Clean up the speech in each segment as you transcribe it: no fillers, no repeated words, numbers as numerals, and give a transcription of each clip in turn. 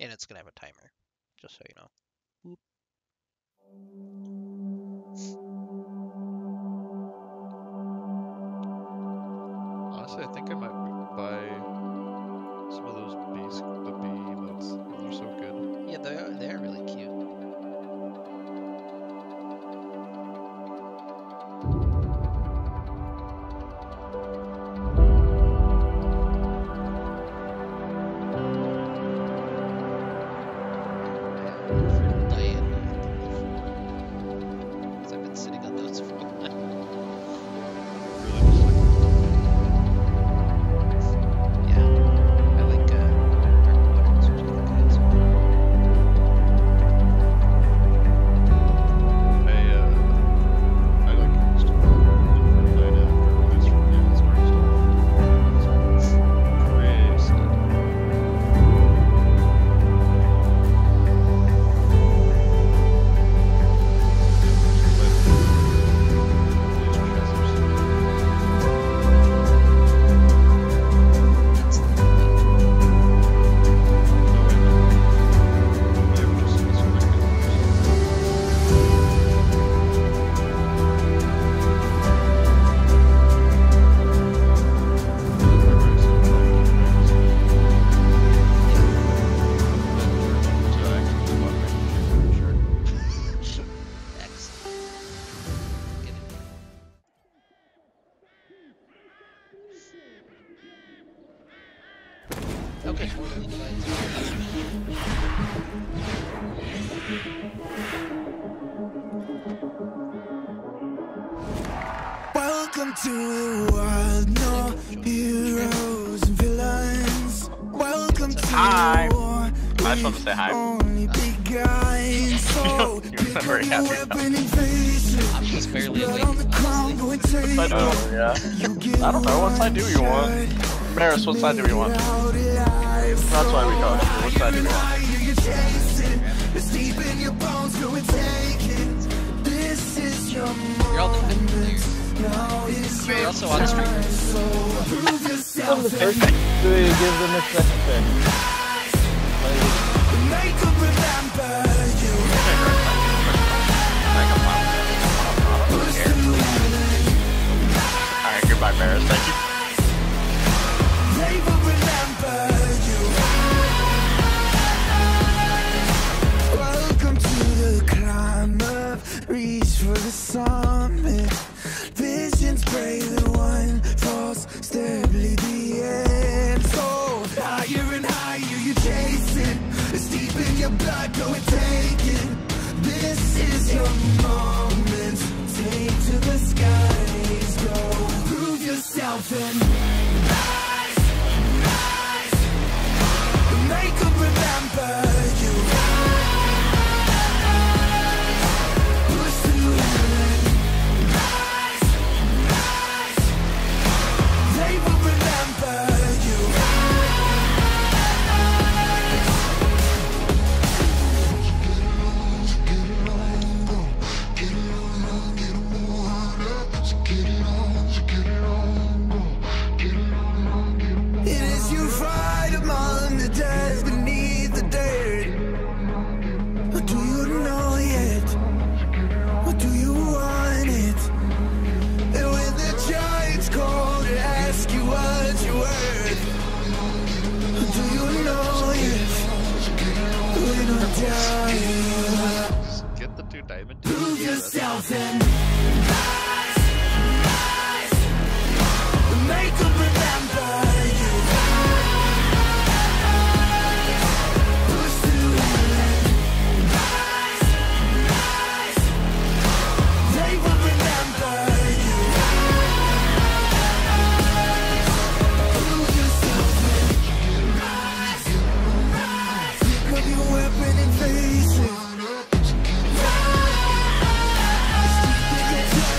And it's gonna have a timer, just so you know. Boop. Honestly, I think I might buy some of those the bee emotes. They're so good. Yeah, they are really cute. I've been sitting on those for a while. Really just like Yeah, I like dark waters, which I think I had some. I like used to look for night after release from the All-Star stuff. Crazy. Excellent. Get it. Okay. Welcome to the world, no heroes and villains. Welcome to Hi. the war. I just want to say hi. Only begun, so You're not very happy about weapon and face it. I'm just barely Blood awake, on the ground, honestly. go and take I know, it. yeah. You give I don't know, what side do you want? Maris, what side do we want? That's why we go. What side do we want? You chase it. It's deep in your bones, go and take it. This is your You're all the good players. now is You're also on stream. so prove yourself Do you give them a second pick? make them remember you. Alright, goodbye, Maris. Thank you. They will remember you. Welcome to the climb up, reach for the summit. Visions brave, the one falls, steadily the end. So higher and higher you chase it. It's deep in your blood, go and take it. This is your moment. Take to the skies, go prove yourself and rise, rise. Make them remember you. Push through it. Rise, rise. They will remember you. It is you fight among the dead beneath the dirt. Or do you know yet? Or do you want it? And when the giants call to ask you what you're worth, or do you know yet? When I die, Just get the 2 diamond. prove yourself and rise, rise. Make them remember you. Push through it. Rise, rise. They will remember you. Prove yourself and rise, rise. Pick up your weapon and face it. Rise. It's deep in your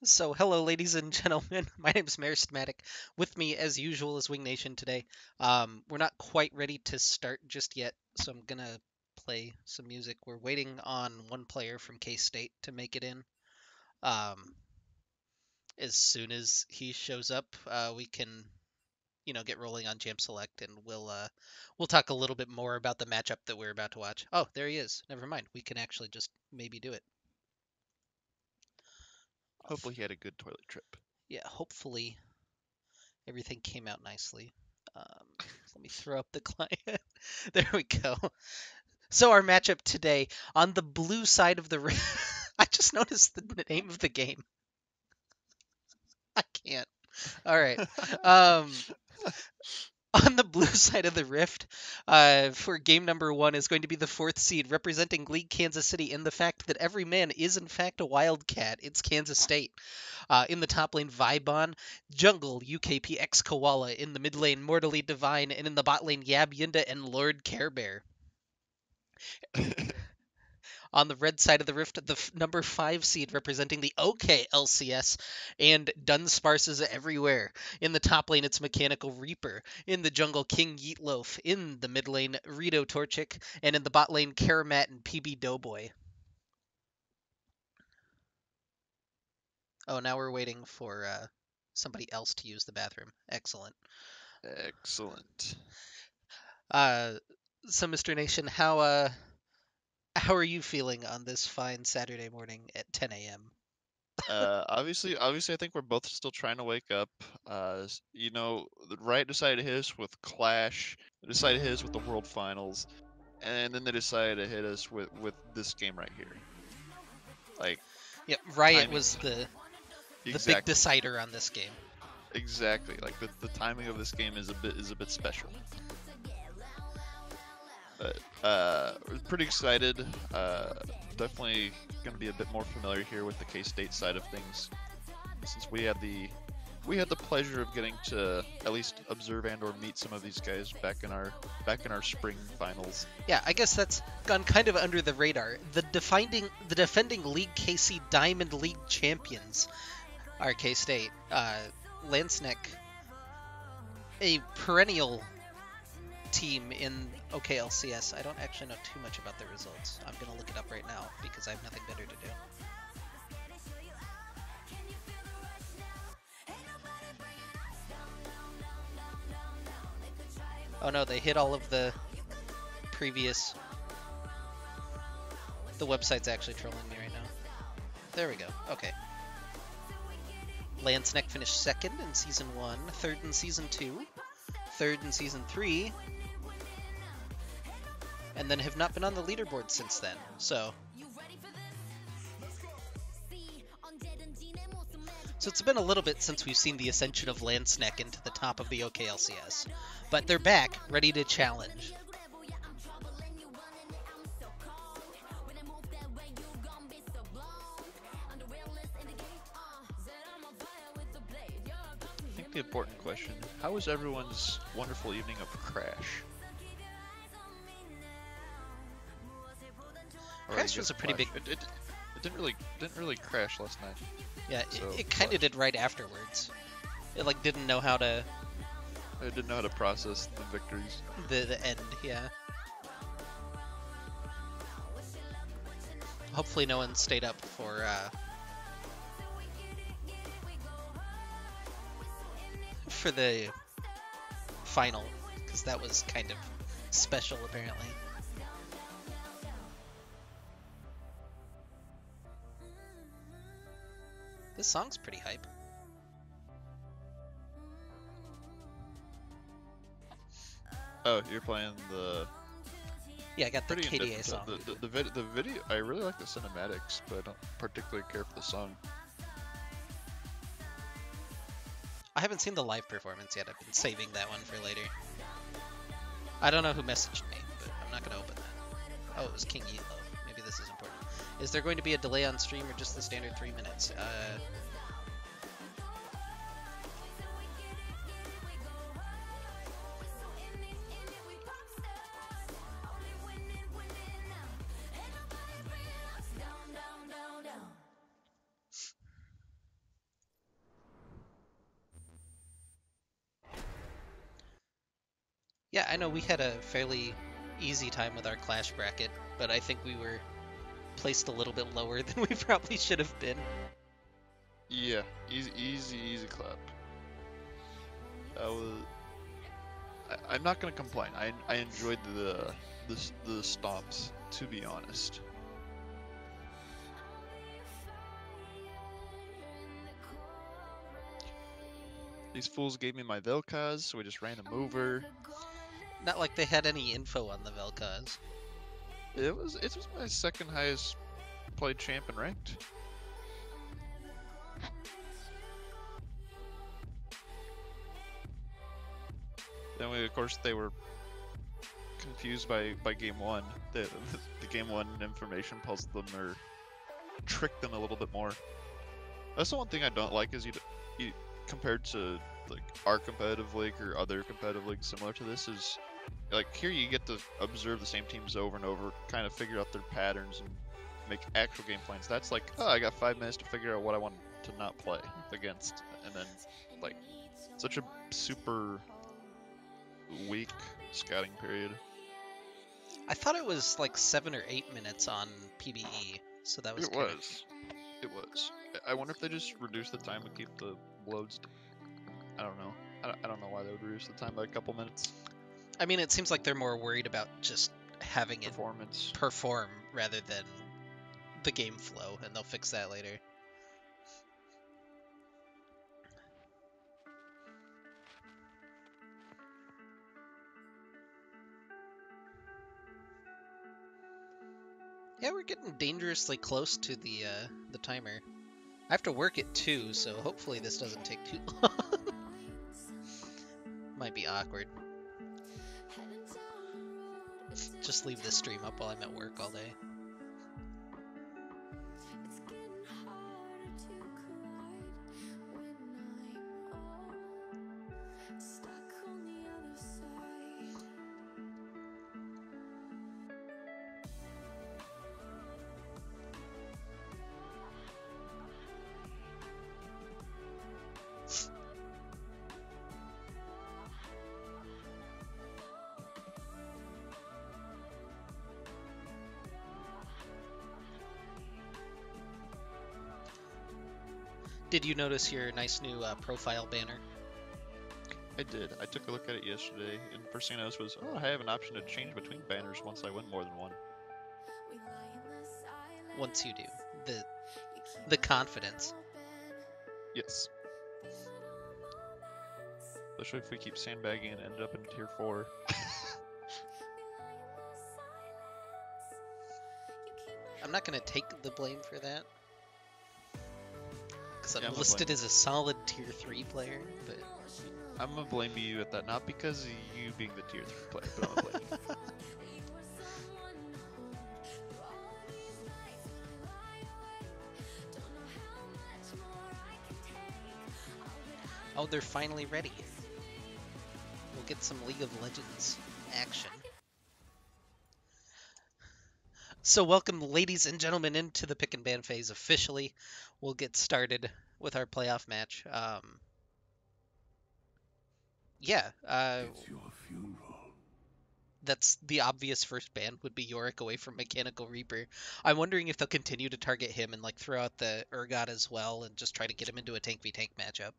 So, hello, ladies and gentlemen. My name is Marismatic. With me, as usual, is Wing Nation today. We're not quite ready to start just yet, so I'm gonna play some music. We're waiting on one player from K-State to make it in. Um, as soon as he shows up, we can, get rolling on Jam Select, and we'll talk a little bit more about the matchup that we're about to watch. Oh, there he is. Never mind. We can actually just maybe do it. Hopefully he had a good toilet trip. Yeah, hopefully everything came out nicely. Let me throw up the client. There we go. So our matchup today on the blue side of the ring. I just noticed the name of the game. I can't. All right. Um, on the blue side of the rift, for game number 1 is going to be the 4th seed representing League Kansas City in the fact that every man is in fact a Wildcat. It's Kansas State. In the top lane, Vibon, jungle, UKPX Koala, in the mid lane, Mortally Divine, and in the bot lane, Yab Yinda and Lord Care Bear. On the red side of the rift, the number 5 seed representing the OK LCS, and Dunsparce is everywhere. In the top lane, it's Mechanical Reaper. In the jungle, King Yeetloaf. In the mid lane, Rito Torchic. And in the bot lane, Karamat and PB Doughboy. Oh, now we're waiting for somebody else to use the bathroom. Excellent. Excellent. So, Mr. Nation, how are you feeling on this fine Saturday morning at 10 a.m.? Obviously, I think we're both still trying to wake up. The Riot decided to hit us with Clash. They decided to hit us with the World Finals, and then they decided to hit us with this game right here. Like, yeah, Riot timing. was the big Exactly. decider on this game. Exactly. Like the timing of this game is a bit special. But we're pretty excited. Definitely going to be a bit more familiar here with the K-State side of things, since we had the pleasure of getting to at least observe and or meet some of these guys back in our spring finals. Yeah, I guess that's gone kind of under the radar. The defending League KC Diamond League champions are K-State. Snek, a perennial team in OKLCS. I don't actually know too much about the results. I'm gonna look it up right now because I have nothing better to do. Oh no, they hit all of the previous... The website's actually trolling me right now. There we go. Okay. Snek finished 2nd in Season 1, 3rd in Season 2, 3rd in Season 3, and then have not been on the leaderboard since then, so... So it's been a little bit since we've seen the ascension of Snek into the top of the OKLCS, but they're back, ready to challenge. I think the important question: how was everyone's wonderful evening of Crash? Crash was a pretty big... It didn't really crash last night. Yeah, So, it kind of did right afterwards. It like didn't know how to... I didn't know how to process the victories. The end, yeah. Hopefully no one stayed up for the final, because that was kind of special apparently. This song's pretty hype. Oh, you're playing the... Yeah, I got the Pretty KDA indifferent. song. The video, I really like the cinematics, but I don't particularly care for the song. I haven't seen the live performance yet. I've been saving that one for later. I don't know who messaged me, but I'm not going to open that. Oh, it was King Yeetloaf. Maybe this is important. Is there going to be a delay on stream or just the standard 3 minutes? Yeah, I know we had a fairly easy time with our Clash bracket, but I think we were placed a little bit lower than we probably should have been. Yeah, easy clap. That was. I'm not gonna complain. I enjoyed the stomps, to be honest. These fools gave me my Vel'Koz, so we just ran them over. Not like they had any info on the Vel'Koz. It was my second highest played champ in ranked. Then of course they were confused by game one. The game one information puzzled them or tricked them a little bit more. That's the one thing I don't like is you compared to like our competitive league or other competitive leagues similar to this is like here you get to observe the same teams over and over, kind of figure out their patterns and make actual game plans. That's like, oh, I got 5 minutes to figure out what I want to not play against, and then like such a super weak scouting period. I thought it was like 7 or 8 minutes on PBE, so that was It kinda... was. It was. I wonder if they just reduce the time and keep the loads. I don't know. I don't know why they would reduce the time by a couple minutes. I mean, it seems like they're more worried about just having it Performance. perform rather than the game flow, and they'll fix that later. Yeah, we're getting dangerously close to the timer. I have to work at 2, so hopefully this doesn't take too long. Might be awkward. Just leave this stream up while I'm at work all day. Did you notice your nice new profile banner? I did. I took a look at it yesterday, and first thing I noticed was, oh, I have an option to change between banners once I win more than one. Once you do. The confidence. Yes. Especially if we keep sandbagging and end up in tier 4. I'm not going to take the blame for that. Because I'm Yeah, I'm gonna listed blame as a solid tier 3 player, but... I'm gonna blame you at that, not because of you being the tier 3 player, but I'm gonna blame you. Oh, they're finally ready. We'll get some League of Legends action. So welcome, ladies and gentlemen, into the pick and ban phase officially. We'll get started with our playoff match. That's the obvious first ban would be Yorick away from Mechanical Reaper. I'm wondering if they'll continue to target him and like throw out the Urgot as well and just try to get him into a tank v tank matchup.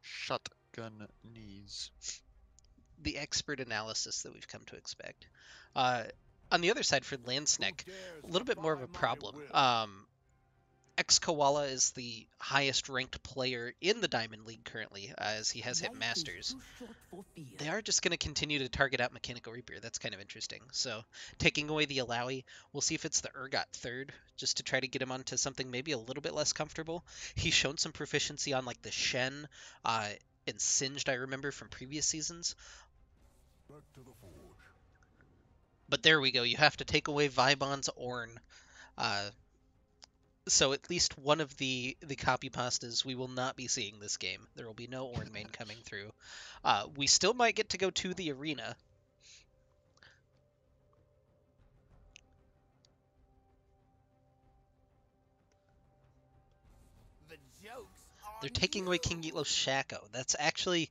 Shotgun knees. The expert analysis that we've come to expect. On the other side for Snek, a little bit more of a problem. Koala is the highest ranked player in the Diamond League currently, as he has hit Masters. They are just going to continue to target out Mechanical Reaper. That's kind of interesting. So, taking away the Alawi, we'll see if it's the Urgot third, just to try to get him onto something maybe a little bit less comfortable. He's shown some proficiency on like the Shen and Singed, I remember from previous seasons. But there we go. You have to take away Vibon's Ornn. So at least one of the copy pastas we will not be seeing this game. There will be no Ornn main coming through. We still might get to go to the arena. They're taking away King Elo Shaco. That's actually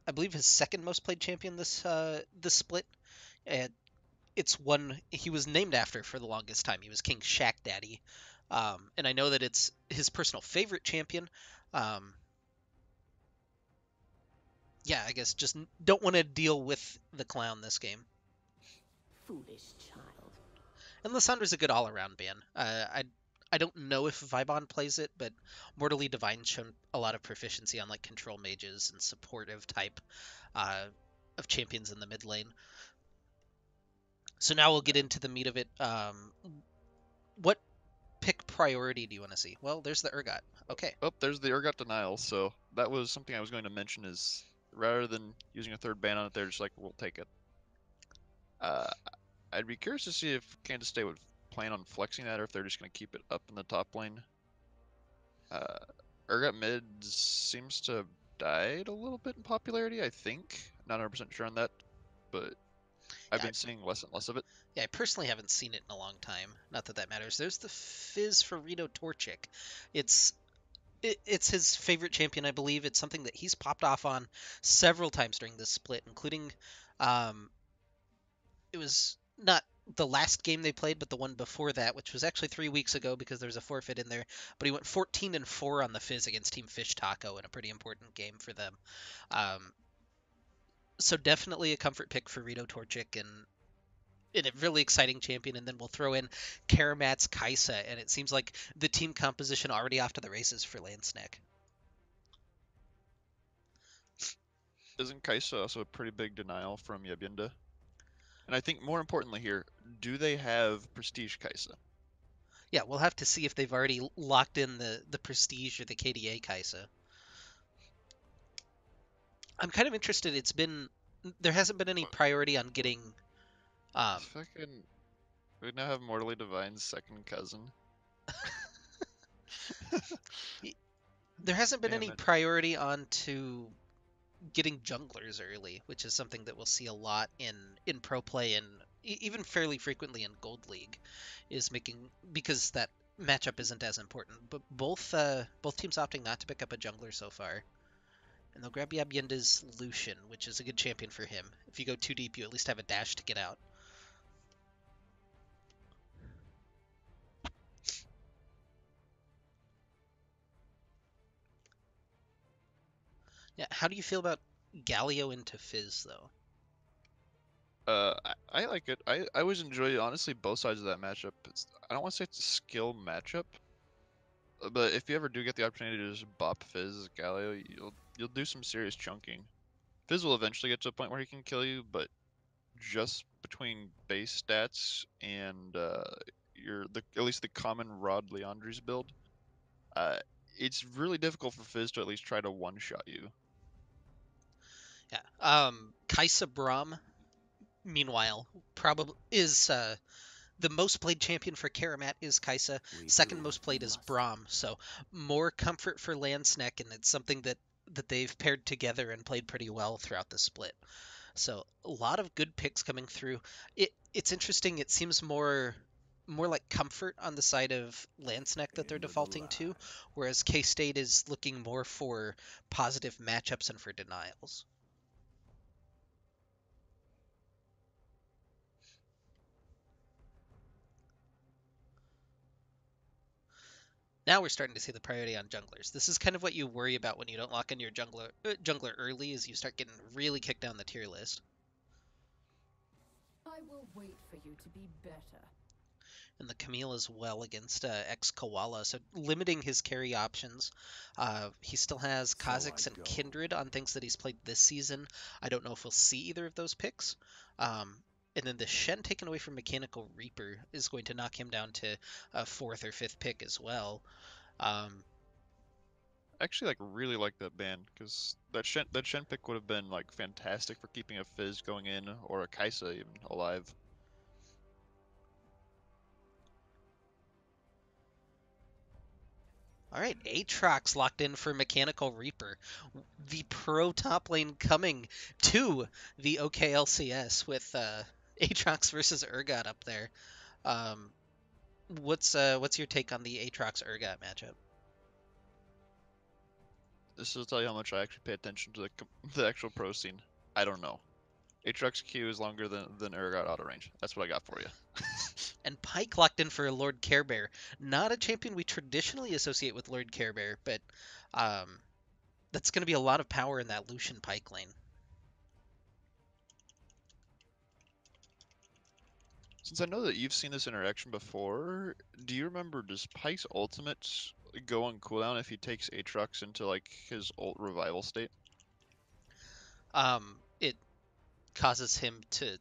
I believe his second most played champion this split, and it's one he was named after for the longest time. He was King Shack Daddy, and I know that it's his personal favorite champion. Um, yeah, I guess just don't want to deal with the clown this game. Foolish child. And Lissandra's a good all-around ban. I don't know if Vibon plays it, but Mortally Divine's shown a lot of proficiency on like control mages and supportive type uh, of champions in the mid lane. So now we'll get into the meat of it. What pick priority do you want to see? Well, there's the Urgot. Okay. Oh, there's the Urgot denial. So that was something I was going to mention. Is rather than using a third ban on it, they're just like, we'll take it. I'd be curious to see if Kansas State would plan on flexing that, or if they're just going to keep it up in the top lane. Urgot mid seems to have died a little bit in popularity, I think. Not 100% sure on that, but I've been seeing less and less of it. Yeah, I personally haven't seen it in a long time. Not that that matters. There's the Fizz for Rito Torchic. It's it's his favorite champion, I believe. It's something that he's popped off on several times during this split, including um, it was not the last game they played, but the one before that, which was actually 3 weeks ago because there was a forfeit in there. But he went 14-4 on the Fizz against Team Fish Taco in a pretty important game for them. So definitely a comfort pick for Rito Torchic and a really exciting champion. And then we'll throw in Karamat's Kaisa, and it seems like the team composition already off to the races for Snek. Isn't Kaisa also a pretty big denial from Yabinda? And I think more importantly here, do they have Prestige Kaisa? Yeah, we'll have to see if they've already locked in the Prestige or the KDA Kaisa. I'm kind of interested. There hasn't been any priority on getting. Fucking, we now have Mortally Divine's second cousin. There hasn't been Damn any it. priority on to getting junglers early, which is something that we'll see a lot in pro play and even fairly frequently in Gold League, is making because that matchup isn't as important. But both teams opting not to pick up a jungler so far. And they'll grab Yabienda's Lucian, which is a good champion for him. If you go too deep, you at least have a dash to get out. Yeah, how do you feel about Galio into Fizz, though? I like it. I always enjoy, honestly, both sides of that matchup. I don't want to say it's a skill matchup, but if you ever do get the opportunity to just bop Fizz Galio, you'll do some serious chunking. Fizz will eventually get to a point where he can kill you, but just between base stats and at least the common Rod Leandri's build, it's really difficult for Fizz to at least try to one-shot you. Yeah. Kaisa Braum, meanwhile, probably is the most played champion for Karamat is Kaisa. Second most played is Braum. So more comfort for Snek, and it's something that they've paired together and played pretty well throughout the split. So a lot of good picks coming through. It's interesting. It seems more like comfort on the side of Snek that they're defaulting to, whereas K-State is looking more for positive matchups and for denials. Now we're starting to see the priority on junglers. This is kind of what you worry about when you don't lock in your jungler early, is you start getting really kicked down the tier list. I will wait for you to be better. And the Camille as well against ex-Koala, so limiting his carry options. He still has Kha'Zix and Kindred on things that he's played this season. I don't know if we'll see either of those picks. And then the Shen taken away from Mechanical Reaper is going to knock him down to a 4th or 5th pick as well. I actually really like that ban, because that Shen pick would have been fantastic for keeping a Fizz going in, or a Kaisa even alive. All right, Aatrox locked in for Mechanical Reaper. The pro top lane coming to the OKLCS with Aatrox versus Urgot up there. What's your take on the Aatrox Urgot matchup? This will tell you how much I actually pay attention to the actual pro scene. I don't know. Aatrox Q is longer than Urgot auto range. That's what I got for you. And Pike locked in for Lord Care Bear. Not a champion we traditionally associate with Lord Care Bear, but that's going to be a lot of power in that Lucian Pike lane. Since I know that you've seen this interaction before, do you remember, does Pike's ultimate go on cooldown if he takes Aatrox into like his ult revival state? It causes him to,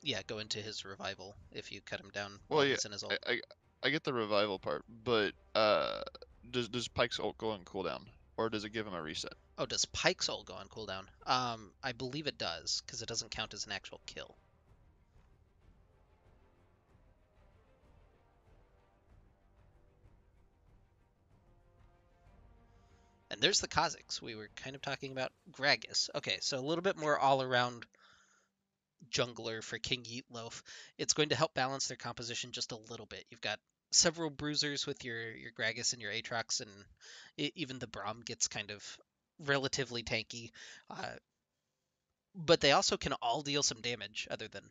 yeah, go into his revival if you cut him down while Well, yeah, he's in his I, ult. I, I get the revival part, but does Pike's ult go on cooldown, or does it give him a reset? Oh, does Pike's ult go on cooldown? I believe it does, because it doesn't count as an actual kill. And there's the Kha'Zix. We were kind of talking about Gragas. Okay, so a little bit more all-around jungler for King Eatloaf. It's going to help balance their composition just a little bit. You've got several bruisers with your Gragas and your Aatrox, and even the Braum gets kind of relatively tanky. But they also can all deal some damage, other than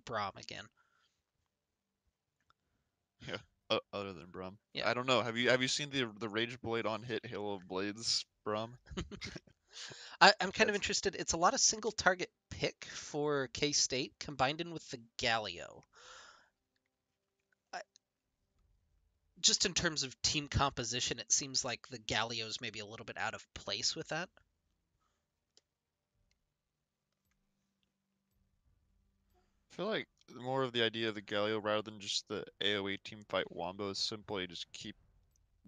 Braum again. Yeah, other than Braum. Yeah. I don't know. Have you seen the Rage Blade on hit Halo of Blades Braum? I'm kind of That's interested. It's a lot of single target pick for K State combined in with the Galio. Just in terms of team composition, it seems like the Galio's maybe a little bit out of place with that. I feel like more of the idea of the Galio rather than just the AoE team fight wombo is simply just keep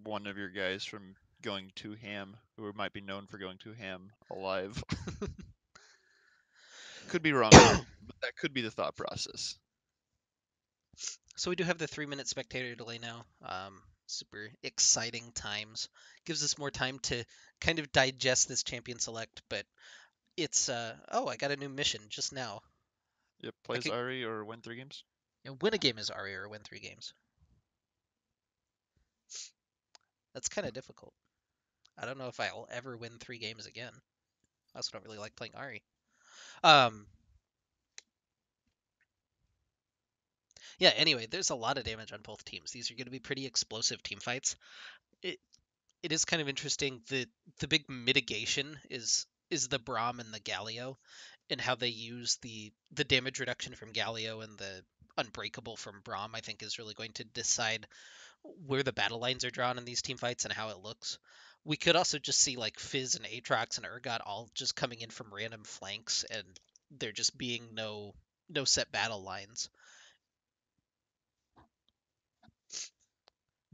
one of your guys from going too ham, who might be known for going too ham, alive. Could be wrong though, but that could be the thought process. So we do have the 3-minute spectator delay now. Super exciting times. Gives us more time to kind of digest this champion select, but it's oh, I got a new mission just now. Yep, I plays could Ari or win 3 games. win a game as Ari or win 3 games. That's kind of difficult. I don't know if I'll ever win 3 games again. I also don't really like playing Ari. Yeah, anyway, there's a lot of damage on both teams. These are going to be pretty explosive team fights. It it is kind of interesting. The big mitigation is the Braum and the Galio, and how they use the damage reduction from Galio and the unbreakable from Braum. I think is really going to decide where the battle lines are drawn in these team fights and how it looks. We could also just see like Fizz and Aatrox and Urgot all just coming in from random flanks, and there just being no set battle lines.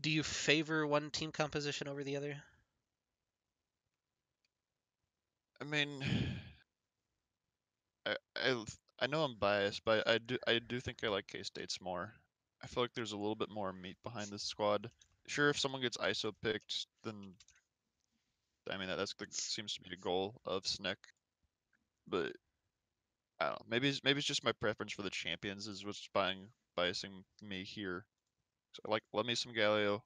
Do you favor one team composition over the other? I mean, I know I'm biased, but I do think I like K-State's more. I feel like there's a little bit more meat behind this squad. Sure, if someone gets ISO picked, then I mean that seems to be the goal of Snek. But I don't know. Maybe it's just my preference for the champions is what's biasing me here. So like, let me some Galio,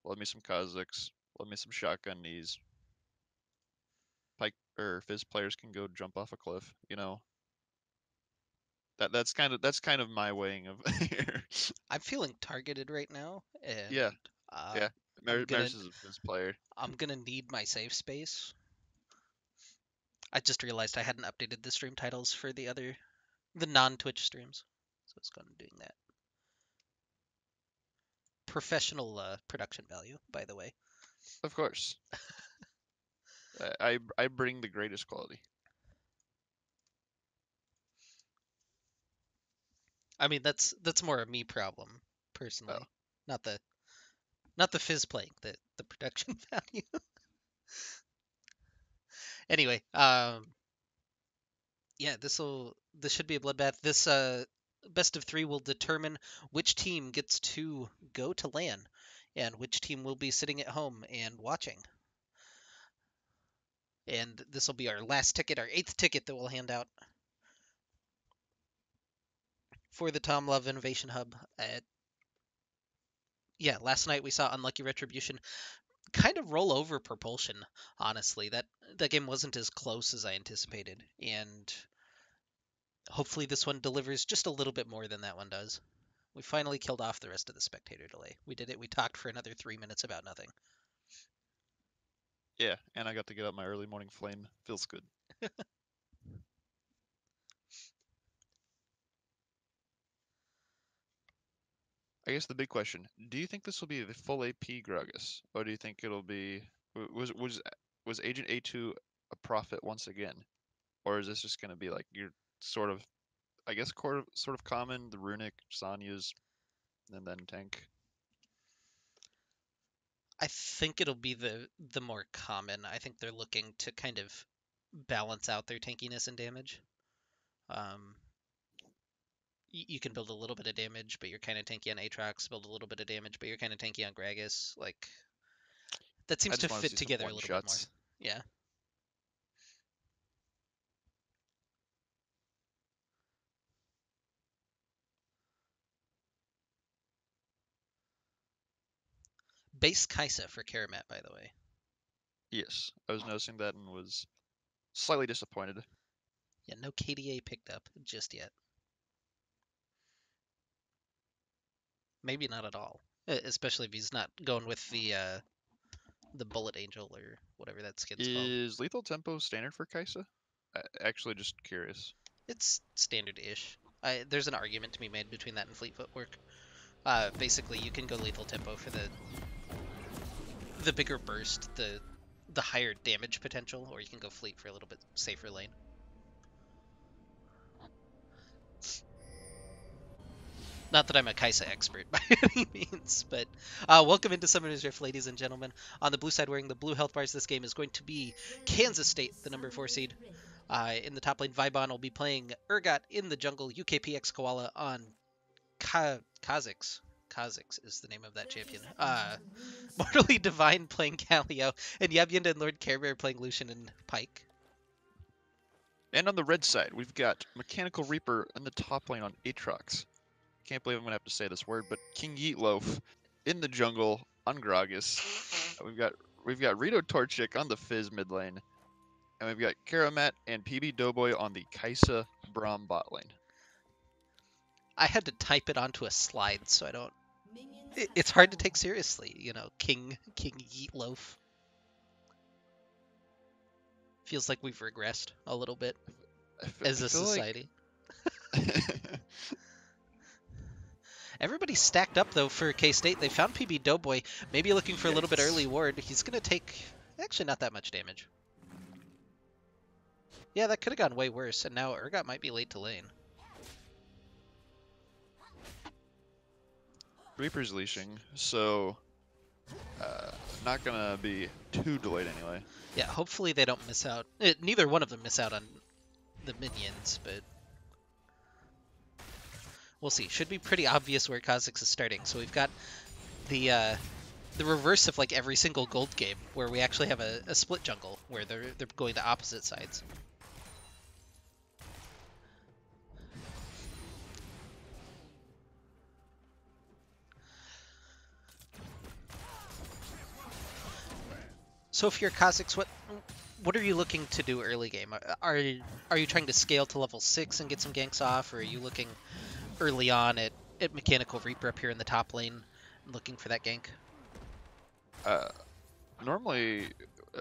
let me some Kha'Zix, let me some shotgun knees. Pike or Fizz players can go jump off a cliff. That's kind of my weighing of here. I'm feeling targeted right now, and Yeah, uh, yeah. I'm gonna Maris is a Fizz player. I'm gonna need my safe space. I just realized I hadn't updated the stream titles for the non-Twitch streams, so it's going to doing that. Professional production value, by the way. Of course. I bring the greatest quality. I mean, that's more a me problem, personally, Oh, not the Fizz playing, the production value. Anyway, yeah, this should be a bloodbath. This best of 3 will determine which team gets to go to LAN and which team will be sitting at home and watching. And this will be our last ticket, our 8th ticket that we'll hand out for the Tom Love Innovation Hub. Yeah, last night we saw Unlucky Retribution. kind of roll over propulsion, honestly. That game wasn't as close as I anticipated, and hopefully this one delivers just a little bit more than that one does. We finally killed off the rest of the spectator delay. We did it. We talked for another 3 minutes about nothing. Yeah, and I got to get up my early morning flame. Feels good. I guess the big question: do you think this will be the full AP Gragas, or do you think it'll be was Agent A2 a profit once again, or is this just going to be like your sort of, I guess, sort of common, the runic, Sanya's, and then tank? I think it'll be the more common. I think they're looking to kind of balance out their tankiness and damage. You can build a little bit of damage, but you're kind of tanky on Aatrox. Build a little bit of damage, but you're kind of tanky on Gragas. Like, that I seems to just want to fit see some together a one little bit more. shots. Yeah. Base Kaisa for Karamat, by the way. Yes, I was noticing that and was slightly disappointed. Yeah, no KDA picked up just yet. Maybe not at all. Especially if he's not going with the Bullet Angel or whatever that skin's called. Is lethal tempo standard for Kaisa? Actually, just curious. It's standard-ish. There's an argument to be made between that and Fleet Footwork. Basically, you can go lethal tempo for the bigger burst, the higher damage potential, or you can go Fleet for a little bit safer lane. Not that I'm a Kaisa expert by any means, but welcome into Summoner's Rift, ladies and gentlemen. On the blue side, wearing the blue health bars, this game is going to be Kansas State, the number 4 seed. In the top lane, Vibon will be playing Urgot in the jungle, UKPX Koala on Kha'Zix. Kha'Zix is the name of that champion. Mortally Divine playing Galio, and Yabyinda and Lord Care Bear playing Lucian and Pyke. And on the red side, we've got Mechanical Reaper in the top lane on Aatrox. Can't believe I'm gonna have to say this word, but King Yeetloaf in the jungle on Gragas. We've got Rito Torchic on the Fizz mid lane, and we've got Karamat and PB Doughboy on the Kaisa Braum bot lane. I had to type it onto a slide, so I don't. It's hard to take seriously, you know, King Yeetloaf. Feels like we've regressed a little bit as a society. Everybody's stacked up, though, for K-State. They found PB Doughboy, maybe looking for a little bit early ward. He's going to take, actually, not that much damage. Yeah, that could have gone way worse, and now Urgot might be late to lane. Reaper's leashing, so not going to be too delayed anyway. Yeah, hopefully they don't miss out. Neither one of them miss out on the minions, but we'll see. Should be pretty obvious where Kha'Zix is starting. So we've got the reverse of like every single gold game, where we actually have a split jungle where they're going to opposite sides. So if you're Kha'Zix, what are you looking to do early game? Are you trying to scale to level 6 and get some ganks off, or are you looking early on at Mechanical Reaper up here in the top lane, looking for that gank? Normally,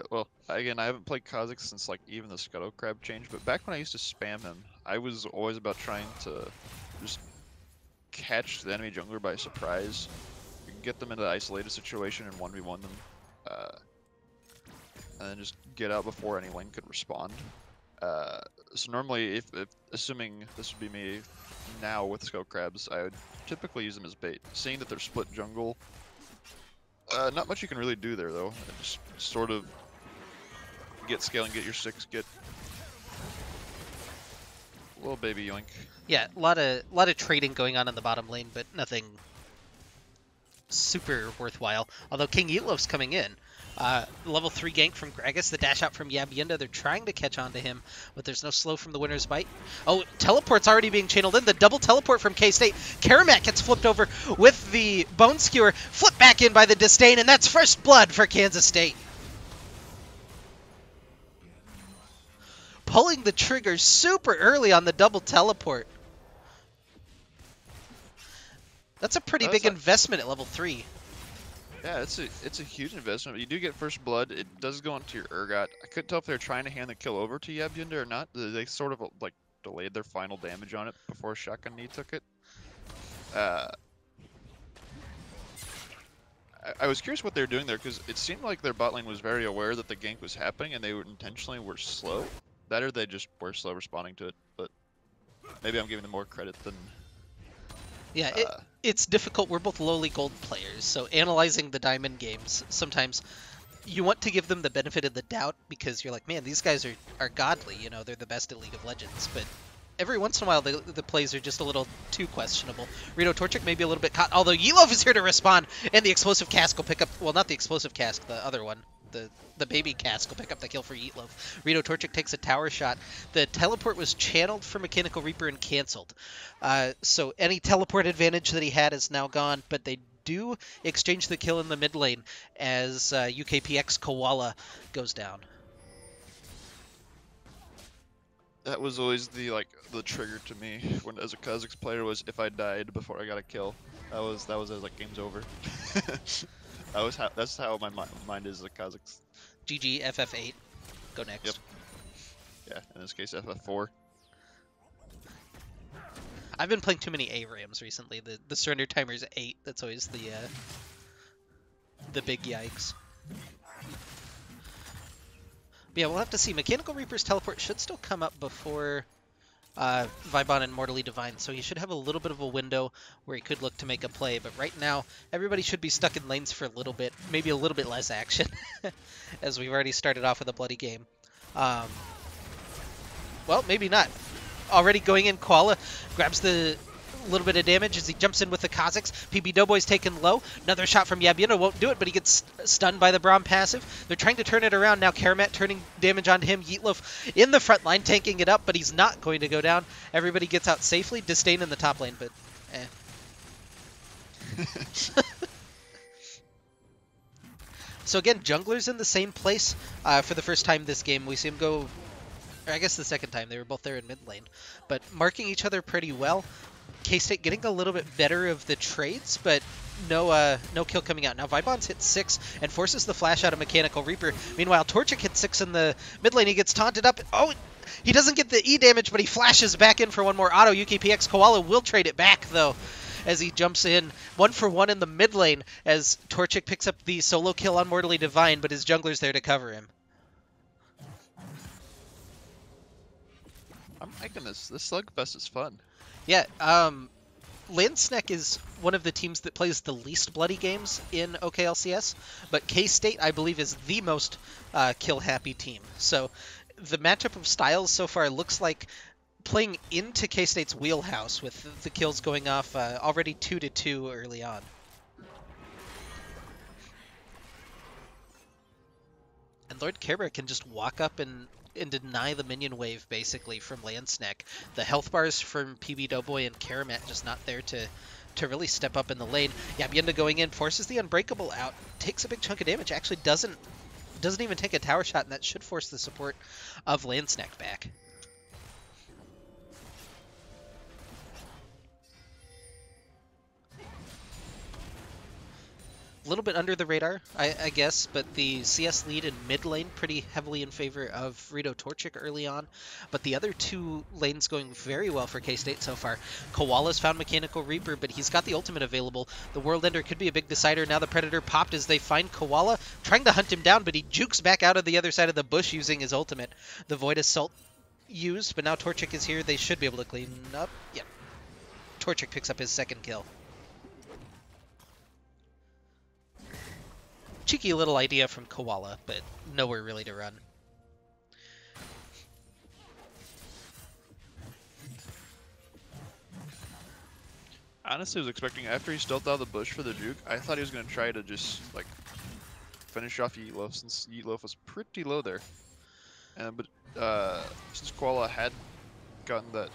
well, again, I haven't played Kha'Zix since like even the Scuttle Crab change, but back when I used to spam him, I was always about trying to just catch the enemy jungler by surprise, get them into the isolated situation and 1v1 them, and then just get out before any lane could respond. So normally, if assuming this would be me now with Scuttle Crabs, I would typically use them as bait. Seeing that they're split jungle, not much you can really do there though. Just sort of get scaling, get your 6, get little baby yoink. Yeah, a lot of trading going on in the bottom lane, but nothing super worthwhile. Although King Yeetloaf's coming in. Level 3 gank from Gragas, the dash out from Yabyinda. They're trying to catch on to him, but there's no slow from the winner's bite. Oh, teleport's already being channeled in. The double teleport from K-State. Karamat gets flipped over with the Bone Skewer. Flipped back in by the Disdain, and that's first blood for Kansas State. Pulling the trigger super early on the double teleport. That's a pretty big investment at level 3. Yeah, it's a huge investment. But you do get first blood. It does go into your Urgot. I couldn't tell if they were trying to hand the kill over to Yabyinda or not. They sort of like delayed their final damage on it before Shotgun Knee took it. I was curious what they were doing there because it seemed like their bot lane was very aware that the gank was happening and they intentionally were slow. That or they just were slow responding to it. But maybe I'm giving them more credit than. Yeah, it's difficult. We're both lowly gold players, so analyzing the diamond games, sometimes you want to give them the benefit of the doubt because you're like, man, these guys are godly, you know, they're the best at League of Legends, but every once in a while the plays are just a little too questionable. Rito Torchic may be a little bit caught, although Yelov is here to respond, and the explosive cask will pick up, well, not the explosive cask, the other one. The baby cask will pick up the kill for Yeetlov. Rito Torchic takes a tower shot. The teleport was channeled for Mechanical Reaper and canceled. So any teleport advantage that he had is now gone, but they do exchange the kill in the mid lane as UKPX Koala goes down. That was always the trigger to me when as a Kazakhs player was if I died before I got a kill. That was like game's over. That's how my mind is as a Kazakhs. GG FF8. Go next. Yep. Yeah, in this case FF4. I've been playing too many ARAMs recently. The surrender timer is 8. That's always the big yikes. But yeah, we'll have to see. Mechanical Reaper's teleport should still come up before Vibon and Mortally Divine, so he should have a little bit of a window where he could look to make a play, but right now everybody should be stuck in lanes for a little bit, maybe a little bit less action, as we've already started off with a bloody game. Well, maybe not. Already going in, Koala grabs the little bit of damage as he jumps in with the Kazakhs. PB Doughboy's taken low. Another shot from Yabyinda won't do it, but he gets stunned by the Braum passive. They're trying to turn it around. Now Karamat turning damage onto him. Yeetlov in the front line, tanking it up, but he's not going to go down. Everybody gets out safely. Disdain in the top lane, but So again, junglers in the same place for the first time this game. We see him go, or I guess the second time. They were both there in mid lane, but marking each other pretty well. K-State getting a little bit better of the trades, but no kill coming out. Now Vibon's hit 6 and forces the flash out of Mechanical Reaper. Meanwhile, Torchic hit 6 in the mid lane. He gets taunted up. Oh, he doesn't get the E damage, but he flashes back in for one more auto. UKPX Koala will trade it back, though, as he jumps in 1-for-1 in the mid lane as Torchic picks up the solo kill on Mortally Divine, but his jungler's there to cover him. I'm liking this. This slugfest is fun. Yeah, Snek is one of the teams that plays the least bloody games in OKLCS, but K-State, I believe, is the most kill-happy team. So the matchup of styles so far looks like playing into K-State's wheelhouse with the kills going off already 2-2 early on. And Lord Kerber can just walk up and deny the minion wave, basically, from Snek. The health bars from PB Doughboy and Karamat just not there to really step up in the lane. Yabyinda going in, forces the Unbreakable out, takes a big chunk of damage, actually doesn't even take a tower shot, and that should force the support of Snek back. A little bit under the radar, I guess, but the CS lead in mid lane pretty heavily in favor of Rito Torchic early on, but the other two lanes going very well for K-State so far. Koala's found Mechanical Reaper, but he's got the ultimate available. The World Ender could be a big decider. Now the Predator popped as they find Koala, trying to hunt him down, but he jukes back out of the other side of the bush using his ultimate. The Void Assault used, but now Torchic is here. They should be able to clean up. Yep. Torchic picks up his second kill. Cheeky little idea from Koala, but nowhere really to run. Honestly, I was expecting after he stealthed out of the bush for the juke, I thought he was going to try to just, like, finish off Yeetloaf since Yeetloaf was pretty low there. But since Koala had gotten that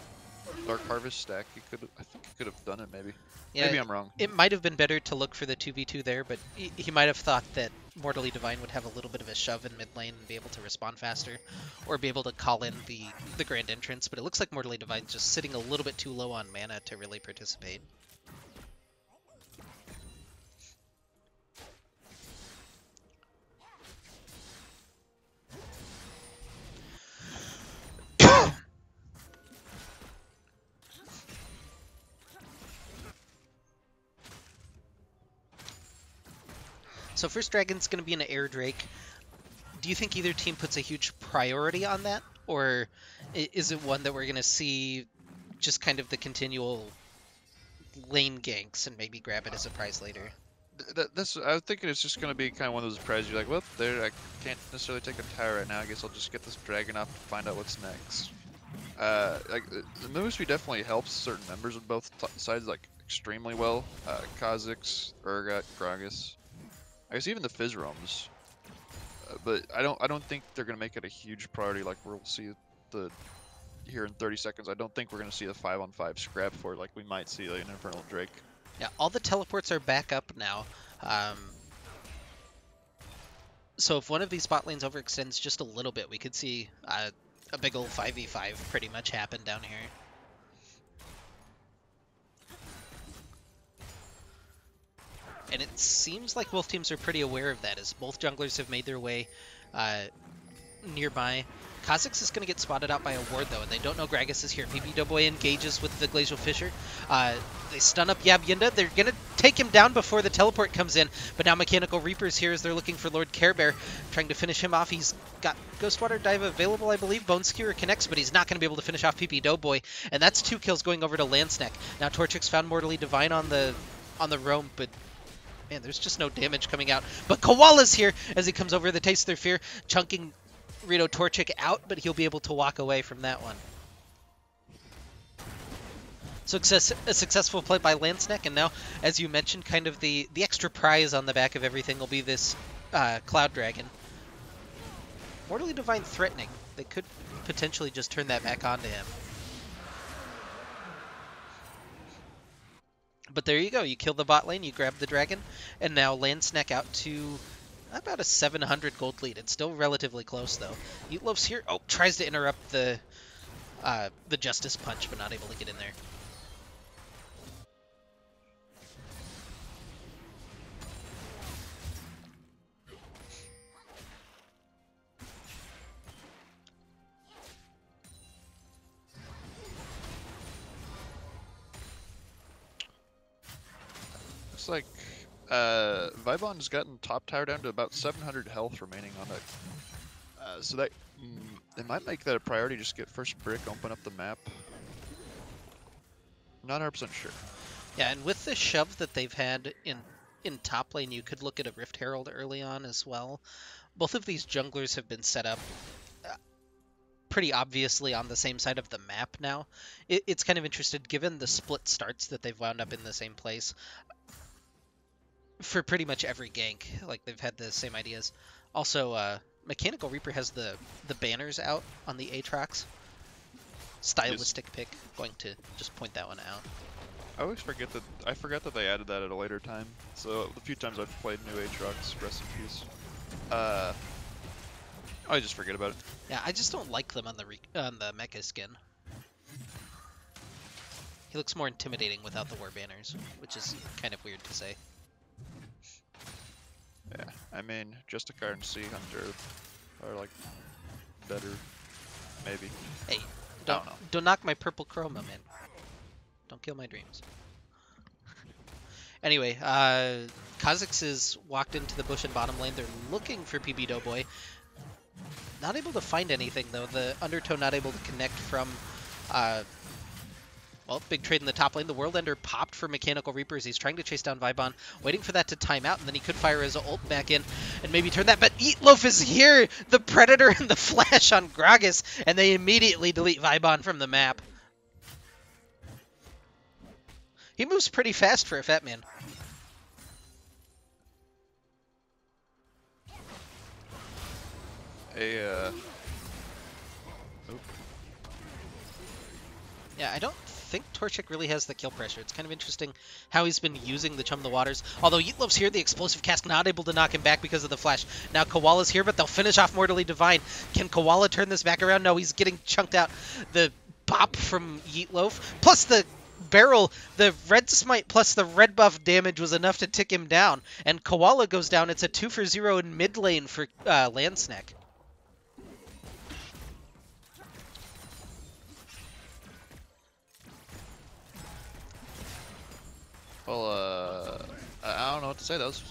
Dark Harvest stack, I think he could have done it maybe. Yeah, Maybe I'm wrong. It might have been better to look for the 2v2 there, but he might have thought that Mortally Divine would have a little bit of a shove in mid lane and be able to respond faster, or be able to call in the Grand Entrance, but it looks like Mortally Divine's just sitting a little bit too low on mana to really participate. So first dragon's going to be an Air Drake. Do you think either team puts a huge priority on that, or is it one that we're going to see just kind of the continual lane ganks and maybe grab it as a prize later? I was thinking it's just going to be kind of one of those prizes you're like, well, there, I can't necessarily take a tower right now. I guess I'll just get this dragon off to find out what's next. Like the moves definitely helps certain members of both sides like extremely well. Kha'Zix, Urgot, Gragas. I guess even the Fizzroms, but I don't think they're gonna make it a huge priority like we'll see here in 30 seconds. I don't think we're gonna see a 5-on-5 scrap for it like we might see like an Infernal Drake. Yeah, all the teleports are back up now. So if one of these bot lanes overextends just a little bit, we could see a big old 5v5 pretty much happen down here. And it seems like both teams are pretty aware of that, as both junglers have made their way nearby. Kha'Zix is going to get spotted out by a ward, though, and they don't know Gragas is here. PB Doughboy engages with the Glacial Fissure. They stun up Yabyinda. They're going to take him down before the teleport comes in, but now Mechanical Reaper's here as they're looking for Lord Care Bear, trying to finish him off. He's got Ghostwater Dive available, I believe. Bone Skewer connects, but he's not going to be able to finish off PB Doughboy, and that's 2 kills going over to Snek. Now Torchic found Mortally Divine on the roam, but man, there's just no damage coming out. But Koala's here as he comes over the Taste of Their Fear, chunking Rito Torchic out, but he'll be able to walk away from that one. So a successful play by Snek, and now, as you mentioned, kind of the extra prize on the back of everything will be this Cloud Dragon. Mortally Divine threatening. They could potentially just turn that back onto him. But there you go. You kill the bot lane, you grab the dragon, and now Snek out to about a 700 gold lead. It's still relatively close, though. Yeetloaf's here. Oh, tries to interrupt the Justice Punch, but not able to get in there. Looks like Vibon's gotten top tower down to about 700 health remaining on it. So that they might make that a priority, just get first brick, open up the map. Not 100% sure. Yeah, and with the shove that they've had in top lane, you could look at a Rift Herald early on as well. Both of these junglers have been set up pretty obviously on the same side of the map now. It's kind of interesting, given the split starts that they've wound up in the same place for pretty much every gank. Like, they've had the same ideas. Also, Mechanical Reaper has the banners out on the Aatrox. Stylistic pick. Going to just point that one out. I always forget that they added that at a later time. So the few times I've played new Aatrox, rest in peace. I just forget about it. Yeah, I just don't like them on the mecha skin. He looks more intimidating without the war banners, which is kind of weird to say. Yeah, I mean, Justicar and Sea Hunter are like better, maybe. Hey, I don't know. don't knock my purple chroma, man. Don't kill my dreams. Anyway, Kha'Zix is walked into the bush in bottom lane. They're looking for PB Doughboy. Not able to find anything, though. The Undertow not able to connect from, well, big trade in the top lane. The World Ender popped for Mechanical Reapers. He's trying to chase down Vibon, waiting for that to time out, and then he could fire his ult back in and maybe turn that. But Yeetloaf is here! The Predator and the Flash on Gragas, and they immediately delete Vibon from the map. He moves pretty fast for a fat man. Oop. Yeah, I don't think Torchic really has the kill pressure. It's kind of interesting how he's been using the Chum of the Waters. Although Yeetloaf's here, the Explosive Cask not able to knock him back because of the flash. Now Koala's here, but they'll finish off Mortally Divine. Can Koala turn this back around? No, he's getting chunked out. The pop from Yeetloaf, plus the barrel, the red smite plus the red buff damage was enough to tick him down. And Koala goes down. It's a 2-for-0 in mid lane for Snek. Well, I don't know what to say. That was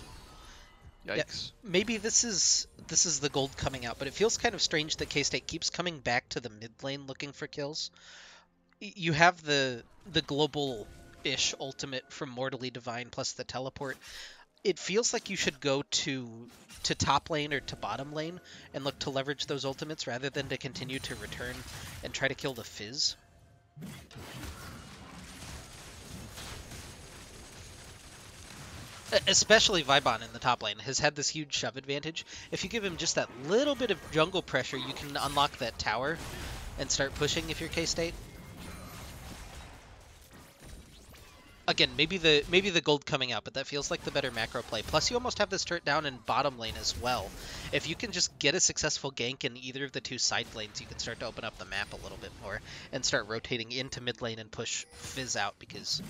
yikes. Yeah, maybe this is the gold coming out, but it feels kind of strange that K-State keeps coming back to the mid lane looking for kills. You have the global-ish ultimate from Mortally Divine plus the teleport. It feels like you should go to top lane or to bottom lane and look to leverage those ultimates rather than to continue to return and try to kill the Fizz. Especially Vibon in the top lane has had this huge shove advantage. If you give him just that little bit of jungle pressure, you can unlock that tower and start pushing if you're K-State. Again, maybe the gold coming out, but that feels like the better macro play. Plus, you almost have this turret down in bottom lane as well. If you can just get a successful gank in either of the two side lanes, you can start to open up the map a little bit more and start rotating into mid lane and push Fizz out, because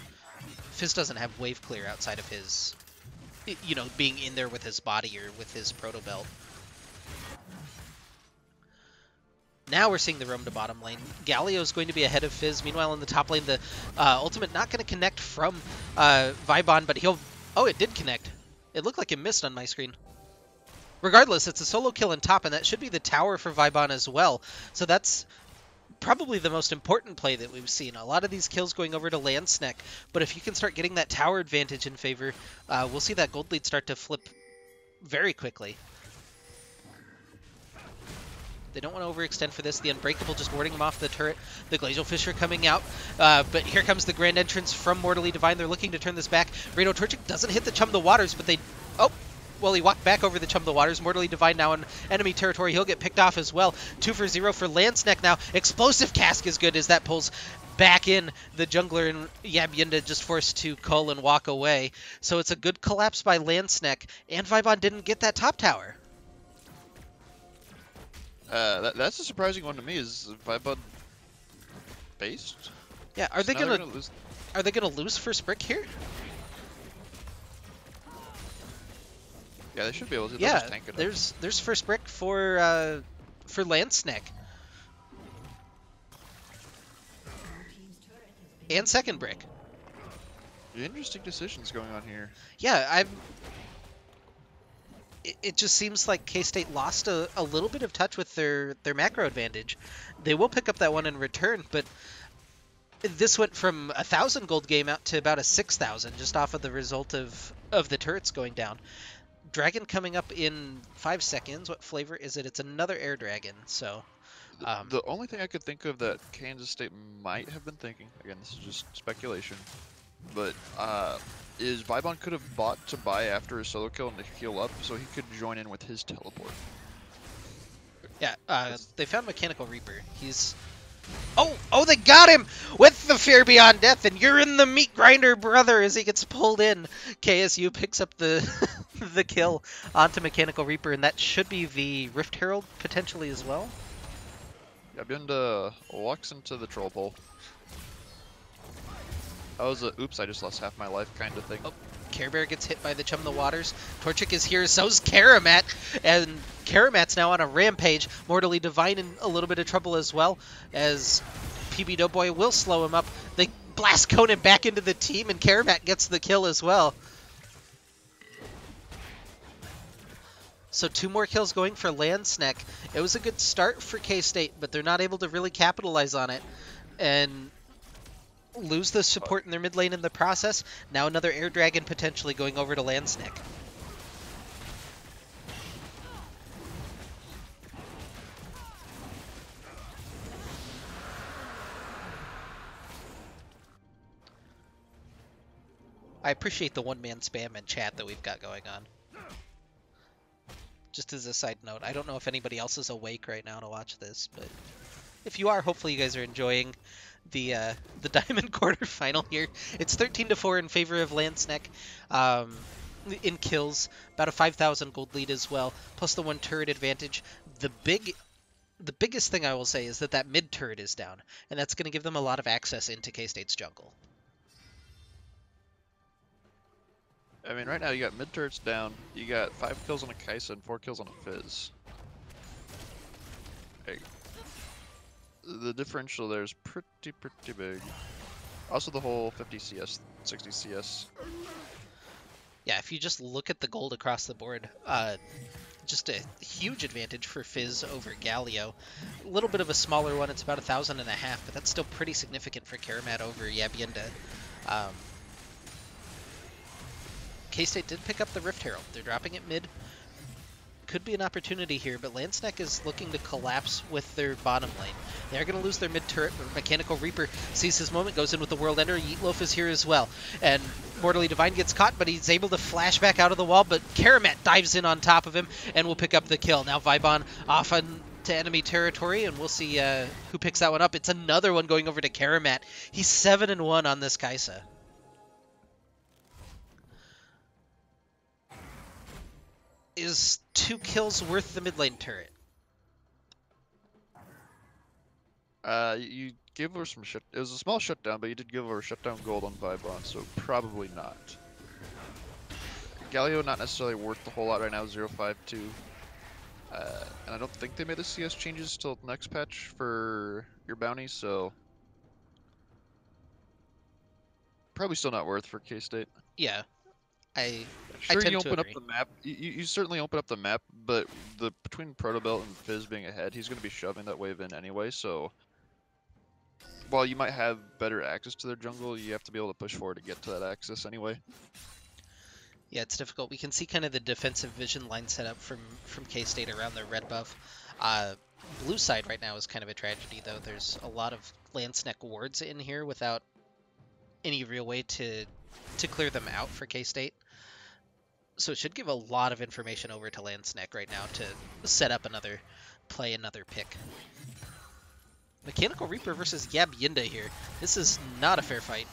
Fizz doesn't have wave clear outside of his, you know, being in there with his body or with his proto belt. Now we're seeing the roam to bottom lane. Galio's going to be ahead of Fizz. Meanwhile, in the top lane, the ultimate not going to connect from Vibon, but he'll... Oh, it did connect. It looked like it missed on my screen. Regardless, it's a solo kill in top, and that should be the tower for Vibon as well. So that's probably the most important play that we've seen. A lot of these kills going over to Snek, but if you can start getting that tower advantage in favor, we'll see that gold lead start to flip very quickly. They don't want to overextend for this. The Unbreakable just warding him off the turret. The Glacial Fisher coming out. But here comes the Grand Entrance from Mortally Divine. They're looking to turn this back. Rado Torchic doesn't hit the Chum of the Waters, but they... Oh! Well, he walked back over the Chum of the Waters. Mortally Divine now in enemy territory. He'll get picked off as well. 2-for-0 for Snek now. Explosive Cask is good as that pulls back in the jungler, and Yabyinda just forced to cull and walk away. So it's a good collapse by Snek, and Vibon didn't get that top tower. That's a surprising one to me. Is Vibon based? Yeah, are they So gonna lose? are they gonna lose first brick here? Yeah, they should be able to. They'll Yeah, just tank it up. there's first brick for Snek. And second brick. Interesting decisions going on here. Yeah, it just seems like K-State lost a little bit of touch with their macro advantage. They will pick up that one in return, but this went from 1,000 gold game out to about a 6,000 just off of the result of the turrets going down. Dragon coming up in 5 seconds. What flavor is it? It's another air dragon, so... The only thing I could think of that Kansas State might have been thinking, again, this is just speculation, but is Vibon could have bought to buy after his solo kill and to heal up so he could join in with his teleport. Yeah, they found Mechanical Reaper. He's... Oh, they got him with the Fear Beyond Death, and you're in the meat grinder, brother, as he gets pulled in. KSU picks up the the kill onto Mechanical Reaper, and that should be the Rift Herald potentially as well. Yabyinda walks into the troll pole. That was a oops, I just lost half my life kind of thing. Oh, Care Bear gets hit by the Chum of the Waters. Torchic is here, so's Karamat, and Karamat's now on a rampage. Mortally Divine in a little bit of trouble as well, as PB Doughboy will slow him up. They blast Conan back into the team, and Karamat gets the kill as well. So 2 more kills going for Snek. It was a good start for K-State, but they're not able to really capitalize on it and lose the support in their mid lane in the process. Now another Air Dragon potentially going over to Snek. I appreciate the one-man spam in chat that we've got going on. Just as a side note, I don't know if anybody else is awake right now to watch this, but if you are, hopefully you guys are enjoying the Diamond quarterfinal here. It's 13-4 in favor of Snek. In kills, about a 5,000 gold lead as well, plus the 1 turret advantage. The biggest thing I will say is that mid turret is down, and that's going to give them a lot of access into K-State's jungle. I mean, right now you got mid turrets down, you got 5 kills on a Kaisa and 4 kills on a Fizz. Hey, the differential there is pretty big. Also the whole 50 CS, 60 CS. Yeah, if you just look at the gold across the board, just a huge advantage for Fizz over Galio. A little bit of a smaller one, it's about 1,500, but that's still pretty significant for Karamat over Yabyinda. K-State did pick up the Rift Herald. They're dropping it mid. Could be an opportunity here, but Snek is looking to collapse with their bottom lane. They're going to lose their mid turret, but Mechanical Reaper sees his moment, goes in with the World Ender. Yeetloaf is here as well. And Mortally Divine gets caught, but he's able to flash back out of the wall, but Karamat dives in on top of him and will pick up the kill. Now Vibon off to enemy territory, and we'll see who picks that one up. It's another one going over to Karamat. He's 7-1 on this Kaisa. Is 2 kills worth the mid lane turret? You gave over some shut. It was a small shutdown, but you did give over shutdown gold on Vibon, so probably not. Galio not necessarily worth the whole lot right now, 0.52. And I don't think they made the CS changes till the next patch for your bounty, so probably still not worth for K-State. Yeah, I Sure, tend you to open up agree. the map. You certainly open up the map, but between Protobelt and Fizz being ahead, he's going to be shoving that wave in anyway. So while you might have better access to their jungle, you have to be able to push forward to get to that access anyway. Yeah, it's difficult. We can see kind of the defensive vision line set up from K-State around their red buff. Blue side right now is kind of a tragedy, though. There's a lot of Snek wards in here without any real way to clear them out for K-State. So it should give a lot of information over to Snek right now to set up another pick. Mechanical Reaper versus Yabyinda here. This is not a fair fight.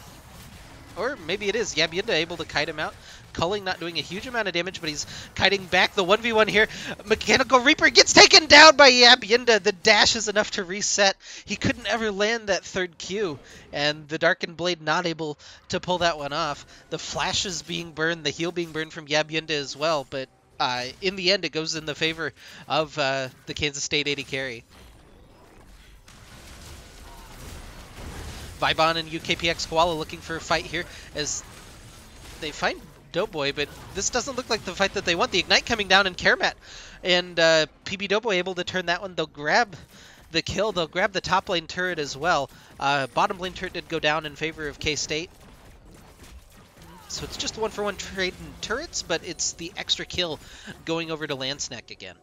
Or maybe it is. Yabyinda able to kite him out. Culling not doing a huge amount of damage, but he's kiting back the 1v1 here. Mechanical Reaper gets taken down by Yabyinda. The dash is enough to reset. He couldn't ever land that third Q, and the Darkened Blade not able to pull that one off. The flash is being burned, the heal being burned from Yabyinda as well, but in the end it goes in the favor of the Kansas State AD carry. Vibon and UKPX Koala looking for a fight here as they find Doughboy, but this doesn't look like the fight that they want. The Ignite coming down, and Karamat and PB Doughboy able to turn that one. They'll grab the kill. They'll grab the top lane turret as well. Bottom lane turret did go down in favor of K-State. So it's just 1-for-1 trade in turrets, but it's the extra kill going over to Snek again.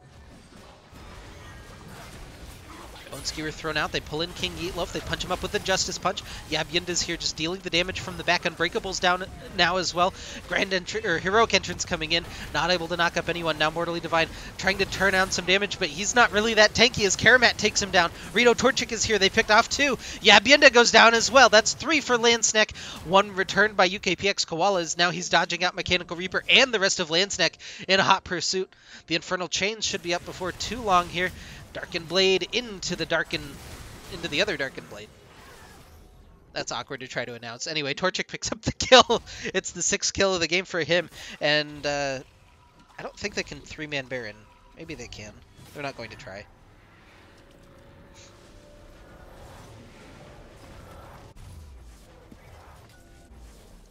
Bone Skewer thrown out. They pull in King Yeetloaf. They punch him up with the Justice Punch. Yabyinda's here just dealing the damage from the back. Unbreakable's down now as well. Heroic Entrance coming in. Not able to knock up anyone. Now Mortally Divine trying to turn on some damage, but he's not really that tanky as Karamat takes him down. Rito Torchic is here. They picked off 2. Yabyinda goes down as well. That's 3 for Snek. 1 returned by UKPX Koalas. Now he's dodging out Mechanical Reaper and the rest of Snek in a hot pursuit. The Infernal Chains should be up before too long here. Darkened Blade into the other Darkened Blade. That's awkward to try to announce. Anyway, Torchic picks up the kill. It's the 6th kill of the game for him, and I don't think they can 3-man Baron. Maybe they can. They're not going to try.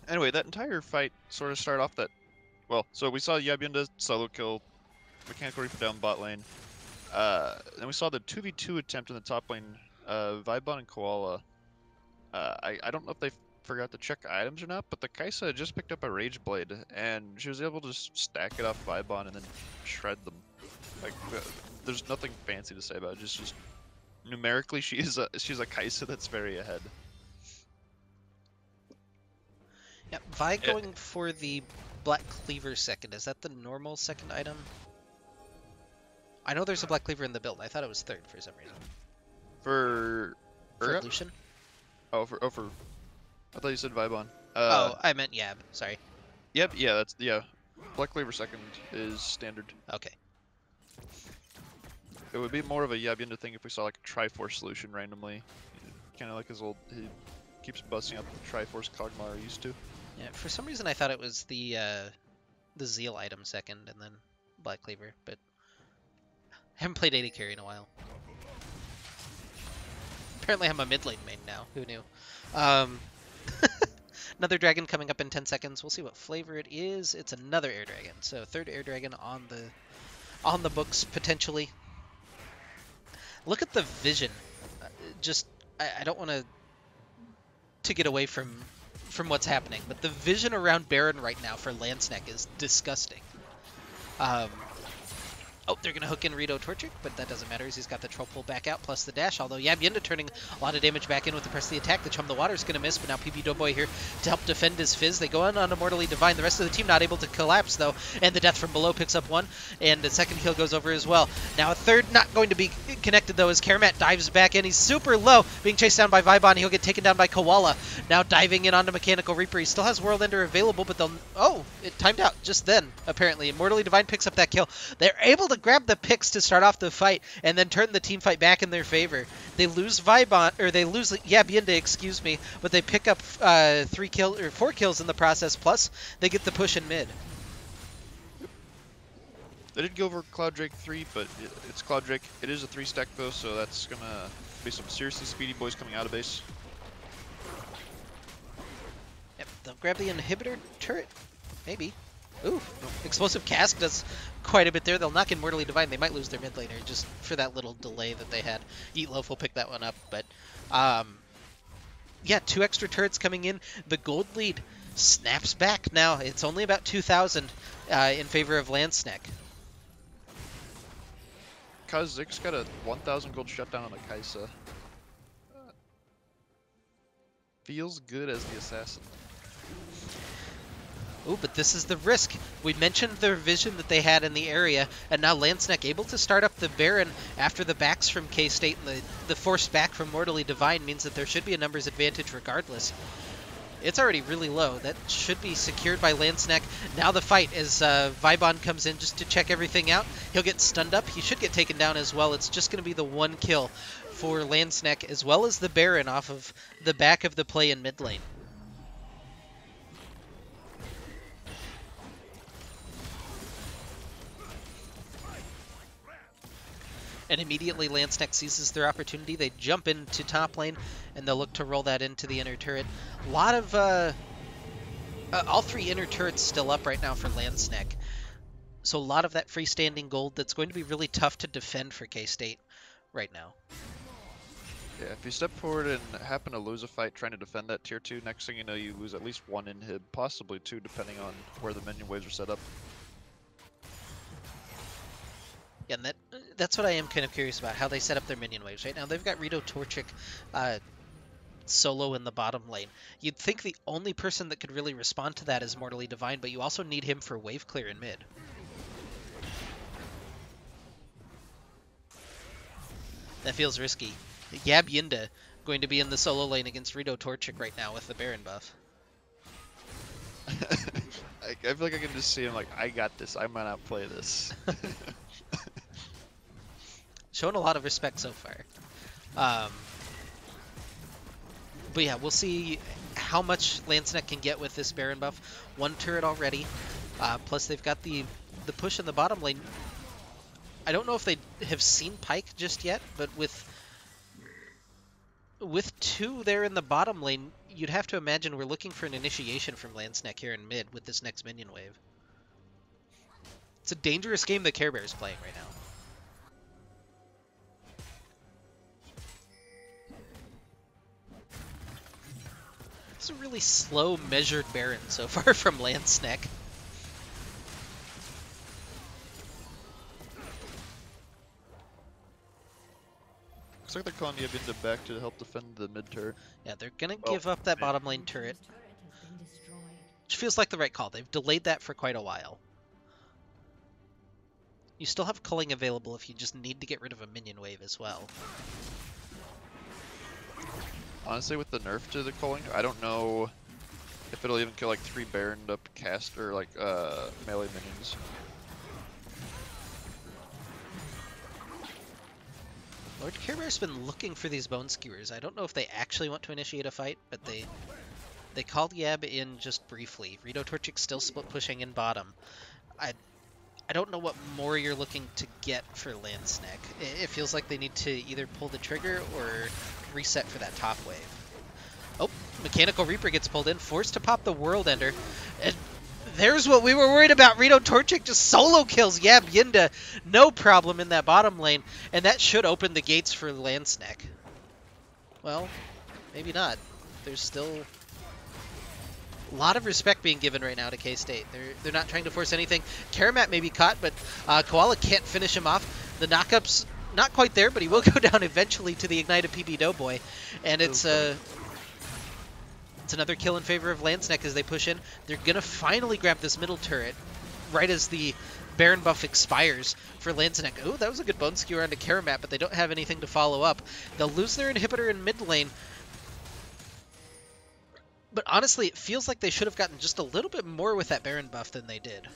Anyway, that entire fight sort of started off that. Well, so we saw Yabyinda solo kill Mechanical Reaper down bot lane. Then we saw the 2v2 attempt in the top lane, Vibon and Koala. I don't know if they forgot to check items or not, but the Kaisa just picked up a Rage Blade, and she was able to stack it off Vibon and then shred them. Like, there's nothing fancy to say about it, just numerically she's a Kaisa that's very ahead. Yep, Vi going for the Black Cleaver second. Is that the normal second item? I know there's a Black Cleaver in the build. I thought it was third for some reason. For For Urgot? Lucian? For I thought you said Vibon. Oh, I meant Yab. Sorry. Yep, yeah. Black Cleaver second is standard. Okay. It would be more of a Yabyinda thing if we saw like a Triforce solution randomly. Kind of like his old, he keeps busting out the Triforce Kog'Maw used to. Yeah, for some reason I thought it was the Zeal item second and then Black Cleaver, but I haven't played AD carry in a while. Apparently I'm a mid lane main now. Who knew? Another dragon coming up in 10 seconds. We'll see what flavor it is. It's another air dragon. So third air dragon on the books potentially. Look at the vision. I don't want to get away from what's happening, but the vision around Baron right now for Snek is disgusting. Oh, they're going to hook in Rito Torchic, but that doesn't matter as he's got the troll pull back out plus the dash, although Yabyinda turning a lot of damage back in with the press of the attack. The Chum the Water is going to miss, but now PB Doughboy here to help defend his Fizz. They go in on Immortally Divine. The rest of the team not able to collapse, though, and the Death from Below picks up one, and the second kill goes over as well. Now a third not going to be connected, though, as Karamat dives back in. He's super low, being chased down by Vibon. He'll get taken down by Koala. Now diving in onto Mechanical Reaper. He still has World Ender available, but they'll... Oh, it timed out just then, apparently. Immortally Divine picks up that kill. They're able to grab the picks to start off the fight and then turn the team fight back in their favor. They lose Yabyinda, excuse me, but they pick up 4 kills in the process, plus they get the push in mid. They did go over Cloud Drake 3, but it's Cloud Drake. It is a 3-stack though, so that's gonna be some seriously speedy boys coming out of base. Yep, they'll grab the inhibitor turret, maybe. Ooh, Explosive Cask does quite a bit there. They'll knock in Mortally Divine. They might lose their mid laner just for that little delay that they had. Eat Loaf will pick that one up, but yeah, 2 extra turrets coming in. The gold lead snaps back now. It's only about 2,000 in favor of Snek. Kazik's got a 1,000 gold shutdown on the Kaisa. Feels good as the assassin. Ooh, but this is the risk. We mentioned their vision that they had in the area, and now Snek able to start up the Baron after the backs from K-State, and the forced back from Mortally Divine means that there should be a numbers advantage regardless. It's already really low. That should be secured by Snek. Now the fight as Vibon comes in just to check everything out. He'll get stunned up. He should get taken down as well. It's just going to be the 1 kill for Snek, as well as the Baron off of the back of the play in mid lane. And immediately Snek seizes their opportunity. They jump into top lane, and they'll look to roll that into the inner turret. A lot of... all 3 inner turrets still up right now for Snek. So a lot of that freestanding gold that's going to be really tough to defend for K-State right now. Yeah, if you step forward and happen to lose a fight trying to defend that tier 2, next thing you know you lose at least 1 inhib, possibly 2 depending on where the minion waves are set up. Yeah, and that's what I am kind of curious about, how they set up their minion waves. Right now they've got Rito Torchic solo in the bottom lane. You'd think the only person that could really respond to that is Mortally Divine, but you also need him for wave clear in mid. That feels risky. Yabyinda going to be in the solo lane against Rito Torchic right now with the Baron buff. I feel like I can just see him like, I got this, I might not play this. Showing a lot of respect so far. But yeah, we'll see how much Snek can get with this Baron buff. 1 turret already, plus they've got the push in the bottom lane. I don't know if they have seen Pyke just yet, but with 2 there in the bottom lane, you'd have to imagine we're looking for an initiation from Snek here in mid with this next minion wave. It's a dangerous game that Care Bear is playing right now. It's a really slow, measured Baron so far from Snek. Looks like they're calling Yabyinda back to help defend the mid turret. Yeah, they're gonna give up that bottom lane turret, which feels like the right call. They've delayed that for quite a while. You still have culling available if you just need to get rid of a minion wave as well. Honestly, with the nerf to the culling, I don't know if it'll even kill like 3 Baroned up cast or like melee minions. Lord Care Bear's been looking for these bone skewers. I don't know if they actually want to initiate a fight, but they called Yab in just briefly. Rito Torchic's still split pushing in bottom. I don't know what more you're looking to get for Snek. It feels like they need to either pull the trigger or reset for that top wave. Oh, Mechanical Reaper gets pulled in, forced to pop the World Ender. And there's what we were worried about. Rito Torchic just solo kills Yab Yinda. No problem in that bottom lane. And that should open the gates for Snek. Well, maybe not. There's still a lot of respect being given right now to K-State. They're not trying to force anything. Karamat may be caught, but Koala can't finish him off. The knockup's not quite there, but he will go down eventually to the Ignited PB Doughboy. And it's another kill in favor of Snek as they push in. They're going to finally grab this middle turret right as the Baron buff expires for Snek. Oh, that was a good bone skewer onto Karamat, but they don't have anything to follow up. They'll lose their inhibitor in mid lane. But honestly, it feels like they should have gotten just a little bit more with that Baron buff than they did.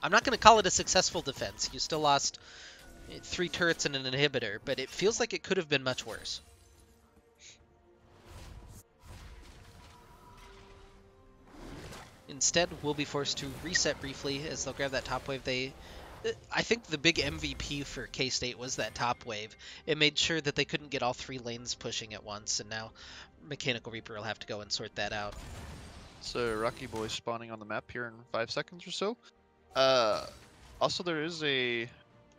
I'm not going to call it a successful defense. You still lost 3 turrets and an inhibitor, but it feels like it could have been much worse. Instead, we'll be forced to reset briefly as they'll grab that top wave. I think the big MVP for K-State was that top wave. It made sure that they couldn't get all 3 lanes pushing at once, and now Mechanical Reaper will have to go and sort that out. So Rocky Boy spawning on the map here in 5 seconds or so. Also, there is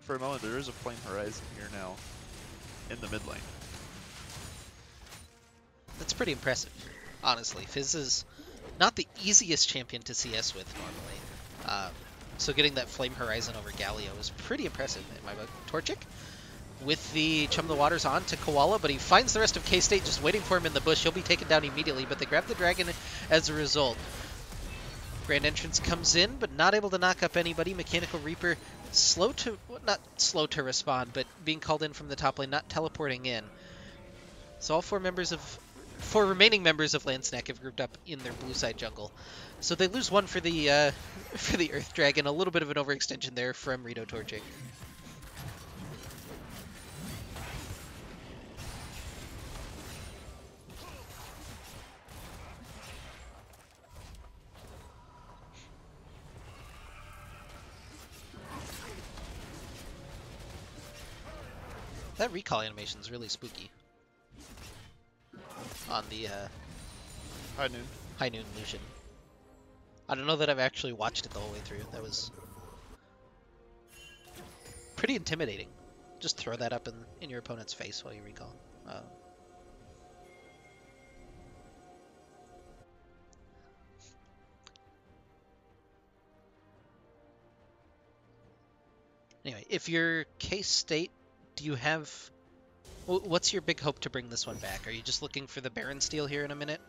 for a moment, there is a Flame Horizon here now in the mid lane. That's pretty impressive, honestly. Fizz is not the easiest champion to CS with normally. So getting that Flame Horizon over Galio is pretty impressive in my book. Torchic with the Chum of the Waters on to Koala, but he finds the rest of K-State just waiting for him in the bush. He'll be taken down immediately, but they grab the dragon as a result. Grand Entrance comes in, but not able to knock up anybody. Mechanical Reaper not slow to respond, but being called in from the top lane, not teleporting in. So all 4 remaining members of Snek have grouped up in their blue side jungle. So they lose 1 for the Earth Dragon. A little bit of an overextension there from Rito Torchic. That recall animation is really spooky. On the High Noon Lucian. I don't know that I've actually watched it the whole way through. That was pretty intimidating. Just throw that up in your opponent's face while you recall. Anyway, if you're K-State, do you have... What's your big hope to bring this one back? Are you just looking for the Baron steal here in a minute?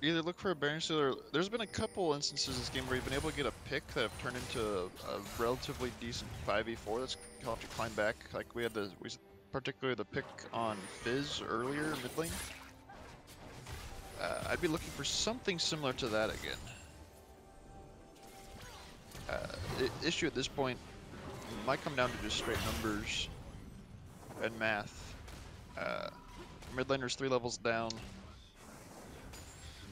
Either look for a Baron steal or... There's been a couple instances this game where you've been able to get a pick that have turned into a relatively decent 5v4 that's helped you climb back. Like we had particularly the pick on Fizz earlier in mid lane. I'd be looking for something similar to that again. The issue at this point might come down to just straight numbers and math. Mid laner's 3 levels down.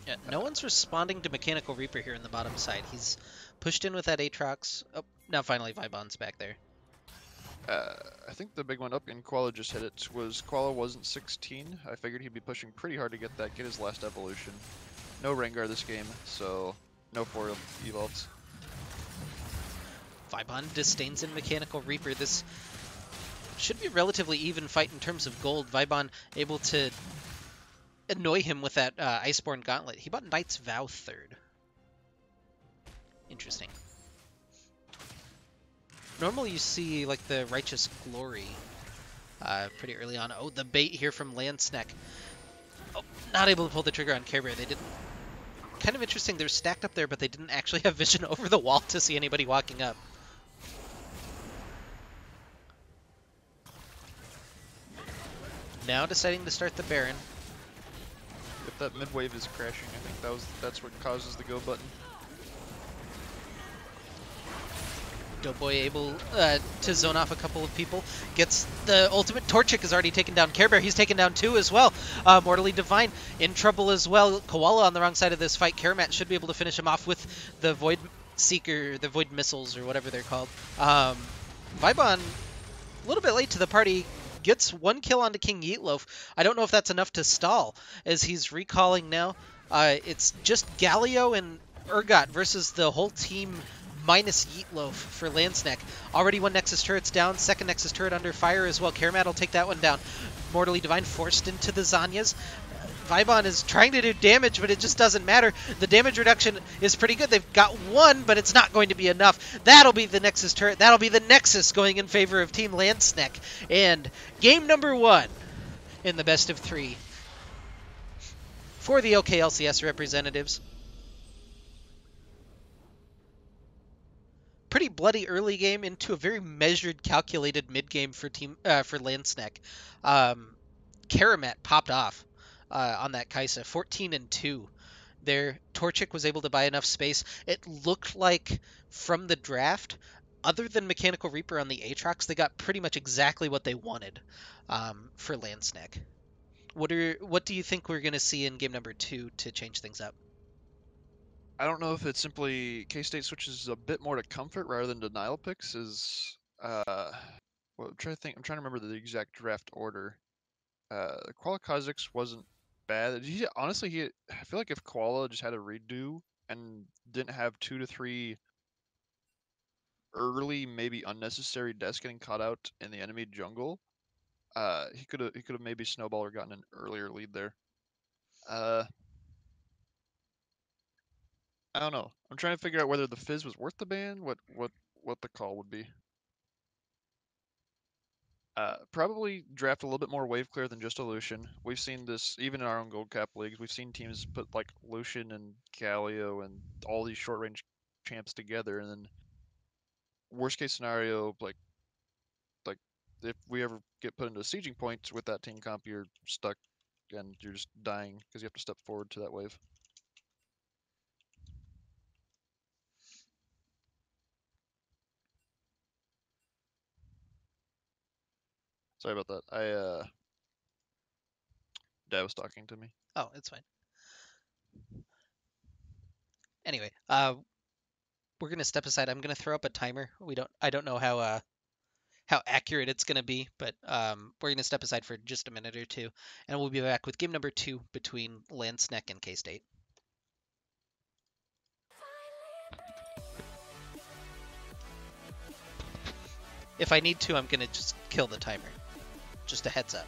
Yeah, no one's responding to Mechanical Reaper here in the bottom side. He's pushed in with that Aatrox. Oh, now finally Vibon's back there. I think the big one up, and Koala just hit it, was Koala wasn't 16. I figured he'd be pushing pretty hard to get his last evolution. No Rengar this game, so no 4 evolves. Vibon disdains in Mechanical Reaper. This should be a relatively even fight in terms of gold. Vibon able to annoy him with that Iceborne Gauntlet. He bought Knight's Vow 3rd. Interesting. Normally you see like the Righteous Glory pretty early on. Oh, the bait here from Snek. Oh, not able to pull the trigger on Care Bear. They didn't kind of interesting. They're stacked up there, but they didn't actually have vision over the wall to see anybody walking up. Now deciding to start the Baron. If that mid wave is crashing, I think that's what causes the go button. Doughboy able to zone off a couple of people. Gets the ultimate. Torchic has already taken down Care Bear. He's taken down 2 as well. Mortally Divine in trouble as well. Koala on the wrong side of this fight. Karamat should be able to finish him off with the Void Seeker, the Void Missiles, or whatever they're called. Vibon, a little bit late to the party, gets 1 kill onto King Yeetloaf. I don't know if that's enough to stall, as he's recalling now. It's just Galio and Urgot versus the whole team minus Yeetloaf for Snek. Already 1 Nexus turret's down, 2nd Nexus turret under fire as well. Karamat will take that one down. Mortally Divine forced into the Zanyas. Vibon is trying to do damage, but it just doesn't matter. The damage reduction is pretty good. They've got 1, but it's not going to be enough. That'll be the Nexus turret. That'll be the Nexus going in favor of Team Snek. And game number 1 in the best of 3 for the OKLCS representatives. Pretty bloody early game into a very measured, calculated mid game for Snek. Karamat popped off on that Kaisa, 14-2. There, Torchic was able to buy enough space. It looked like from the draft, other than Mechanical Reaper on the Aatrox, they got pretty much exactly what they wanted for Snek. What do you think we're going to see in game number 2 to change things up? I don't know if it's simply K-State switches a bit more to comfort rather than denial picks. Well, I'm trying to remember the exact draft order. Koala Kha'Zix wasn't bad. Honestly, I feel like if Koala just had a redo and didn't have 2 to 3 early, maybe unnecessary deaths getting caught out in the enemy jungle, he could have maybe snowballed or gotten an earlier lead there. I don't know. I'm trying to figure out whether the Fizz was worth the ban. What the call would be. Probably draft a little bit more wave clear than just a Lucian. We've seen this even in our own Gold Cap leagues. We've seen teams put like Lucian and Galio and all these short range champs together, and then worst case scenario, like if we ever get put into a sieging point with that team comp, you're stuck and you're just dying because you have to step forward to that wave. Sorry about that. Dad was talking to me. Oh, it's fine. Anyway, we're gonna step aside. I'm gonna throw up a timer. I don't know how accurate it's gonna be, but we're gonna step aside for just a minute or two, and we'll be back with game number 2 between Snek and K-State. If I need to, I'm gonna just kill the timer. Just a heads up.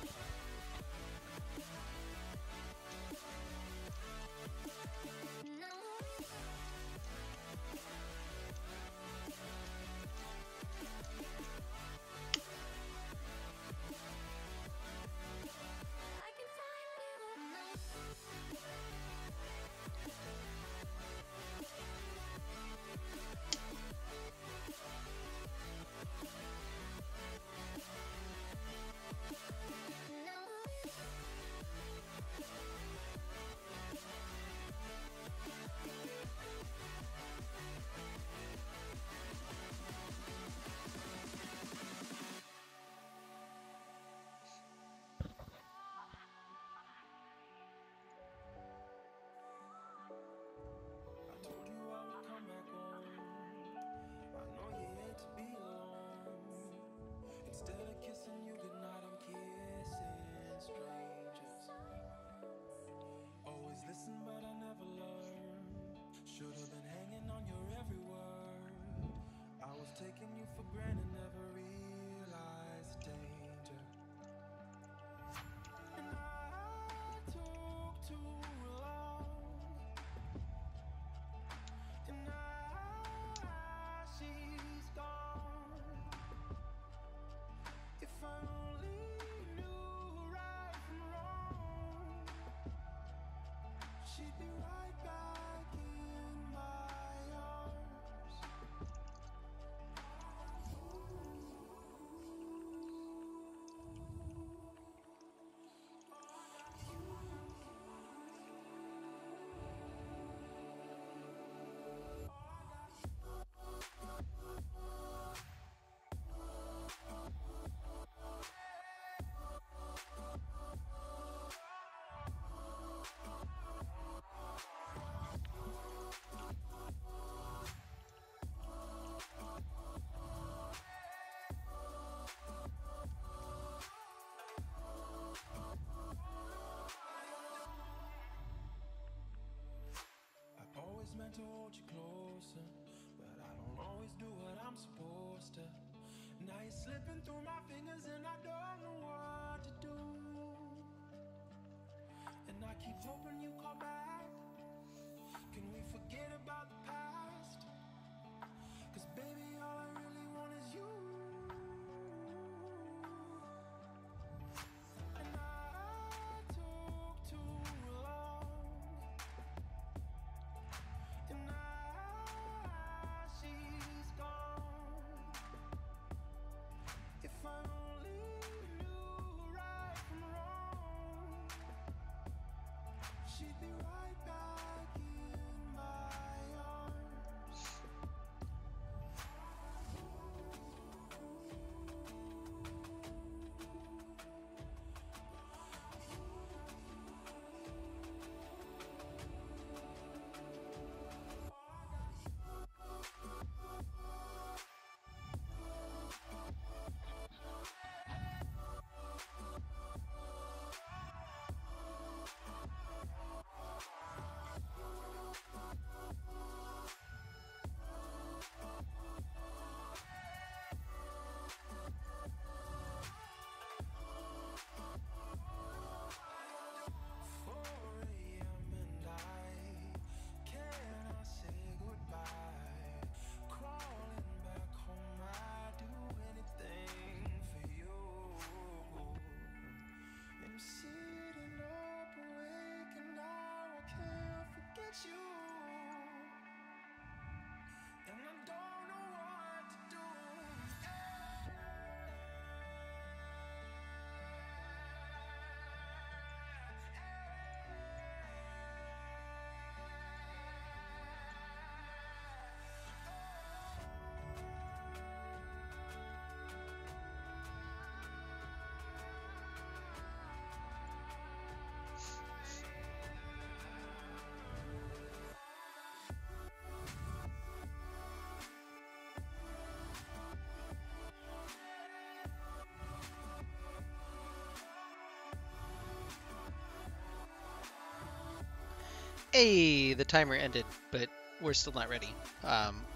Hey, the timer ended, but we're still not ready.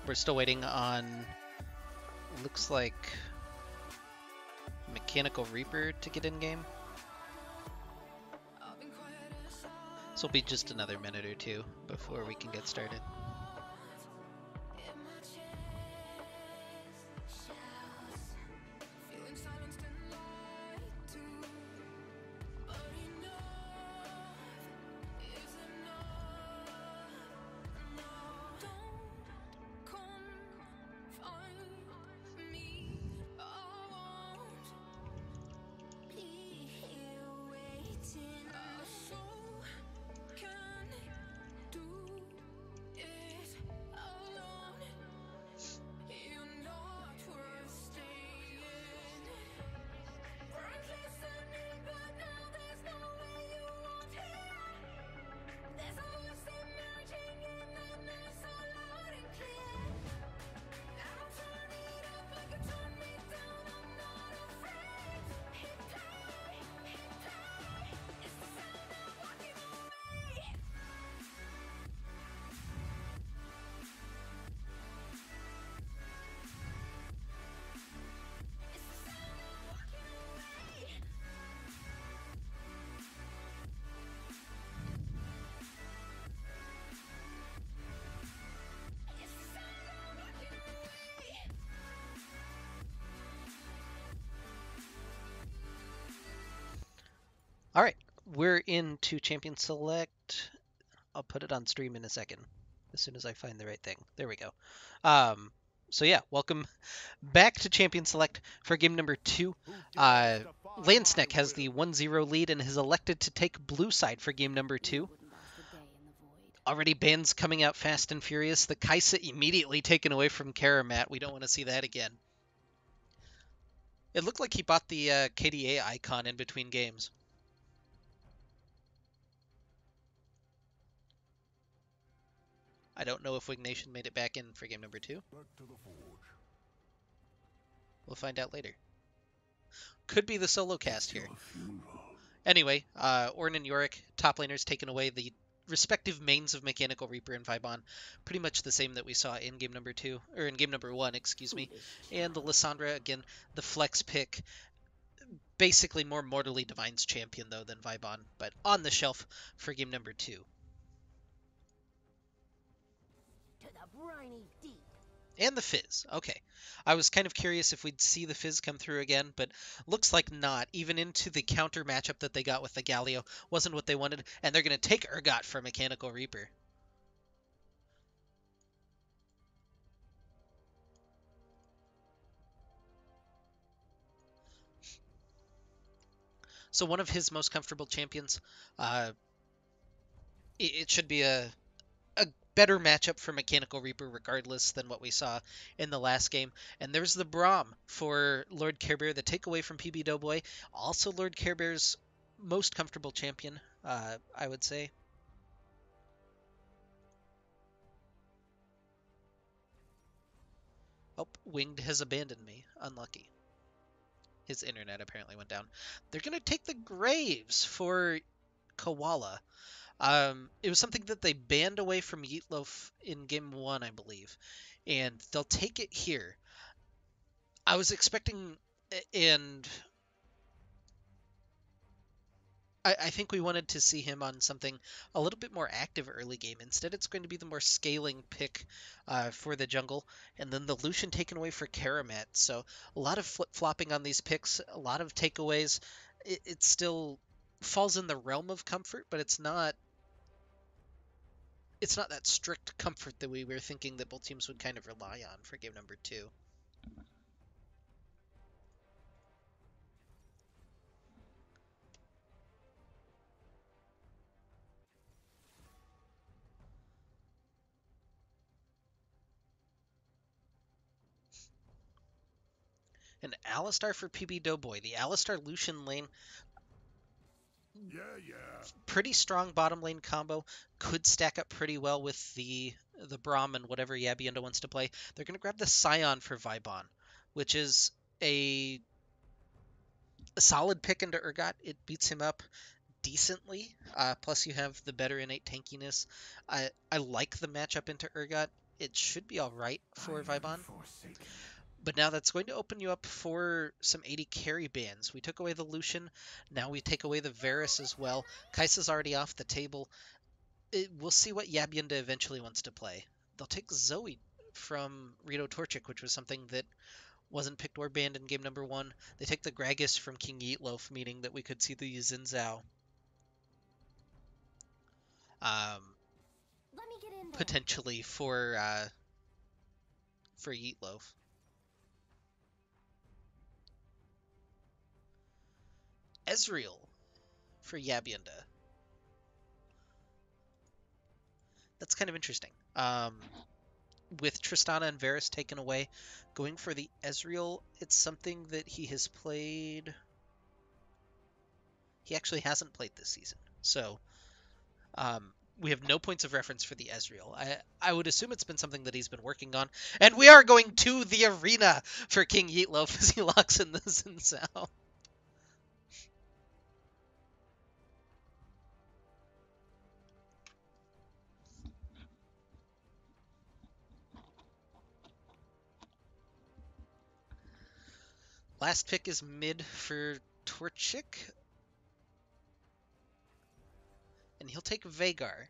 We're still waiting on, looks like, Mechanical Reaper to get in game. This will be just another minute or two before we can get started. All right, we're into Champion Select. I'll put it on stream in a second, as soon as I find the right thing. There we go. So yeah, welcome back to Champion Select for game number 2. Snek has the 1-0 lead and has elected to take blue side for game number 2. Already bans coming out fast and furious. The Kaisa immediately taken away from Karamat. We don't want to see that again. It looked like he bought the KDA icon in between games. I don't know if Wignation made it back in for game number 2. We'll find out later. Could be the solo cast here. Anyway, Ornn and Yorick, top laners, taking away the respective mains of Mechanical Reaper and Vibon. Pretty much the same that we saw in game number 2, or in game number 1, excuse me. And the Lissandra, again, the flex pick. Basically more Mortally Divine's champion, though, than Vibon, but on the shelf for game number 2. And the Fizz. Okay. I was kind of curious if we'd see the Fizz come through again, but looks like not. Even into the counter matchup that they got with the Galio wasn't what they wanted, and they're going to take Urgot for Mechanical Reaper. So one of his most comfortable champions. It should be a better matchup for Mechanical Reaper regardless than what we saw in the last game. And there's the Braum for Lord Care Bear, the takeaway from PB Doughboy. Also Lord Care Bear's most comfortable champion, I would say. Oh, Winged has abandoned me. Unlucky. His internet apparently went down. They're going to take the Graves for Koala. It was something that they banned away from Yeetloaf in game 1, I believe. And they'll take it here. I was expecting, and I think we wanted to see him on something a little bit more active early game. Instead, it's going to be the more scaling pick for the jungle. And then the Lucian taken away for Karamat. So a lot of flip-flopping on these picks, a lot of takeaways. It still falls in the realm of comfort, but it's not that strict comfort that we were thinking that both teams would kind of rely on for game number 2. An Alistar for PB Doughboy. The Alistar Lucian lane. Pretty strong bottom lane combo. Could stack up pretty well with the Braum and whatever Yabienda wants to play. They're going to grab the Scion for Vibon, which is a solid pick into Urgot. It beats him up decently. Plus, you have the better innate tankiness. I like the matchup into Urgot. It should be all right for Vibon. But now that's going to open you up for some 80 carry bans. We took away the Lucian. Now we take away the Varus as well. Kai'Sa's already off the table. We'll see what Yabyenda eventually wants to play. They'll take Zoe from Rito Torchic, which was something that wasn't picked or banned in game number 1. They take the Gragas from King Eatloaf, meaning that we could see the Xin Zhao Let me get in there. potentially for Eatloaf. Ezreal for Yabyenda. That's kind of interesting. With Tristana and Varus taken away, going for the Ezreal, it's something that he has played. He actually hasn't played this season, so we have no points of reference for the Ezreal. I would assume it's been something that he's been working on, and we are going to the arena for King Yeatloaf as he locks in the Xin Zhao. Last pick is mid for Torchic. And he'll take Veigar.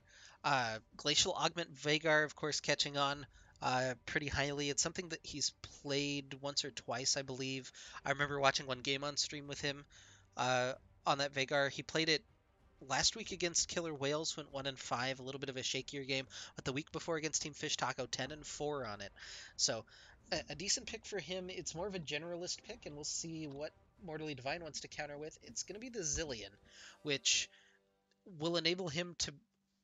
Glacial Augment Veigar, of course, catching on pretty highly. It's something that he's played once or twice, I believe. I remember watching one game on stream with him on that Veigar. He played it last week against Killer Whales, went 1-5, a little bit of a shakier game. But the week before against Team Fish Taco, 10-4 on it. So a decent pick for him. It's more of a generalist pick, and we'll see what Mortally Divine wants to counter with. It's going to be the Zillion, which will enable him to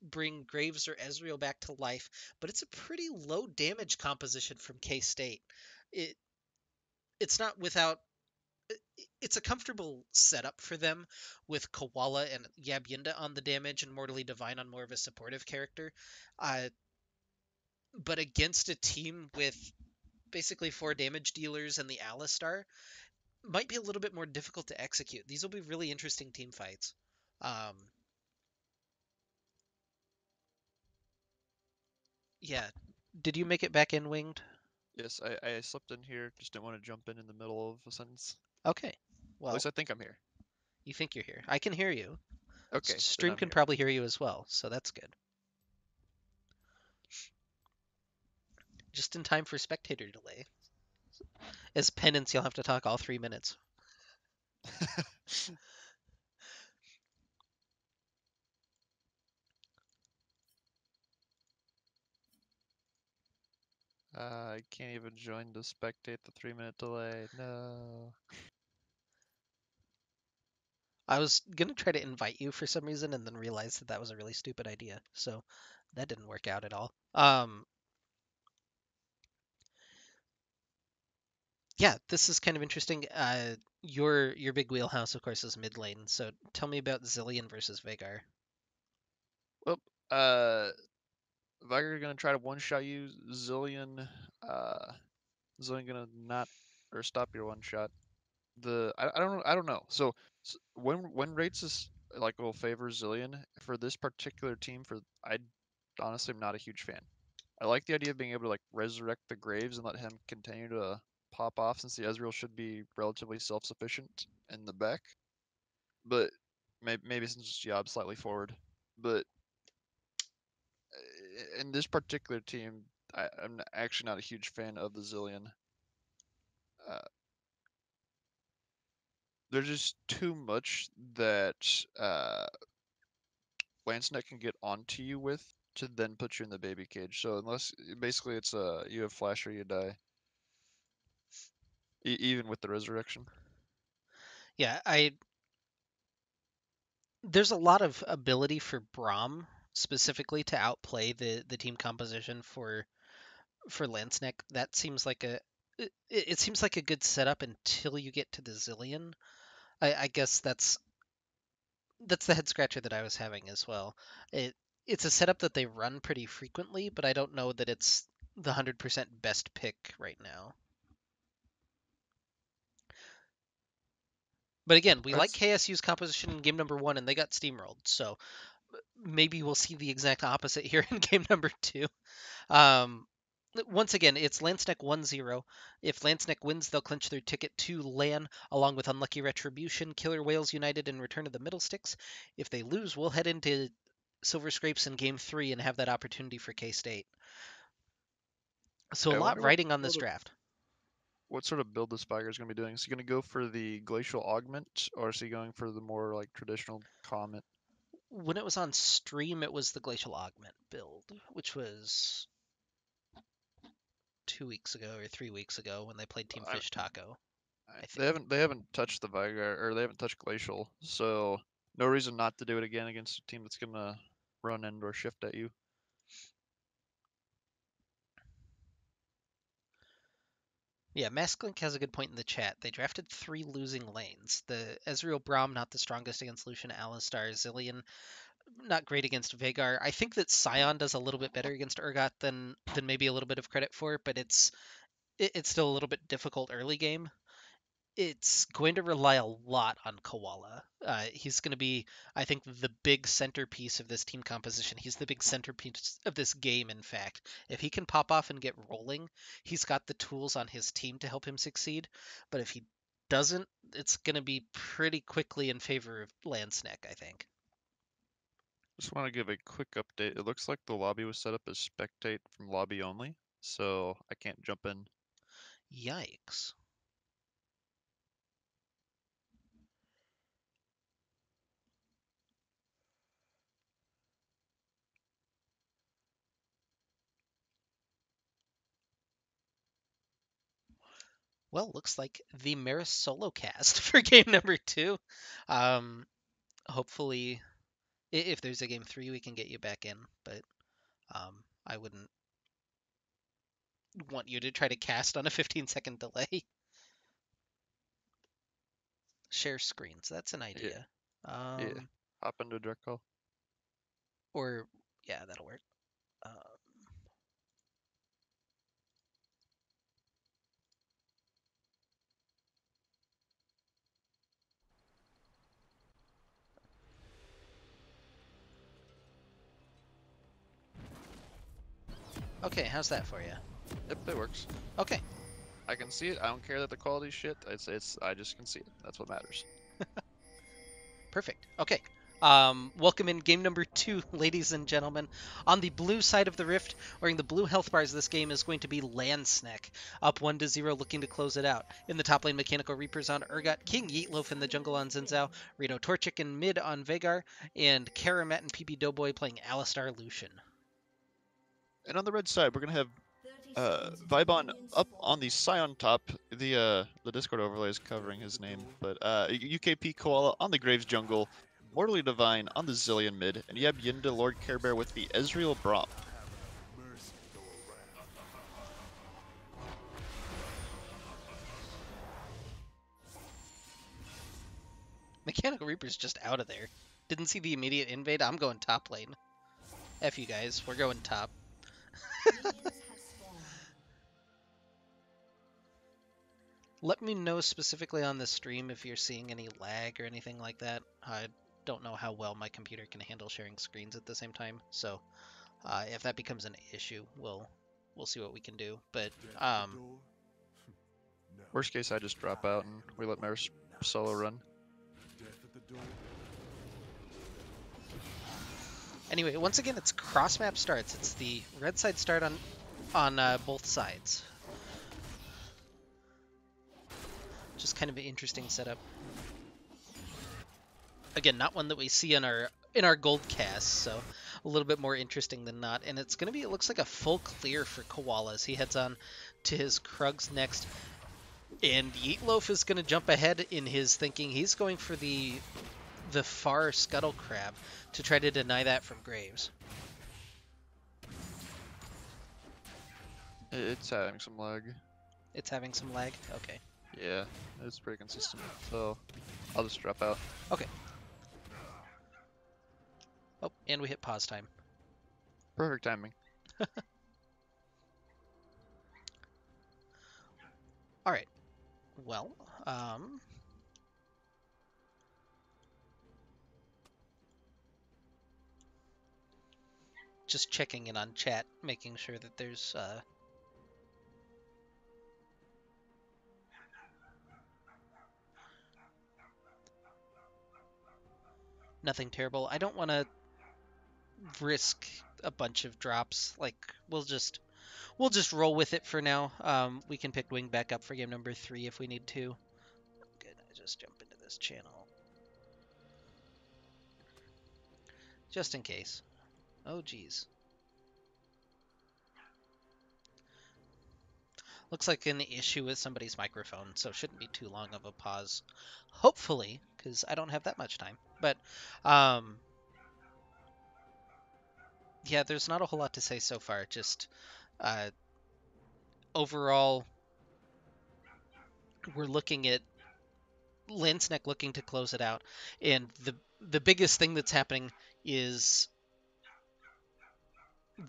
bring Graves or Ezreal back to life, but it's a pretty low damage composition from K-State. It's not without. It's a comfortable setup for them with Koala and Yabyenda on the damage and Mortally Divine on more of a supportive character. But against a team with basically 4 damage dealers and the Alistar, might be a little bit more difficult to execute. These will be really interesting team fights. Yeah. Did you make it back in winged? Yes, I slipped in here. Just didn't want to jump in the middle of a sentence. Okay. At Well, least I think I'm here. you think you're here. I can hear you. Okay, then Stream I'm can here. probably hear you as well, so that's good. Just in time for spectator delay. As penance, you'll have to talk all 3 minutes. I can't even join to spectate the 3-minute delay. No. I was gonna try to invite you for some reason and then realized that that was a really stupid idea, so that didn't work out at all. Yeah, this is kind of interesting. Your big wheelhouse, of course, is mid lane. So tell me about Zillion versus Veigar. Well, Viger gonna try to one-shot you. Zillion gonna not or stop your one-shot. I don't know. So when rates is like will favor Zillion for this particular team, I honestly am not a huge fan. I like the idea of being able to like resurrect the Graves and let him continue to pop off since the Ezreal should be relatively self-sufficient in the back. But maybe since job slightly forward. But in this particular team, I'm actually not a huge fan of the Zillion. There's just too much that Snek can get onto you with to then put you in the baby cage. So unless basically it's you have flash or you die, even with the resurrection. Yeah, there's a lot of ability for Braum specifically to outplay the team composition for Lansnek. That seems like it seems like a good setup until you get to the Zillion. I guess that's the head scratcher that I was having as well. It's a setup that they run pretty frequently, but I don't know that it's the 100% best pick right now. But again, we like That's KSU's composition in game number 1, and they got steamrolled. So maybe we'll see the exact opposite here in game number 2. Um, Once again, it's Lansnek 1-0. If Lansnek wins, they'll clinch their ticket to LAN, along with Unlucky Retribution, Killer Whales United, and Return of the Middle Sticks. If they lose, we'll head into Silver Scrapes in game 3 and have that opportunity for K-State. So a I lot wonder riding on this draft. what sort of build the Spiker is going to be doing. Is he going to go for the Glacial Augment, or is he going for the more like traditional Comet? When it was on stream, it was the Glacial Augment build, which was 2 weeks ago or 3 weeks ago when they played Team I, Fish Taco. I they think. haven't touched the Vigar, or they haven't touched Glacial, so no reason not to do it again against a team that's going to run end or shift at you. Yeah, Masklink has a good point in the chat. They drafted 3 losing lanes. The Ezreal Braum, not the strongest against Lucian, Alistar, Zillion, not great against Veigar. I think that Sion does a little bit better against Urgot than maybe a little bit of credit for, but it's still a little bit difficult early game. It's going to rely a lot on Koala. He's going to be, I think, the big centerpiece of this team composition. He's the big centerpiece of this game, in fact. If he can pop off and get rolling, he's got the tools on his team to help him succeed. But if he doesn't, it's going to be pretty quickly in favor of Lansnek, I think. Just want to give a quick update. It looks like the lobby was set up as spectate from lobby only, so I can't jump in. Yikes. Well, looks like the Maris solo cast for game number 2. Hopefully, if there's a game 3, we can get you back in, but I wouldn't want you to try to cast on a 15-second delay. Share screens, that's an idea. Yeah, hop into a direct call. Or, yeah, that'll work. Okay, how's that for you? Yep, that works. Okay, I can see it. I don't care that the quality's shit. I just can see it. That's what matters. perfect. Okay. Welcome in game number 2, ladies and gentlemen. On the blue side of the rift, wearing the blue health bars, this game is going to be Lansnek, up 1-0, looking to close it out. In the top lane, Mechanical Reapers on Urgot, King Yeetloaf in the jungle on Zinzao, Reno Torchic in mid on Veigar, and Karamet and PP Doughboy playing Alistar Lucian. And on the red side, we're gonna have Vibon up on the Scion top. The Discord overlay is covering his name, but UKP Koala on the Graves jungle, Mortally Divine on the Zillion mid, and Yeb Yinda Lord Care Bear with the Ezreal Braum. Mechanical Reaper's just out of there. Didn't see the immediate invade. I'm going top lane. F you guys, we're going top. Let me know specifically on the stream if you're seeing any lag or anything like that. I don't know how well my computer can handle sharing screens at the same time, so if that becomes an issue, we'll see what we can do. But Worst case, I just drop out and we let Maris solo run. Anyway, once again, it's cross map starts. It's the red side start on both sides. Just kind of an interesting setup. Again, not one that we see in our gold cast, so a little bit more interesting than not. And it's gonna be, it looks like a full clear for Koala as he heads on to his Krugs next. And Yeetloaf is gonna jump ahead in his thinking. He's going for the far Scuttle Crab to try to deny that from Graves. It's having some lag. It's having some lag? Okay. Yeah, it's pretty consistent, so I'll just drop out. Okay. Oh, and we hit pause time. Perfect timing. All right. Well, just checking in on chat, making sure that there's nothing terrible. I don't want to risk a bunch of drops. Like we'll just roll with it for now. We can pick wing back up for game number 3 if we need to. Good. I just jump into this channel just in case. Oh geez. Looks like an issue with somebody's microphone, so it shouldn't be too long of a pause. Hopefully, because I don't have that much time. But yeah, there's not a whole lot to say so far. Just overall, we're looking at Snek looking to close it out, and the biggest thing that's happening is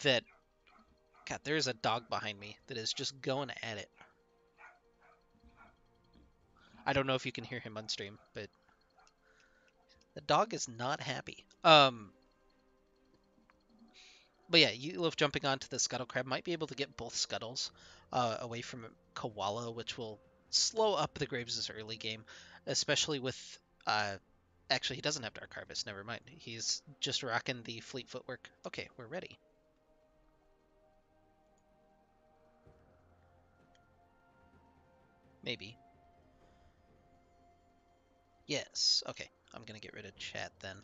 that God, there's a dog behind me that is just going at it. I don't know if you can hear him on stream, but the dog is not happy. But yeah, Yeetloof jumping onto the Scuttle Crab might be able to get both Scuttles away from Koala, which will slow up the Graves' early game, especially with... actually, he doesn't have Dark Harvest, never mind. He's just rocking the Fleet Footwork. Okay, we're ready. Maybe. Yes, okay. I'm gonna get rid of chat then.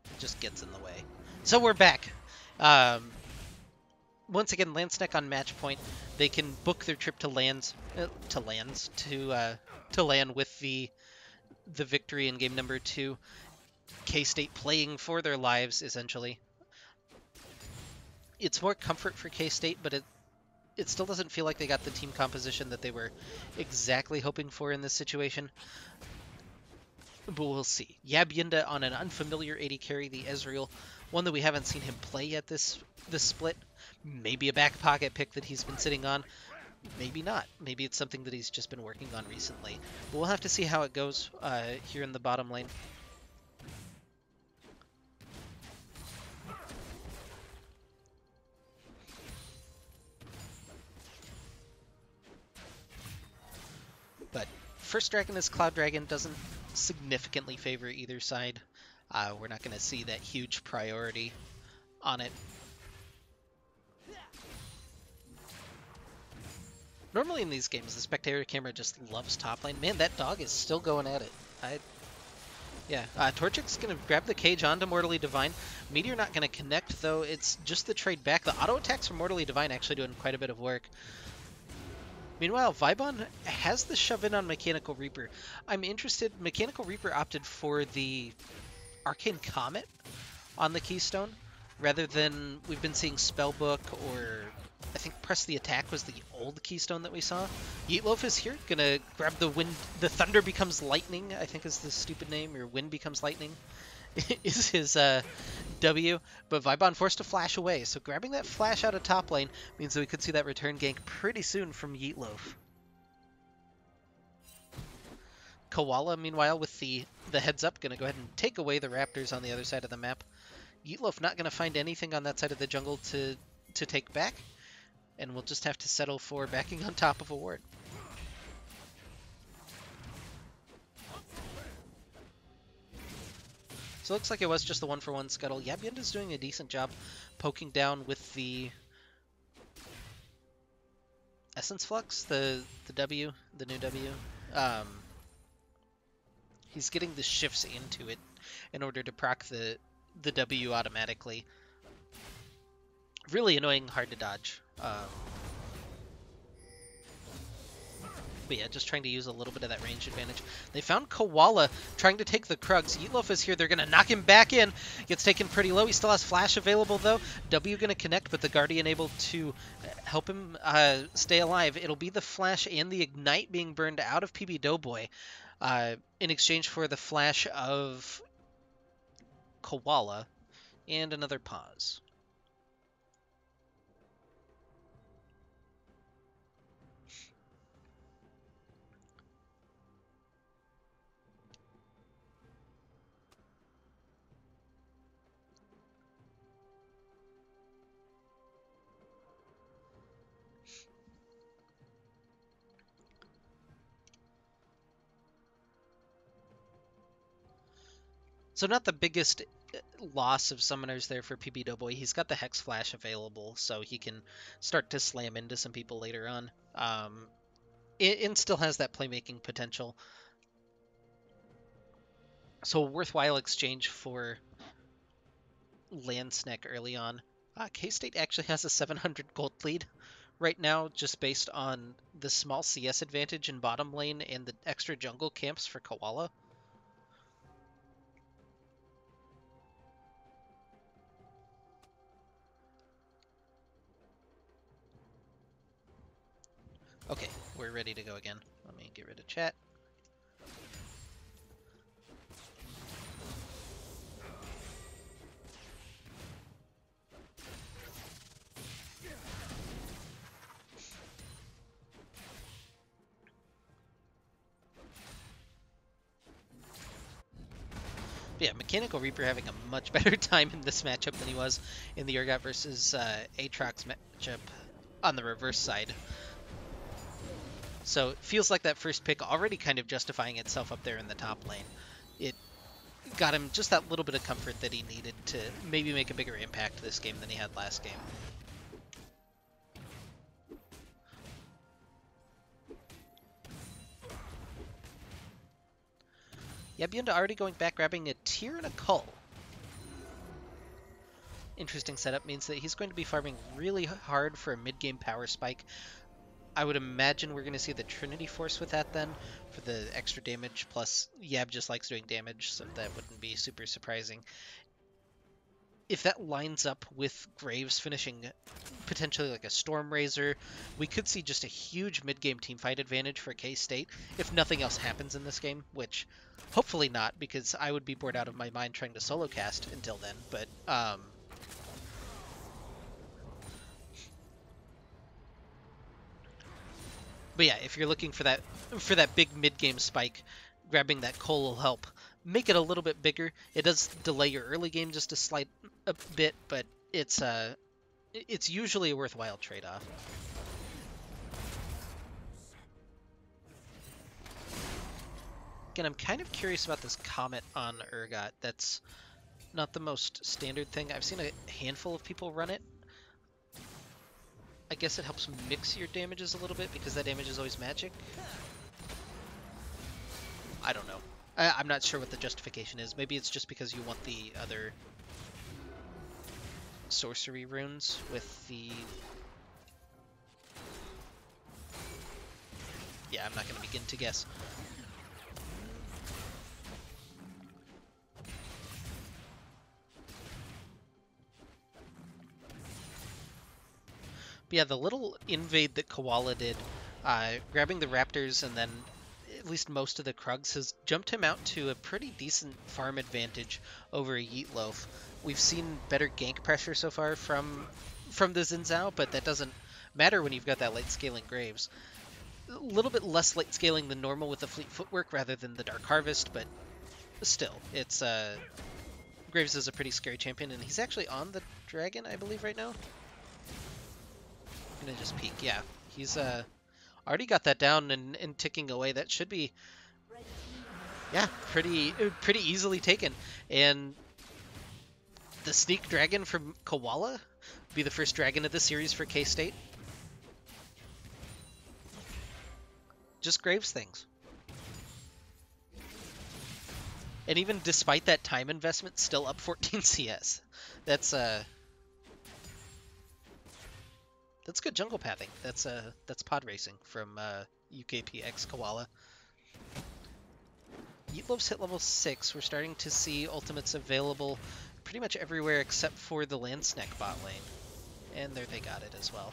It just gets in the way. So we're back. Once again, Snek on match point. They can book their trip to land with the victory in game number 2. K-State playing for their lives, essentially. It's more comfort for K-State, but it still doesn't feel like they got the team composition that they were exactly hoping for in this situation. But we'll see. Yabyinda on an unfamiliar 80 carry, the Ezreal, one that we haven't seen him play yet this split. Maybe a back pocket pick that he's been sitting on. Maybe not. Maybe it's something that he's just been working on recently. But we'll have to see how it goes here in the bottom lane. But first dragon is Cloud Dragon, doesn't significantly favor either side. We're not going to see that huge priority on it. Normally in these games, the spectator camera just loves top lane. Man, that dog is still going at it. Yeah, Torchic's going to grab the cage onto Mortally Divine. Meteor not going to connect, though. It's just the trade back. The auto attacks from Mortally Divine actually doing quite a bit of work. Meanwhile, Vibon has the shove in on Mechanical Reaper. I'm interested. Mechanical Reaper opted for the Arcane Comet on the Keystone, rather than we've been seeing Spellbook or I think Press the Attack was the old Keystone that we saw. Yeetloof is here, gonna grab the wind. The Thunder becomes Lightning, I think is the stupid name, or Wind becomes Lightning is his W. But Vibon forced to flash away, so grabbing that flash out of top lane means that we could see that return gank pretty soon from Yeetloof. Koala, meanwhile, with the heads up, gonna go ahead and take away the Raptors on the other side of the map. Yeetloof not gonna find anything on that side of the jungle to take back, and we'll just have to settle for backing on top of a ward. So it looks like it was just the 1-for-1 scuttle. Yabyinda's doing a decent job poking down with the Essence Flux, the W, the new W. He's getting the shifts into it in order to proc the W automatically. Really annoying, hard to dodge. But yeah, just trying to use a little bit of that range advantage. They found Koala trying to take the Krugs. Yeetloof is here. They're going to knock him back in. Gets taken pretty low. He still has Flash available, though. W going to connect, but the Guardian able to help him stay alive. It'll be the Flash and the Ignite being burned out of PB Doughboy in exchange for the Flash of Koala and another pause. So not the biggest loss of summoners there for PB Doughboy. He's got the Hex Flash available, so he can start to slam into some people later on. It still has that playmaking potential. So a worthwhile exchange for land Snek early on. K-State actually has a 700 gold lead right now, just based on the small CS advantage in bottom lane and the extra jungle camps for Koala. Okay, we're ready to go again. Let me get rid of chat. But yeah, Mechanical Reaper having a much better time in this matchup than he was in the Urgot versus Aatrox matchup on the reverse side. So it feels like that first pick already kind of justifying itself up there in the top lane. It got him just that little bit of comfort that he needed to maybe make a bigger impact this game than he had last game. Yabyunda already going back, grabbing a Tear and a Cull. Interesting setup, means that he's going to be farming really hard for a mid-game power spike. I would imagine we're going to see the Trinity Force with that then, for the extra damage, plus Yab just likes doing damage, so that wouldn't be super surprising. If that lines up with Graves finishing potentially like a Storm Razor, we could see just a huge mid-game teamfight advantage for K-State, if nothing else happens in this game, which hopefully not, because I would be bored out of my mind trying to solo cast until then, but yeah, if you're looking for that big mid-game spike, grabbing that Cole will help make it a little bit bigger. It does delay your early game just a bit, but it's usually a worthwhile trade-off. Again, I'm kind of curious about this Comet on Urgot. That's not the most standard thing. I've seen a handful of people run it. I guess it helps mix your damages a little bit because that damage is always magic. I don't know. I'm not sure what the justification is. Maybe it's just because you want the other sorcery runes with the... Yeah, I'm not going to begin to guess. But yeah, the little invade that Koala did, grabbing the Raptors and then at least most of the Krugs, has jumped him out to a pretty decent farm advantage over a Yeetloaf. We've seen better gank pressure so far from the Xin Zhao, but that doesn't matter when you've got that late scaling Graves. A little bit less late scaling than normal with the Fleet Footwork rather than the Dark Harvest, but still, it's Graves is a pretty scary champion, and he's actually on the Dragon, I believe, right now. I'm gonna just peek. Yeah, he's already got that down and ticking away. That should be, yeah, pretty easily taken. And the sneak dragon from Koala be the first dragon of the series for K-State. Just Graves things. And even despite that time investment, still up 14 CS. That's good jungle pathing. That's pod racing from UKPX Koala. Yeetloaf's hit level 6. We're starting to see ultimates available pretty much everywhere except for the land Snek bot lane. And there they got it as well.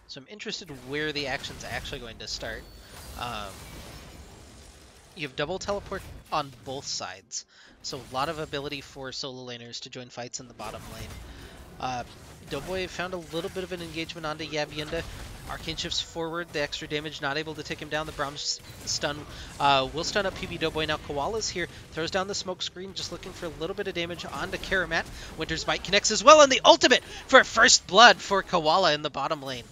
So I'm interested where the action's actually going to start. You have double teleport on both sides, so a lot of ability for solo laners to join fights in the bottom lane. Doughboy found a little bit of an engagement onto Yabyunda. Arcane shifts forward, the extra damage not able to take him down. The Brahms stun will stun up PB Doughboy. Now Koala's here, throws down the smoke screen, just looking for a little bit of damage onto Karamat. Winter's Bite connects as well, and the ultimate for first blood for Koala in the bottom lane.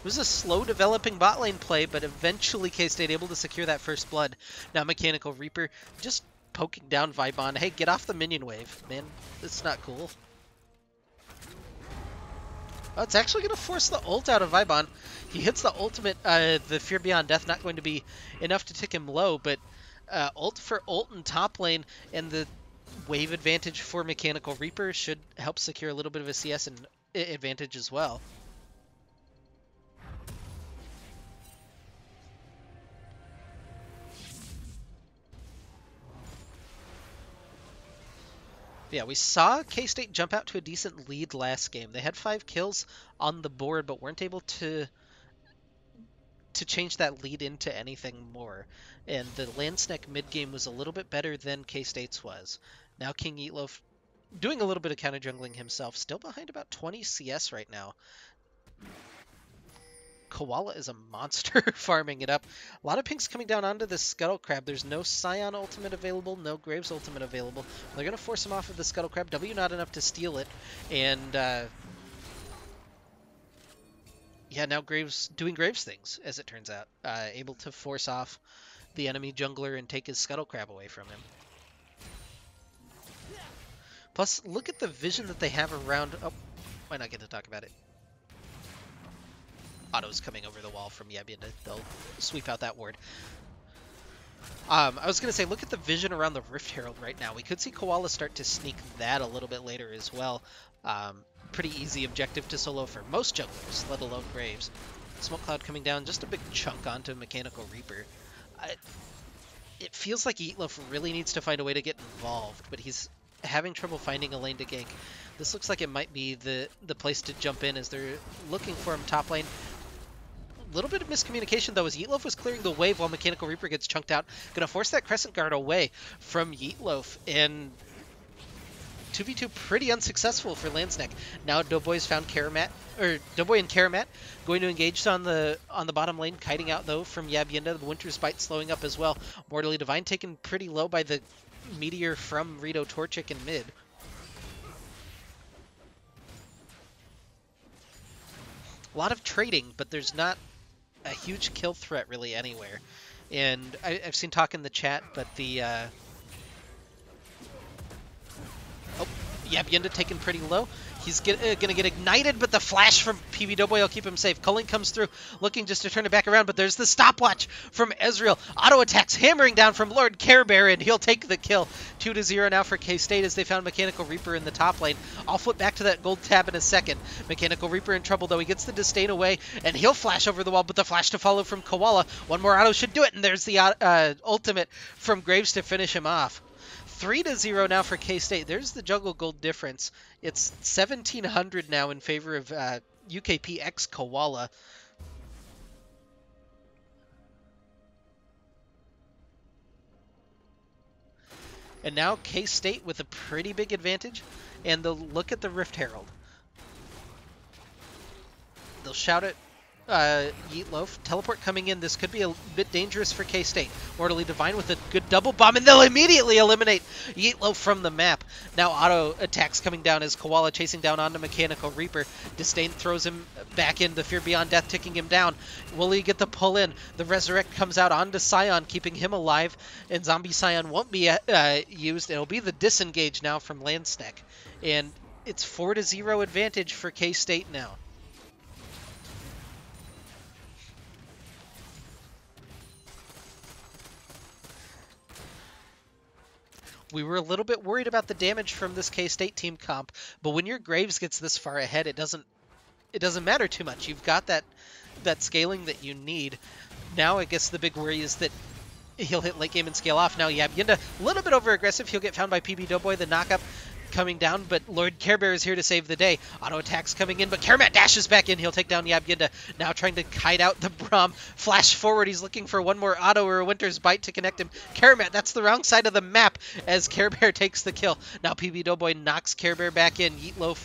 It was a slow developing bot lane play, but eventually K-State able to secure that first blood. Now Mechanical Reaper just poking down Vibon. Hey, get off the minion wave, man. It's not cool. Oh, it's actually going to force the ult out of Vibon. He hits the ultimate, the Fear Beyond Death, not going to be enough to tick him low, but ult for ult in top lane, and the wave advantage for Mechanical Reaper should help secure a little bit of a CS advantage as well. Yeah, we saw K-State jump out to a decent lead last game. They had 5 kills on the board, but weren't able to change that lead into anything more. And the Snek mid game was a little bit better than K-State's was. Now King Eatloaf doing a little bit of counter jungling himself, still behind about 20 CS right now. Koala is a monster farming it up. A lot of pinks coming down onto the Scuttle Crab. There's no Scion ultimate available, no Graves ultimate available. They're going to force him off of the Scuttle Crab. W not enough to steal it. And yeah, now Graves doing Graves things, as it turns out. Able to force off the enemy jungler and take his Scuttle Crab away from him. Plus, look at the vision that they have around... Oh, why not get to talk about it? Otto's coming over the wall from Yabinda. They'll sweep out that ward. I was going to say, look at the vision around the Rift Herald right now. We could see Koala start to sneak that a little bit later as well. Pretty easy objective to solo for most junglers, let alone Graves. Smoke Cloud coming down, just a big chunk onto Mechanical Reaper. It feels like Eatloaf really needs to find a way to get involved, but he's having trouble finding a lane to gank. This looks like it might be the place to jump in as they're looking for him top lane. Little bit of miscommunication though as Yeatloaf was clearing the wave while Mechanical Reaper gets chunked out. Gonna force that Crescent Guard away from Yeatloaf, and 2v2 pretty unsuccessful for Snek. Now Doughboy's found Karamat, or Doughboy and Karamat going to engage on the bottom lane, kiting out though from Yabinda. The Winter's Bite slowing up as well. Mortally Divine taken pretty low by the Meteor from Rito Torchic in mid. A lot of trading, but there's not a huge kill threat really anywhere. And I've seen talk in the chat, but the oh, Yabinda taken pretty low. He's gonna get ignited, but the flash from PB Doughboy will keep him safe. Culling comes through, looking just to turn it back around, but there's the stopwatch from Ezreal. Auto attacks hammering down from Lord Care Bear, and he'll take the kill. 2-0 now for K-State as they found Mechanical Reaper in the top lane. I'll flip back to that gold tab in a second. Mechanical Reaper in trouble, though. He gets the disdain away, and he'll flash over the wall, but the flash to follow from Koala. One more auto should do it, and there's the ultimate from Graves to finish him off. 3-0 now for K-State. There's the Jungle Gold difference. It's 1,700 now in favor of UKP X Koala. And now K-State with a pretty big advantage. And they'll look at the Rift Herald. They'll shout at Yeatloaf. Teleport coming in. This could be a bit dangerous for K-State. Mortally Divine with a good double bomb, and they'll immediately eliminate Yeatloaf from the map. Now auto attacks coming down as Koala chasing down onto Mechanical Reaper. Disdain throws him back in. The Fear Beyond Death ticking him down. Will he get the pull in? The Resurrect comes out onto Scion, keeping him alive, and Zombie Scion won't be used. It'll be the disengage now from Snek. And it's 4-0 advantage for K-State now. We were a little bit worried about the damage from this K-State team comp, but when your Graves gets this far ahead, it doesn't matter too much. You've got that scaling that you need. Now I guess the big worry is that he'll hit late game and scale off. Now Yabinda a little bit over aggressive. He'll get found by PB Doughboy. The knockup coming down, but Lord Care Bear is here to save the day. Auto attacks coming in, but Karamat dashes back in. He'll take down Yabinda. Now trying to kite out the Braum. Flash forward. He's looking for one more auto or a Winter's Bite to connect him. Karamat, that's the wrong side of the map as Care Bear takes the kill. Now PB Doughboy knocks Care Bear back in. Yeatloaf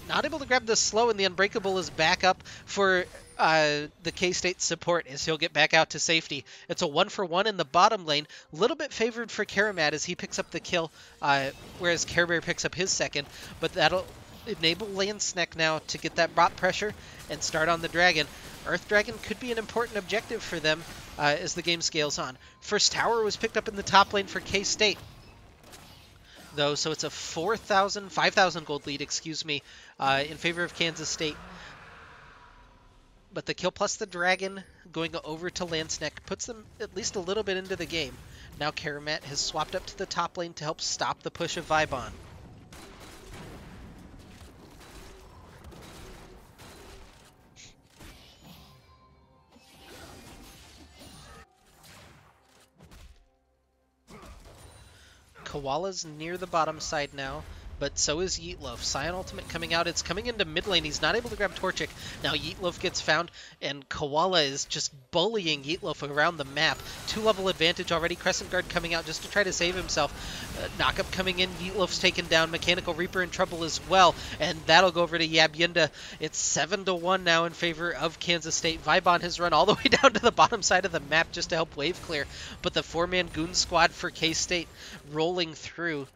not able to grab the slow, and the Unbreakable is back up for the K-State support as he'll get back out to safety. It's a 1-for-1 in the bottom lane. A little bit favored for Karamat as he picks up the kill, whereas Care Bear picks up his second. But that'll enable Land Snek now to get that bot pressure and start on the Dragon. Earth Dragon could be an important objective for them as the game scales on. First tower was picked up in the top lane for K-State, though, so it's a 5,000 gold lead, excuse me, in favor of Kansas State. But the kill plus the Dragon going over to Land Snek puts them at least a little bit into the game. Now Karamat has swapped up to the top lane to help stop the push of Vibon. Koala's near the bottom side now, but so is Yeetloaf. Scion ultimate coming out. It's coming into mid lane. He's not able to grab Torchic. Now Yeetloaf gets found, and Koala is just bullying Yeetloaf around the map. 2-level advantage already. Crescent Guard coming out just to try to save himself. Knockup coming in. Yeetloaf's taken down. Mechanical Reaper in trouble as well, and that'll go over to Yabyinda. It's 7-1 now in favor of Kansas State. Vibon has run all the way down to the bottom side of the map just to help wave clear, but the 4-man goon squad for K-State rolling through.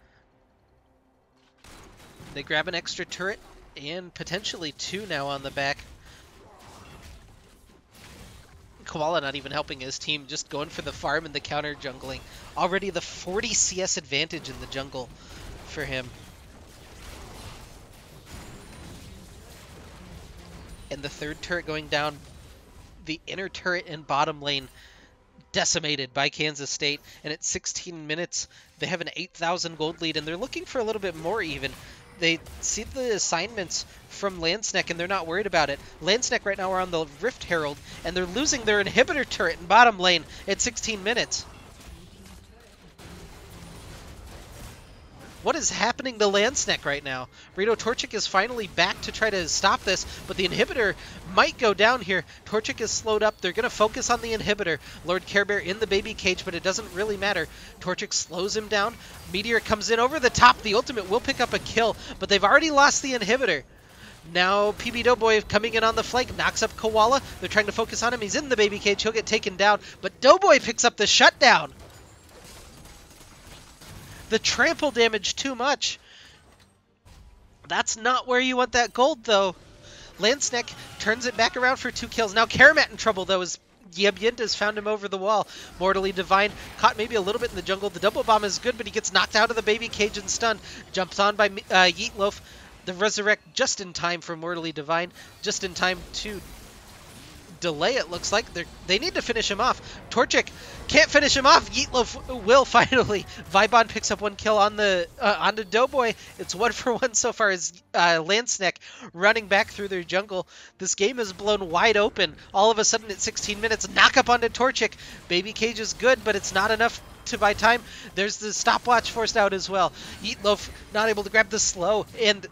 They grab an extra turret, and potentially 2 now on the back. Koala not even helping his team, just going for the farm and the counter jungling. Already the 40 CS advantage in the jungle for him. And the third turret going down. The inner turret in bottom lane decimated by Kansas State. And at 16 minutes, they have an 8,000 gold lead, and they're looking for a little bit more even. They see the assignments from Land Snek, and they're not worried about it. Land Snek right now are on the Rift Herald, and they're losing their inhibitor turret in bottom lane at 16 minutes. What is happening to Land Snek right now? Rito Torchic is finally back to try to stop this, but the inhibitor might go down here. Torchic is slowed up. They're going to focus on the inhibitor. Lord Care Bear in the baby cage, but it doesn't really matter. Torchic slows him down. Meteor comes in over the top. The ultimate will pick up a kill, but they've already lost the inhibitor. Now PB Doughboy coming in on the flank, knocks up Koala. They're trying to focus on him. He's in the baby cage. He'll get taken down, but Doughboy picks up the shutdown. The trample damage too much. That's not where you want that gold, though. Land Snek turns it back around for 2 kills. Now Karamat in trouble, though, as Yabyinda's found him over the wall. Mortally Divine caught maybe a little bit in the jungle. The double bomb is good, but he gets knocked out of the baby cage and stunned. Jumps on by Yeetloaf. The resurrect just in time for Mortally Divine. Just in time to delay, it looks like. They need to finish him off. Torchic can't finish him off. Yeetloaf will finally. Vibon picks up 1 kill on the onto Doughboy. It's 1 for 1 so far as Land Snek running back through their jungle. This game is blown wide open. All of a sudden at 16 minutes, knock up onto Torchic. Baby cage is good, but it's not enough to buy time. There's the stopwatch forced out as well. Yeetloaf not able to grab the slow, and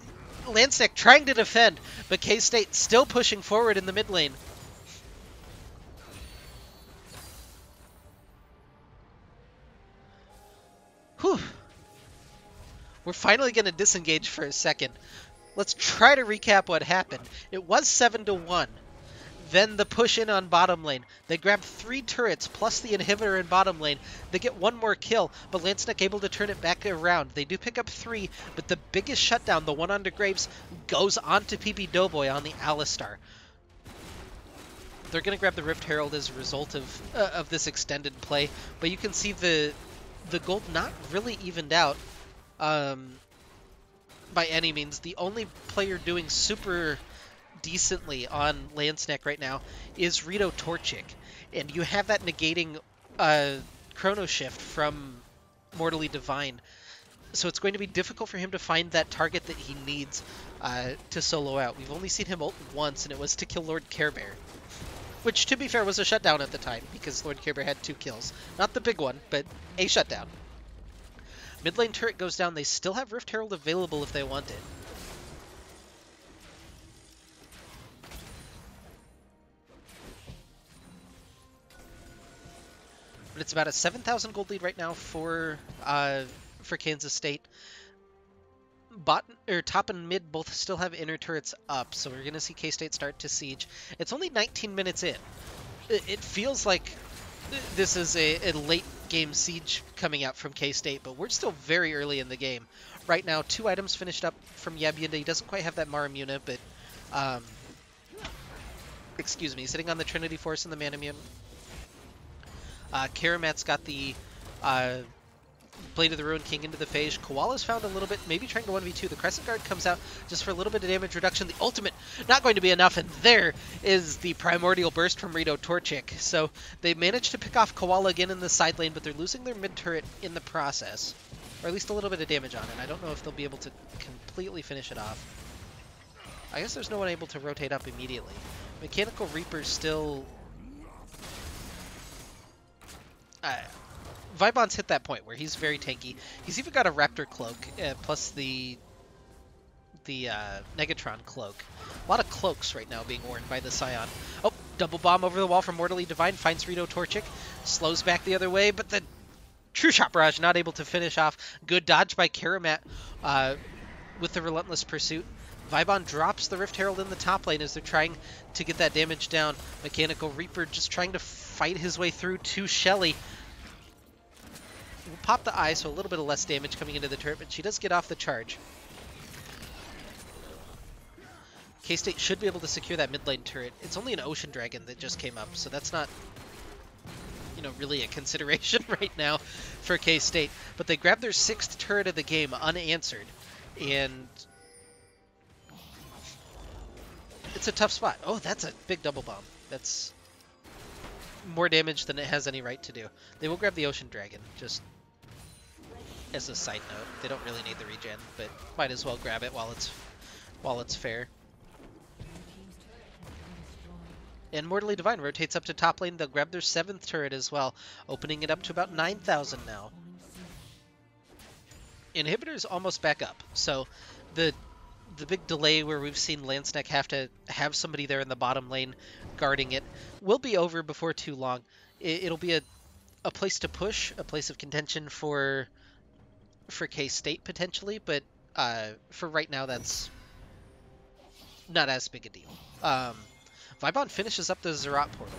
Land Snek trying to defend, but K-State still pushing forward in the mid lane. Whew. We're finally going to disengage for a second. Let's try to recap what happened. It was 7-1. Then the push in on bottom lane. They grab 3 turrets plus the inhibitor in bottom lane. They get 1 more kill, but Land Snek able to turn it back around. They do pick up 3, but the biggest shutdown, the one onto Graves, goes onto PB Doughboy on the Alistar. They're going to grab the Rift Herald as a result of this extended play, but you can see the gold not really evened out by any means. The only player doing super decently on Land Snek right now is Rito Torchic, and you have that negating Chrono Shift from Mortally Divine, so it's going to be difficult for him to find that target that he needs to solo out. We've only seen him ult once, and it was to kill Lord Care Bear, which, to be fair, was a shutdown at the time, because Lord Care Bear had 2 kills. Not the big one, but a shutdown. Mid lane turret goes down. They still have Rift Herald available if they want it. But it's about a 7,000 gold lead right now for Kansas State. Top and mid both still have inner turrets up, so we're going to see K-State start to siege. It's only 19 minutes in. It feels like this is a late game siege coming out from K-State, but we're still very early in the game. right now. 2 items finished up from Yabyinda. He doesn't quite have that Maramuna, but excuse me, sitting on the Trinity Force and the Manamune. Karamat's got the Blade of the Ruined King into the Phage. Koala's found a little bit, maybe trying to 1v2. The Crescent Guard comes out just for a little bit of damage reduction. The ultimate not going to be enough, and there is the Primordial Burst from Rito Torchic. So they managed to pick off Koala again in the side lane, but they're losing their mid turret in the process. Or at least a little bit of damage on it. I don't know if they'll be able to completely finish it off. I guess there's no one able to rotate up immediately. Mechanical Reaper's still... Vibon's hit that point where he's very tanky. He's even got a Raptor Cloak, plus the Negatron Cloak. A lot of cloaks right now being worn by the Scion. Oh, double bomb over the wall from Mortally Divine, finds Rito Torchic, slows back the other way, but the True Shot Barrage not able to finish off. Good dodge by Karamat with the Relentless Pursuit. Vibon drops the Rift Herald in the top lane as they're trying to get that damage down. Mechanical Reaper just trying to fight his way through to Shelly. We'll pop the eye, so a little bit of less damage coming into the turret, but she does get off the charge. K-State should be able to secure that mid lane turret. It's only an Ocean Dragon that just came up, so that's not, you know, really a consideration right now for K-State. But they grabbed their 6th turret of the game unanswered, and it's a tough spot. Oh, that's a big double bomb. That's more damage than it has any right to do. They will grab the Ocean Dragon, just as a side note. They don't really need the regen, but might as well grab it while it's fair. And Mortally Divine rotates up to top lane. They'll grab their 7th turret as well, opening it up to about 9,000 now. Inhibitor's almost back up, so the big delay where we've seen Snek have to have somebody there in the bottom lane guarding it will be over before too long. It'll be a place to push, a place of contention for K-State potentially, but for right now that's not as big a deal. Vibon finishes up the Zerat portal.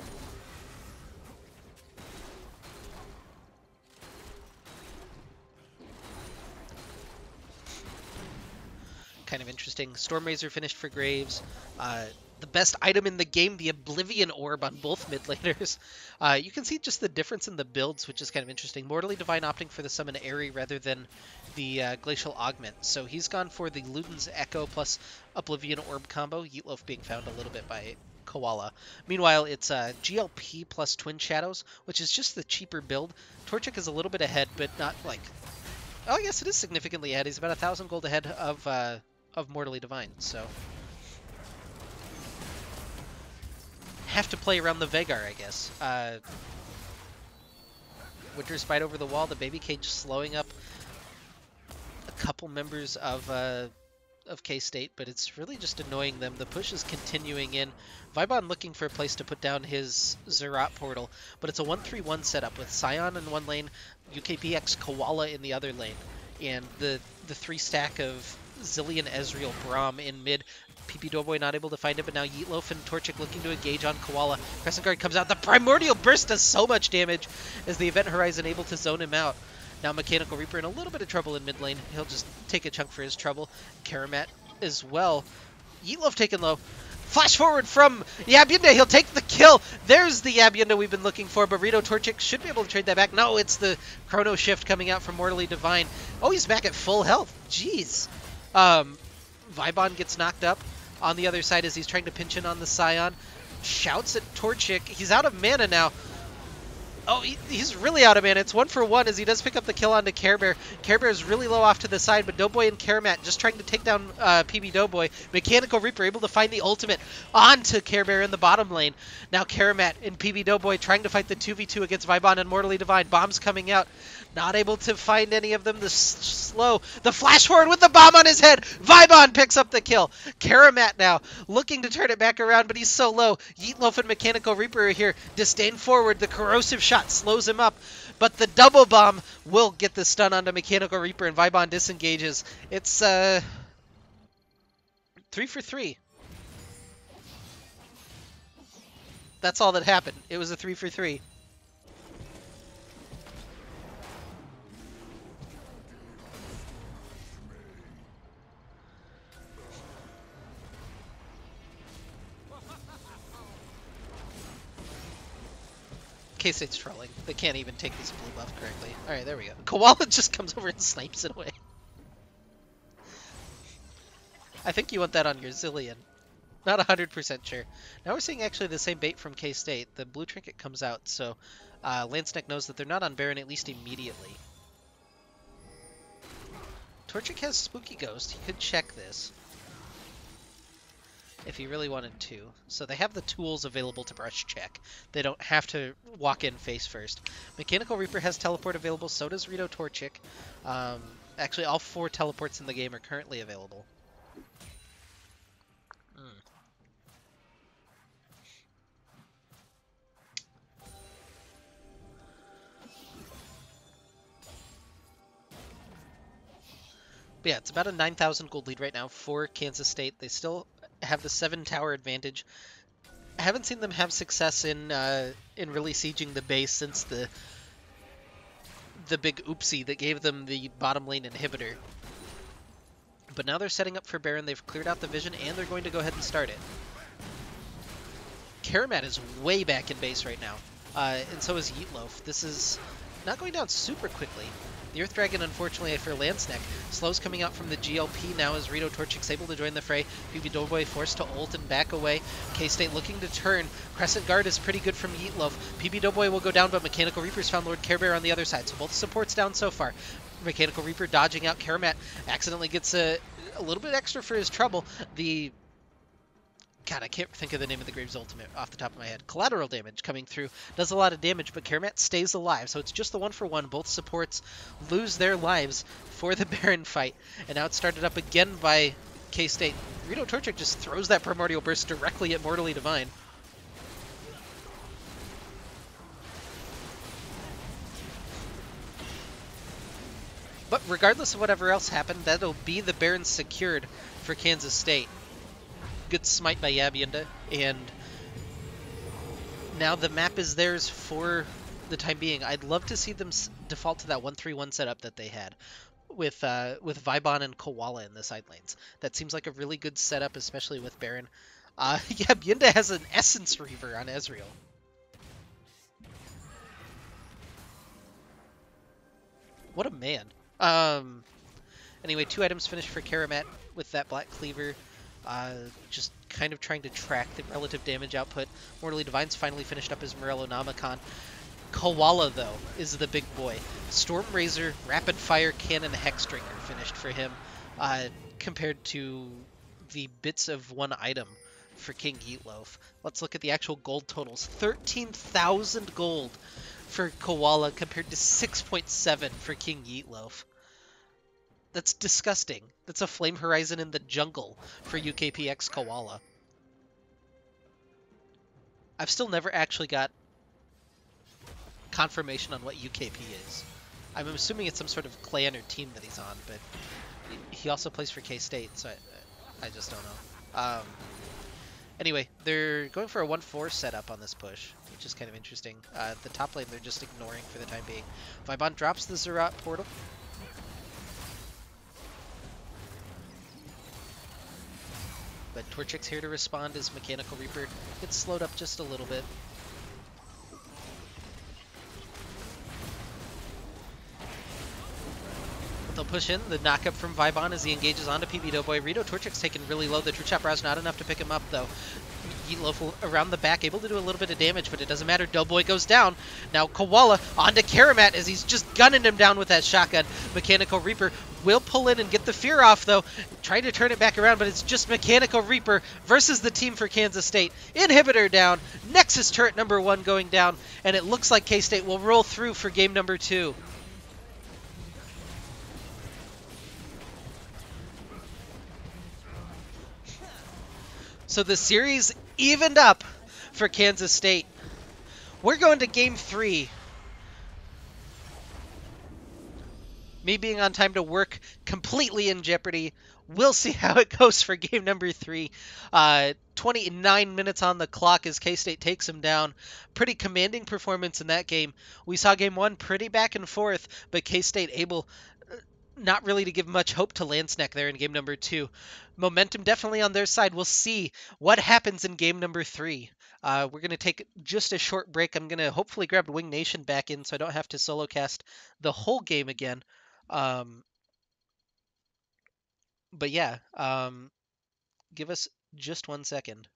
Kind of interesting. Storm Razor finished for Graves. The best item in the game, the Oblivion Orb on both mid laners. You can see just the difference in the builds, which is kind of interesting. Mortally Divine opting for the Summon Airy rather than the Glacial Augment. So he's gone for the Luden's Echo plus Oblivion Orb combo. Yeetloaf being found a little bit by Koala. Meanwhile, it's GLP plus Twin Shadows, which is just the cheaper build. Torchic is a little bit ahead, but not like... Oh, yes, it is significantly ahead. He's about 1,000 gold ahead of Mortally Divine, so... Have to play around the Veigar, I guess. Winter's Bite over the wall, the Baby Cage slowing up a couple members of K-State, but it's really just annoying them. The push is continuing in. Vibon looking for a place to put down his Zerat portal, but it's a 1-3-1 setup with Scion in one lane, UKPX Koala in the other lane, and the 3-stack of Zillion, Ezreal, Braum in mid. PP Doughboy not able to find it, but now Yeetloaf and Torchic looking to engage on Koala. Crescent Guard comes out. The Primordial Burst does so much damage as the Event Horizon able to zone him out. Now Mechanical Reaper in a little bit of trouble in mid lane. He'll just take a chunk for his trouble. Karamat as well. Yeetloaf taken low. Flash forward from Yabyinda. He'll take the kill. There's the Yabyinda we've been looking for, but Rito Torchic should be able to trade that back. No, it's the Chrono Shift coming out from Mortally Divine. Oh, he's back at full health. Jeez. Vibon gets knocked up on the other side as he's trying to pinch in on the Scion. Shouts at Torchic. He's out of mana now. Oh, he's really out of mana. It's 1-for-1 as he does pick up the kill onto Care Bear. Care Bear is really low off to the side, but Doughboy and Karamat just trying to take down PB Doughboy. Mechanical Reaper able to find the ultimate onto Care Bear in the bottom lane. Now Karamat and PB Doughboy trying to fight the 2v2 against Vibon and Mortally Divine. Bombs coming out. Not able to find any of them. The slow. The flash forward with the bomb on his head. Vibon picks up the kill. Karamat now looking to turn it back around, but he's so low. Yeetloaf and Mechanical Reaper are here. Disdain forward. The corrosive shot slows him up, but the double bomb will get the stun onto Mechanical Reaper, and Vibon disengages. It's 3 for 3. That's all that happened. It was a 3 for 3. K-State's trolling. They can't even take this blue buff correctly. Alright, there we go. Koala just comes over and snipes it away. I think you want that on your Zillion. Not 100% sure. Now we're seeing actually the same bait from K-State. The blue trinket comes out, so Snek knows that they're not on Baron at least immediately. Torchic has Spooky Ghost. He could check this if he really wanted to. So they have the tools available to brush check. They don't have to walk in face first. Mechanical Reaper has teleport available, so does Rito Torchic. Actually, all 4 teleports in the game are currently available. But yeah, it's about a 9,000 gold lead right now for Kansas State. They still have the 7 tower advantage. I haven't seen them have success in really sieging the base since the big oopsie that gave them the bottom lane inhibitor. But now they're setting up for Baron. They've cleared out the vision, and they're going to go ahead and start it. Karamat is way back in base right now, and so is Yeetloaf. This is not going down super quickly. The Earth Dragon, unfortunately for Snek, slows coming out from the GLP now as Rito Torchic's able to join the fray. PB Doughboy forced to ult and back away. K-State looking to turn. Crescent Guard is pretty good from Yeetloaf. PB Doughboy will go down, but Mechanical Reaper's found Lord Care Bear on the other side, so both supports down so far. Mechanical Reaper dodging out. Karamat accidentally gets a little bit extra for his trouble. God, I can't think of the name of the Graves ultimate off the top of my head. Collateral damage coming through. Does a lot of damage, but Karamat stays alive. So it's just the 1-for-1. Both supports lose their lives for the Baron fight. And now it's started up again by K-State. Rito Torchic just throws that Primordial Burst directly at Mortally Divine. But regardless of whatever else happened, that'll be the Baron secured for Kansas State. Good smite by Yabyunda, and now the map is theirs for the time being. I'd love to see them default to that 1-3-1 setup that they had with Vibon and Koala in the side lanes. That seems like a really good setup, especially with Baron. Yabyunda has an Essence Reaver on Ezreal. What a man. Anyway, 2 items finished for Karamat with that Black Cleaver. Just kind of trying to track the relative damage output. Mortally Divine's finally finished up his Morellonomicon. Koala, though, is the big boy. Storm Razor, Rapid Fire Cannon, Hexdrinker finished for him, compared to the bits of 1 item for King Yeetloaf. Let's look at the actual gold totals. 13,000 gold for Koala compared to 6.7 for King Yeetloaf. That's disgusting. That's a Flame Horizon in the jungle for UKPX Koala. I've still never actually got confirmation on what UKP is. I'm assuming it's some sort of clan or team that he's on, but he also plays for K-State, so I just don't know. Anyway, they're going for a 1-4 setup on this push, which is kind of interesting. The top lane they're just ignoring for the time being. Vibon drops the Zerat portal. But Torchic's here to respond as Mechanical Reaper gets slowed up just a little bit. But they'll push in. The knockup from Vibon as he engages onto PB Doughboy. Rito Torchic's taken really low. The True Chop Row's not enough to pick him up, though. Yeetloaf around the back, able to do a little bit of damage, but it doesn't matter. Doughboy goes down. Now Koala onto Karamat as he's just gunning him down with that shotgun. Mechanical Reaper will pull in and get the fear off, though. Trying to turn it back around, but it's just Mechanical Reaper versus the team for Kansas State. Inhibitor down. Nexus turret number 1 going down, and it looks like K-State will roll through for game number 2. So the series evened up for Kansas State. We're going to game 3. Me being on time to work completely in jeopardy. We'll see how it goes for game number 3. 29 minutes on the clock as K-State takes him down. Pretty commanding performance in that game. We saw game 1 pretty back and forth, but K-State able not really to give much hope to Snek there in game number 2. Momentum definitely on their side. We'll see what happens in game number 3. We're going to take just a short break. I'm going to hopefully grab Wing Nation back in so I don't have to solo cast the whole game again. But yeah, give us just 1 second.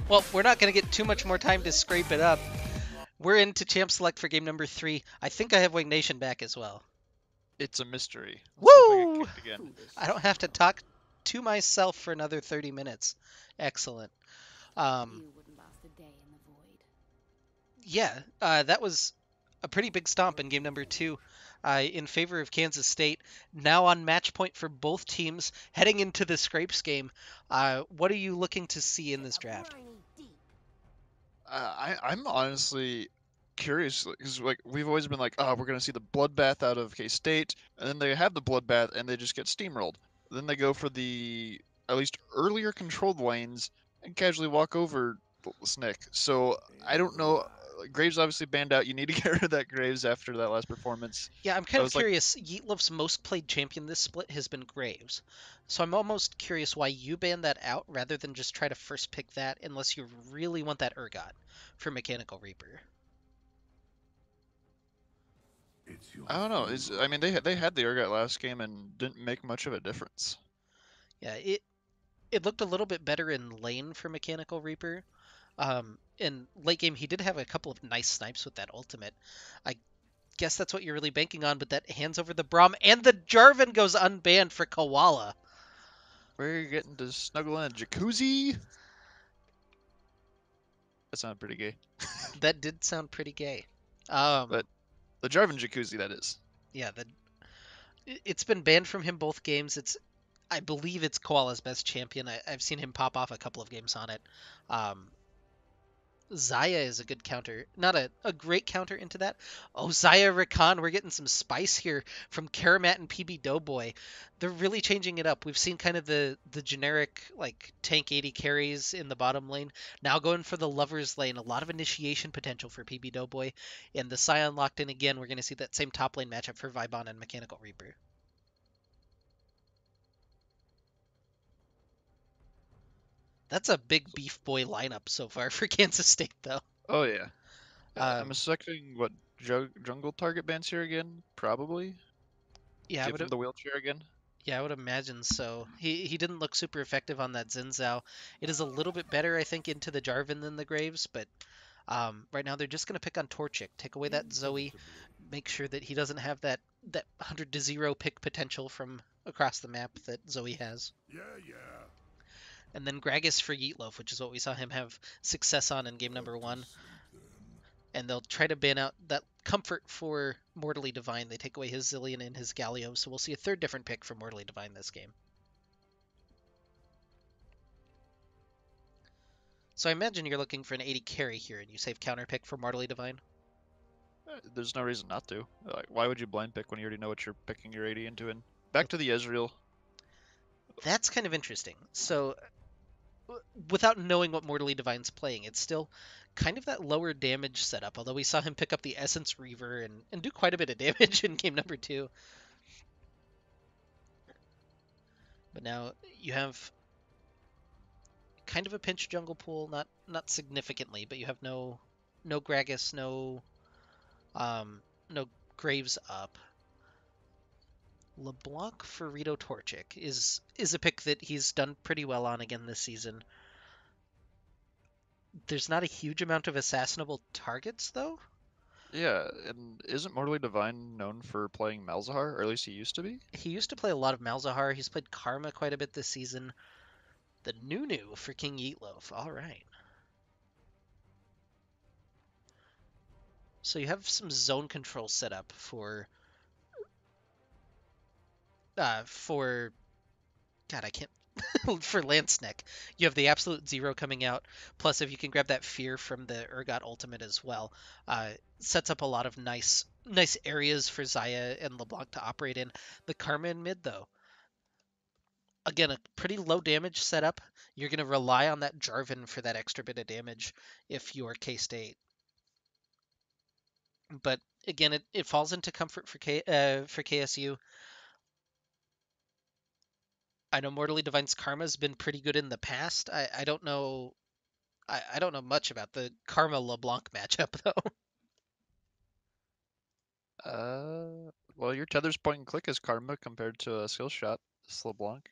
Well, we're not going to get too much more time to scrape it up. We're into Champ Select for game number 3. I think I have Wing Nation back as well. It's a mystery. Let's see if I Woo! get kicked again. I don't have to talk to myself for another 30 minutes. Excellent. You wouldn't last a day in the void. Yeah, that was a pretty big stomp in game number 2 in favor of Kansas State. Now on match point for both teams heading into the Scrapes game. What are you looking to see in this draft? I'm honestly curious because like we've always been like, oh, we're gonna see the bloodbath out of K State, and then they have the bloodbath and they just get steamrolled. Then they go for the at least earlier controlled lanes and casually walk over Snek. So I don't know. Graves obviously banned out. You need to get rid of that Graves after that last performance. Yeah, I'm I kind of was like, curious. Yeetloof's most played champion this split has been Graves. So I'm almost curious why you banned that out rather than just try to first pick that unless you really want that Urgot for Mechanical Reaper. I don't know. I mean, they had the Urgot last game and didn't make much of a difference. Yeah, it looked a little bit better in lane for Mechanical Reaper. In late game, he did have a couple of nice snipes with that ultimate. I guess that's what you're really banking on, but that hands over the Braum, and the Jarvan goes unbanned for Koala. We're getting to snuggle in a jacuzzi. That sounded pretty gay. That did sound pretty gay. But the Jarvan jacuzzi, that is. Yeah, it's been banned from him both games. I believe it's Koala's best champion. I've seen him pop off a couple of games on it. Zaya is a good counter. Not a great counter into that. Oh, Zaya Rakan, we're getting some spice here from Karamat and PB Doughboy. They're really changing it up. We've seen kind of the generic like tank 80 carries in the bottom lane. Now going for the lovers lane. A lot of initiation potential for PB Doughboy. And the Scion locked in again. We're going to see that same top lane matchup for Vibon and Mechanical Reaper. That's a big beef boy lineup so far for Kansas State, though. Oh yeah. I'm expecting what jungle target bans here again, probably. Yeah, Give him the wheelchair again. I would imagine so. He didn't look super effective on that Xin Zhao. It is a little bit better, I think, into the Jarvan than the Graves, but right now they're just gonna pick on Torchic, take away that Zoe, make sure that he doesn't have that 100 to 0 pick potential from across the map that Zoe has. And then Gragas for Yeetloaf, which is what we saw him have success on in game number 1. And they'll try to ban out that comfort for Mortally Divine. They take away his Zillion and his Galio, so we'll see a third different pick for Mortally Divine this game. So I imagine you're looking for an 80 carry here, and you save counter pick for Mortally Divine. There's no reason not to. Like, why would you blind pick when you already know what you're picking your 80 into? And back to the Ezreal. That's kind of interesting. So without knowing what Mortally Divine's playing, it's still kind of that lower damage setup, although we saw him pick up the Essence Reaver and do quite a bit of damage in game number 2. But now you have kind of a pinch jungle pool, not significantly, but you have no Gragas, no Graves up. LeBlanc for Rito Torchic is a pick that he's done pretty well on again this season. There's not a huge amount of assassinable targets though. Yeah, and isn't Mortally Divine known for playing Malzahar, or at least he used to be? He used to play a lot of Malzahar. He's played Karma quite a bit this season. The Nunu for King Yeetloaf. All right. So you have some zone control set up for God, I can't for Snek. You have the absolute 0 coming out. Plus, if you can grab that fear from the Urgot ultimate as well, sets up a lot of nice areas for Xayah and LeBlanc to operate in. The Karma in mid though, again, a pretty low damage setup. You're going to rely on that Jarvan for that extra bit of damage if you're K-State. But again, it falls into comfort for KSU. I know Mortally Divine's Karma has been pretty good in the past. I don't know. I don't know much about the Karma LeBlanc matchup though. Well, your Tether's point and click is Karma compared to a skill shot. It's LeBlanc.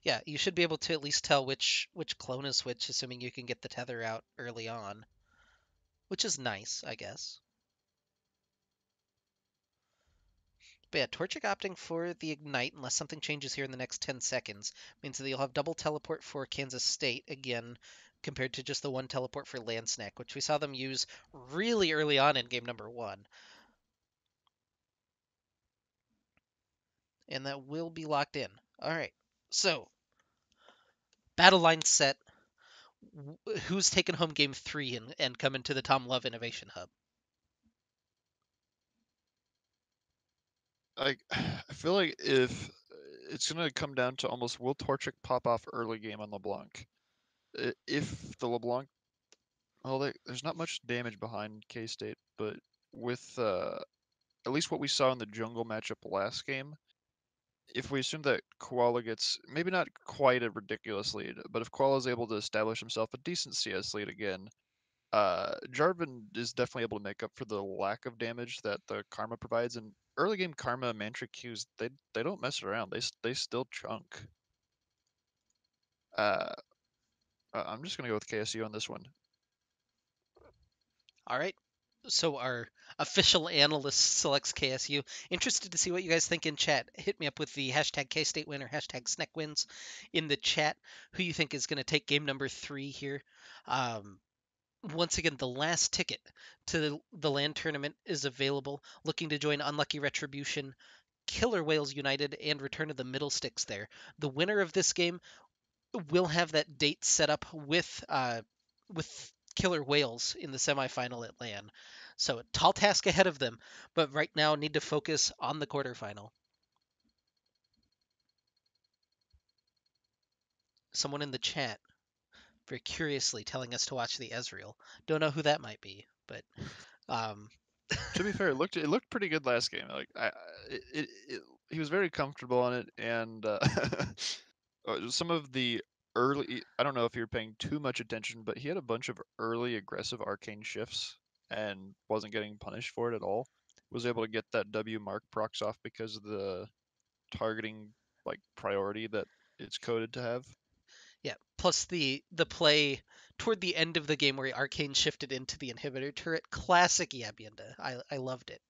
Yeah, you should be able to at least tell which clone is which, assuming you can get the tether out early on, which is nice, I guess. But yeah, Torchic opting for the Ignite, unless something changes here in the next 10 seconds, means that you'll have double teleport for Kansas State, again, compared to just the one teleport for Snek, which we saw them use really early on in game number 1. And that will be locked in. All right, so battle line set. Who's taken home game 3 and come into the Tom Love Innovation Hub? I feel like if it's gonna come down to almost will Torchic pop off early game on LeBlanc. If the LeBlanc, well, there's not much damage behind K-State, but with at least what we saw in the jungle matchup last game, if we assume that Koala gets maybe not quite a ridiculous lead, but if Koala is able to establish himself a decent CS lead again, Jarvan is definitely able to make up for the lack of damage that the Karma provides. And early game Karma Mantra Qs, they don't mess around. They still chunk. I'm just gonna go with KSU on this one. All right. So our official analyst selects KSU. Interested to see what you guys think in chat. Hit me up with the hashtag K-State win or hashtag Snek wins in the chat. Who you think is going to take game number 3 here? Once again, the last ticket to the LAN tournament is available. Looking to join Unlucky Retribution, Killer Whales United, and Return of the Middle Sticks there. The winner of this game will have that date set up with Killer Whales in the semifinal at LAN. So tall task ahead of them, but right now need to focus on the quarterfinal. Someone in the chat very curiously telling us to watch the Ezreal. Don't know who that might be, but To be fair, it looked pretty good last game. Like he was very comfortable on it, and some of the early. I don't know if you're paying too much attention, but he had a bunch of early aggressive arcane shifts and wasn't getting punished for it at all. Was able to get that W mark procs off because of the targeting like priority that it's coded to have. Yeah. Plus the play toward the end of the game where Arcane shifted into the inhibitor turret. Classic Yabienda. I loved it.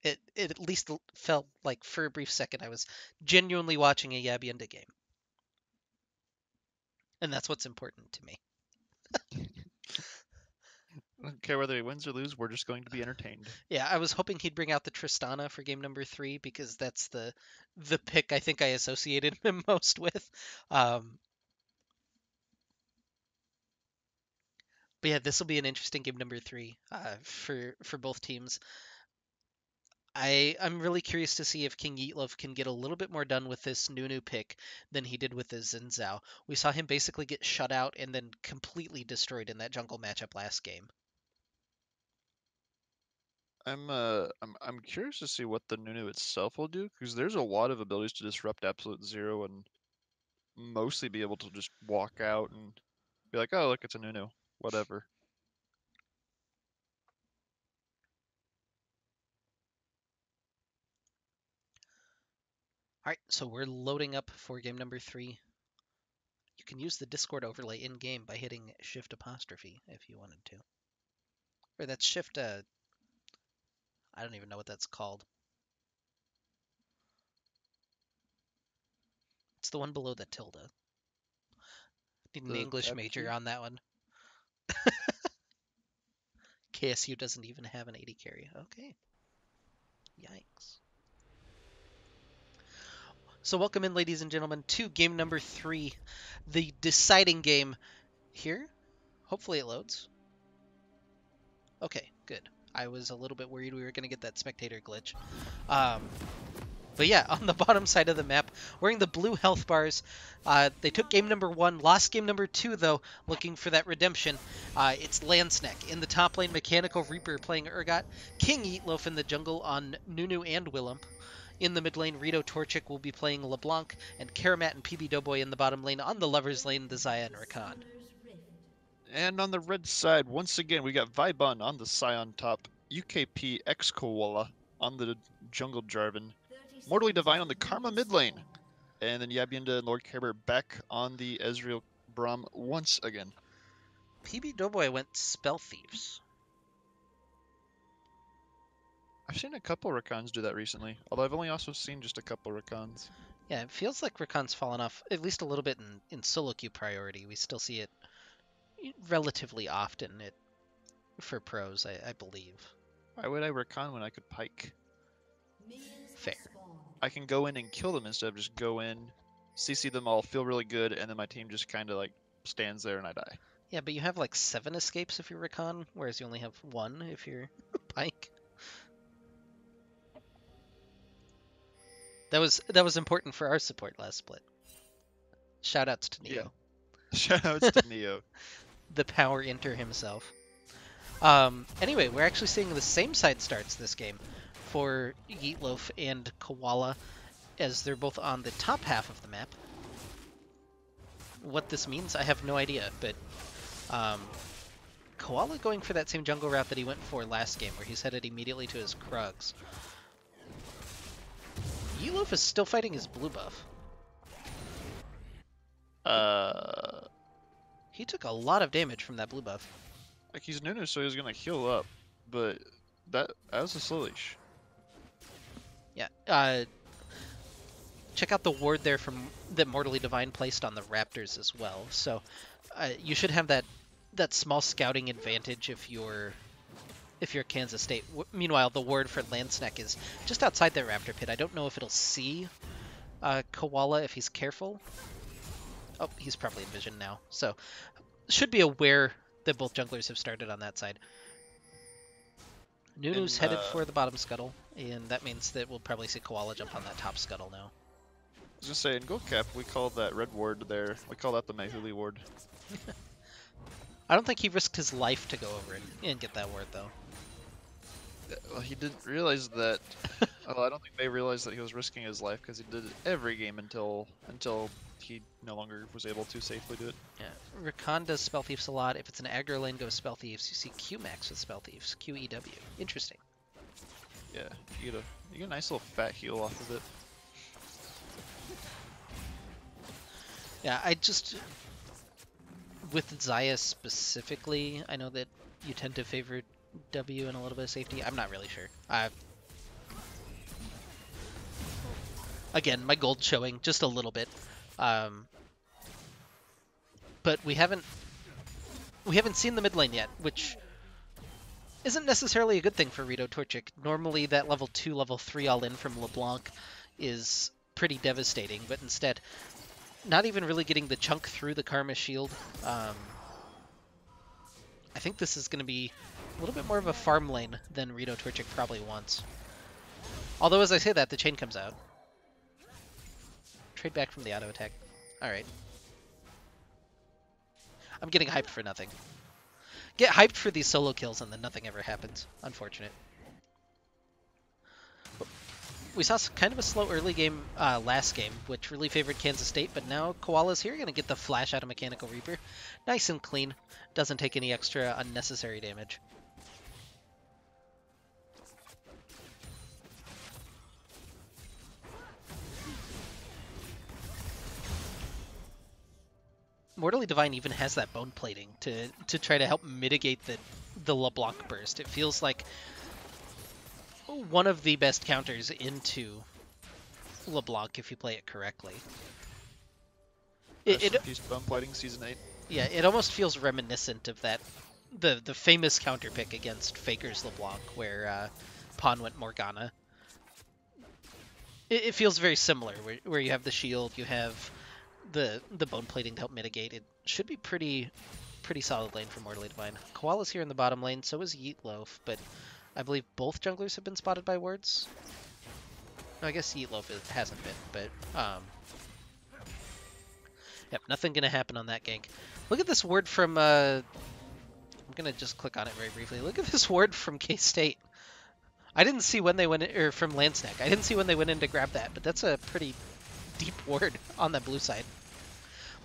It at least felt like for a brief second I was genuinely watching a Yabienda game. And that's what's important to me. I don't care whether he wins or loses, we're just going to be entertained. Yeah, I was hoping he'd bring out the Tristana for game number 3 because that's the pick I think I associated him most with. But yeah, this will be an interesting game number 3 for both teams. I'm really curious to see if King Yeetloaf can get a little bit more done with this Nunu pick than he did with the Xin Zhao. We saw him basically get shut out and then completely destroyed in that jungle matchup last game. I'm curious to see what the Nunu itself will do, because there's a lot of abilities to disrupt Absolute Zero and mostly be able to just walk out and be like, oh look, it's a Nunu, whatever. All right, so we're loading up for game number 3. You can use the Discord overlay in game by hitting Shift apostrophe if you wanted to. Or that's Shift. I don't even know what that's called. It's the one below the tilde. Need an The English tab major key? on that one. KSU doesn't even have an 80 carry. Okay. Yikes. So welcome in, ladies and gentlemen, to game number 3, the deciding game here. Hopefully it loads. Okay, good. I was a little bit worried we were going to get that spectator glitch. But yeah, on the bottom side of the map, wearing the blue health bars, they took game number 1, lost game number 2, though, looking for that redemption. It's Snek in the top lane, Mechanical Reaper playing Urgot, King Eatloaf in the jungle on Nunu and Willump. In the mid lane, Rito Torchic will be playing LeBlanc, and Karamat and PB Doughboy in the bottom lane. On the lovers lane, the Xayah and Rakan. And on the red side, once again, we got Vibun on the Scion top, UKP X Koala on the jungle Jarvan, Mortally Divine on the Karma mid lane, and then Yabienda and Lord Kerber back on the Ezreal Braum once again. PB Doughboy went Spell Thieves. I've seen a couple Rakans do that recently, although I've only also seen just a couple Rakans. Yeah, it feels like Rakan's fallen off at least a little bit in solo queue priority. We still see it relatively often for pros, I believe. Why would I Rakan when I could Pike? Fair. I can go in and kill them instead of just go in, CC them all, feel really good, and then my team just kind of like stands there and I die. Yeah, but you have like 7 escapes if you're Rakan, whereas you only have 1 if you're Pike. That was important for our support last split. Shoutouts to Neo. Yeah. Shoutouts to Neo. The power inter himself. Anyway, we're actually seeing the same side starts this game for Yeetloaf and Koala, as they're both on the top half of the map. What this means, I have no idea, but Koala going for that same jungle route that he went for last game, where he's headed immediately to his Krugs. Yeetloaf is still fighting his blue buff. He took a lot of damage from that blue buff. Like he's Nunu, so he's gonna heal up, but that was a slow leash. Yeah. Check out the ward there from that Mortally Divine placed on the Raptors as well. So you should have that small scouting advantage if you're Kansas State. Meanwhile, the ward for Snek is just outside that Raptor pit. I don't know if it'll see Koala if he's careful. Oh, he's probably in vision now. So should be aware that both junglers have started on that side. Nunu's headed for the bottom scuttle, and that means that we'll probably see Koala jump on that top scuttle now. I was gonna say, in Gold Cap, we call that red ward there. We call that the Mehuli ward. I don't think he risked his life to go over and get that ward, though. Well, he didn't realize that. Well, I don't think they realized that he was risking his life because he did it every game until he no longer was able to safely do it. Yeah, Rakan does Spell Thieves a lot. If it's an aggro lane, go Spell Thieves. You see Q-Max with Spell Thieves. QEW. Interesting. Yeah, you get a nice little fat heal off of it. Yeah, I just... With Xayah specifically, I know that you tend to favor W and a little bit of safety. I'm not really sure. Again, my gold showing just a little bit. But we haven't seen the mid lane yet, which isn't necessarily a good thing for Rito Torchic. Normally that level 2, level 3 all in from LeBlanc is pretty devastating, but instead not even really getting the chunk through the Karma Shield. I think this is going to be a little bit more of a farm lane than Rito Torchic probably wants. Although as I say that, the chain comes out. Trade back from the auto attack. Alright. I'm getting hyped for nothing. Get hyped for these solo kills and then nothing ever happens. Unfortunate. We saw kind of a slow early game last game, which really favored Kansas State, but now Koala's here, going to get the flash out of Mechanical Reaper. Nice and clean. Doesn't take any extra unnecessary damage. Mortally Divine even has that bone plating to try to help mitigate the LeBlanc burst. It feels like one of the best counters into LeBlanc if you play it correctly. Piece bone plating season 8. Yeah, it almost feels reminiscent of that the famous counter pick against Faker's LeBlanc where Pawn went Morgana. It feels very similar where you have the shield, you have the bone plating to help mitigate. It should be pretty solid lane for Mortally Divine. Koala's here in the bottom lane, so is Yeet Loaf, but I believe both junglers have been spotted by wards. No, I guess Yeet Loaf hasn't been, but yep, nothing gonna happen on that gank. Look at this ward from I'm gonna just click on it very briefly. Look at this ward from K-State. I didn't see when they went in, or from Snek. I didn't see when they went in to grab that, but that's a pretty deep ward on that blue side.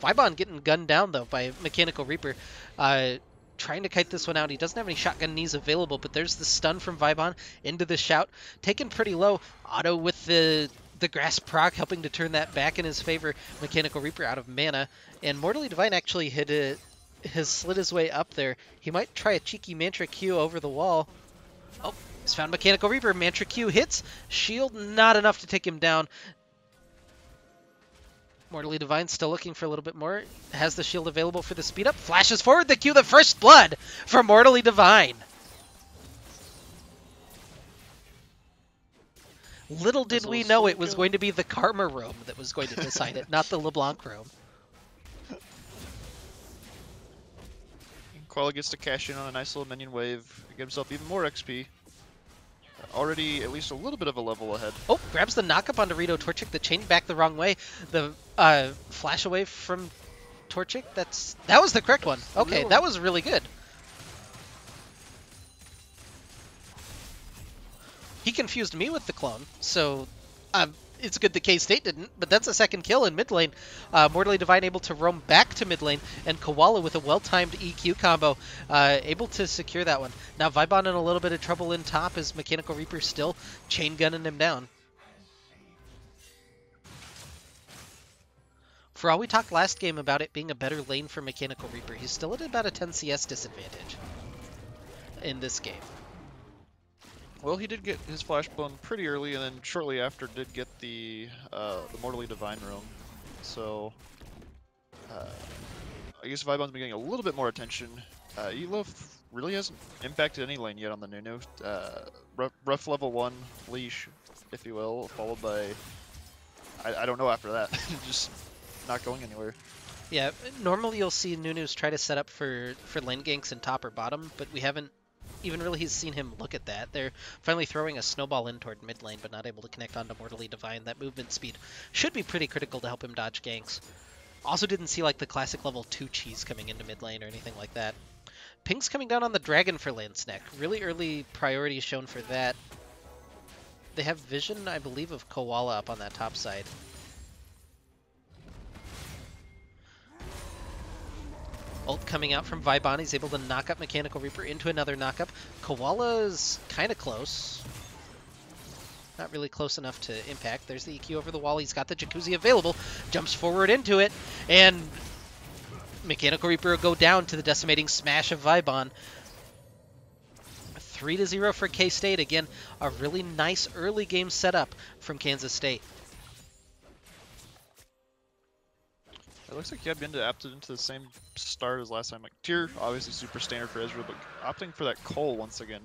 Vibon getting gunned down, though, by Mechanical Reaper. Trying to kite this one out. He doesn't have any shotgun knees available, but there's the stun from Vibon into the shout. Taken pretty low. Otto with the grass proc helping to turn that back in his favor. Mechanical Reaper out of mana. And Mortally Divine actually has slid his way up there. He might try a cheeky Mantra Q over the wall. Oh, he's found Mechanical Reaper. Mantra Q hits. Shield not enough to take him down. Mortally Divine still looking for a little bit more. Has the shield available for the speed up. Flashes forward the Q, the first blood for Mortally Divine. Little did we know it was going to be the Karma roam that was going to decide it, not the LeBlanc roam. Koala gets to cash in on a nice little minion wave, get himself even more XP. Already at least a little bit of a level ahead. Oh, grabs the knockup onto Rito Torchic. The chain back the wrong way. The flash away from Torchic. That was the correct one. Okay, that was really good. He confused me with the clone, so it's good the K-State didn't, but that's a second kill in mid lane. Mortally Divine able to roam back to mid lane, and Koala with a well-timed EQ combo able to secure that one. Now Vibon in a little bit of trouble in top as Mechanical Reaper still chain gunning him down. For all we talked last game about it being a better lane for Mechanical Reaper, he's still at about a 10 CS disadvantage in this game. Well, he did get his flash blown pretty early, and then shortly after did get the Mortally Divine roam. So I guess Vibon's been getting a little bit more attention. Elof really hasn't impacted any lane yet on the Nunu. Rough level 1 leash, if you will, followed by I don't know after that. Just not going anywhere. Yeah, normally you'll see Nunus try to set up for lane ganks in top or bottom, but we haven't even really seen him look at that. They're finally throwing a snowball in toward mid lane, but not able to connect onto Mortally Divine. That movement speed should be pretty critical to help him dodge ganks. Also didn't see like the classic level 2 cheese coming into mid lane or anything like that. Ping's coming down on the dragon for Snek. Really early priority shown for that. They have vision, I believe, of Koala up on that top side. Ult coming out from Vibon. He's able to knock up Mechanical Reaper into another knockup. Koala's kind of close. Not really close enough to impact. There's the EQ over the wall. He's got the Jacuzzi available. Jumps forward into it. And Mechanical Reaper will go down to the decimating smash of Vibon. 3-0 for K-State. Again, a really nice early game setup from Kansas State. It looks like Yabinda opted into the same start as last time. Like tier, obviously super standard for Ezreal, but opting for that Cole once again.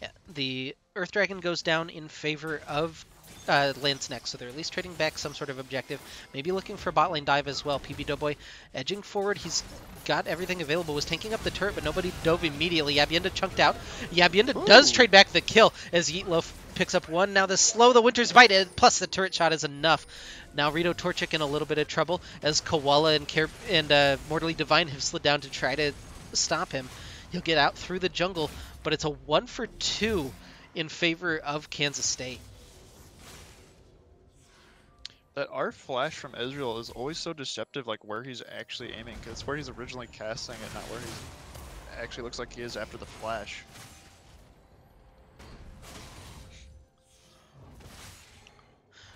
Yeah, the Earth Dragon goes down in favor of Snek, so they're at least trading back some sort of objective. Maybe looking for bot lane dive as well. PB Doughboy edging forward. He's got everything available. Was tanking up the turret, but nobody dove immediately. Yabinda chunked out. Yabinda does trade back the kill as Yeetloaf picks up one. Now the slow, the Winter's Bite, plus the turret shot is enough. Now Rito Torchic in a little bit of trouble as Koala and Mortally Divine have slid down to try to stop him. He'll get out through the jungle, but it's a 1-for-2 in favor of Kansas State. That R flash from Ezreal is always so deceptive, like where he's actually aiming, because it's where he's originally casting it, not where he actually looks like he is after the flash.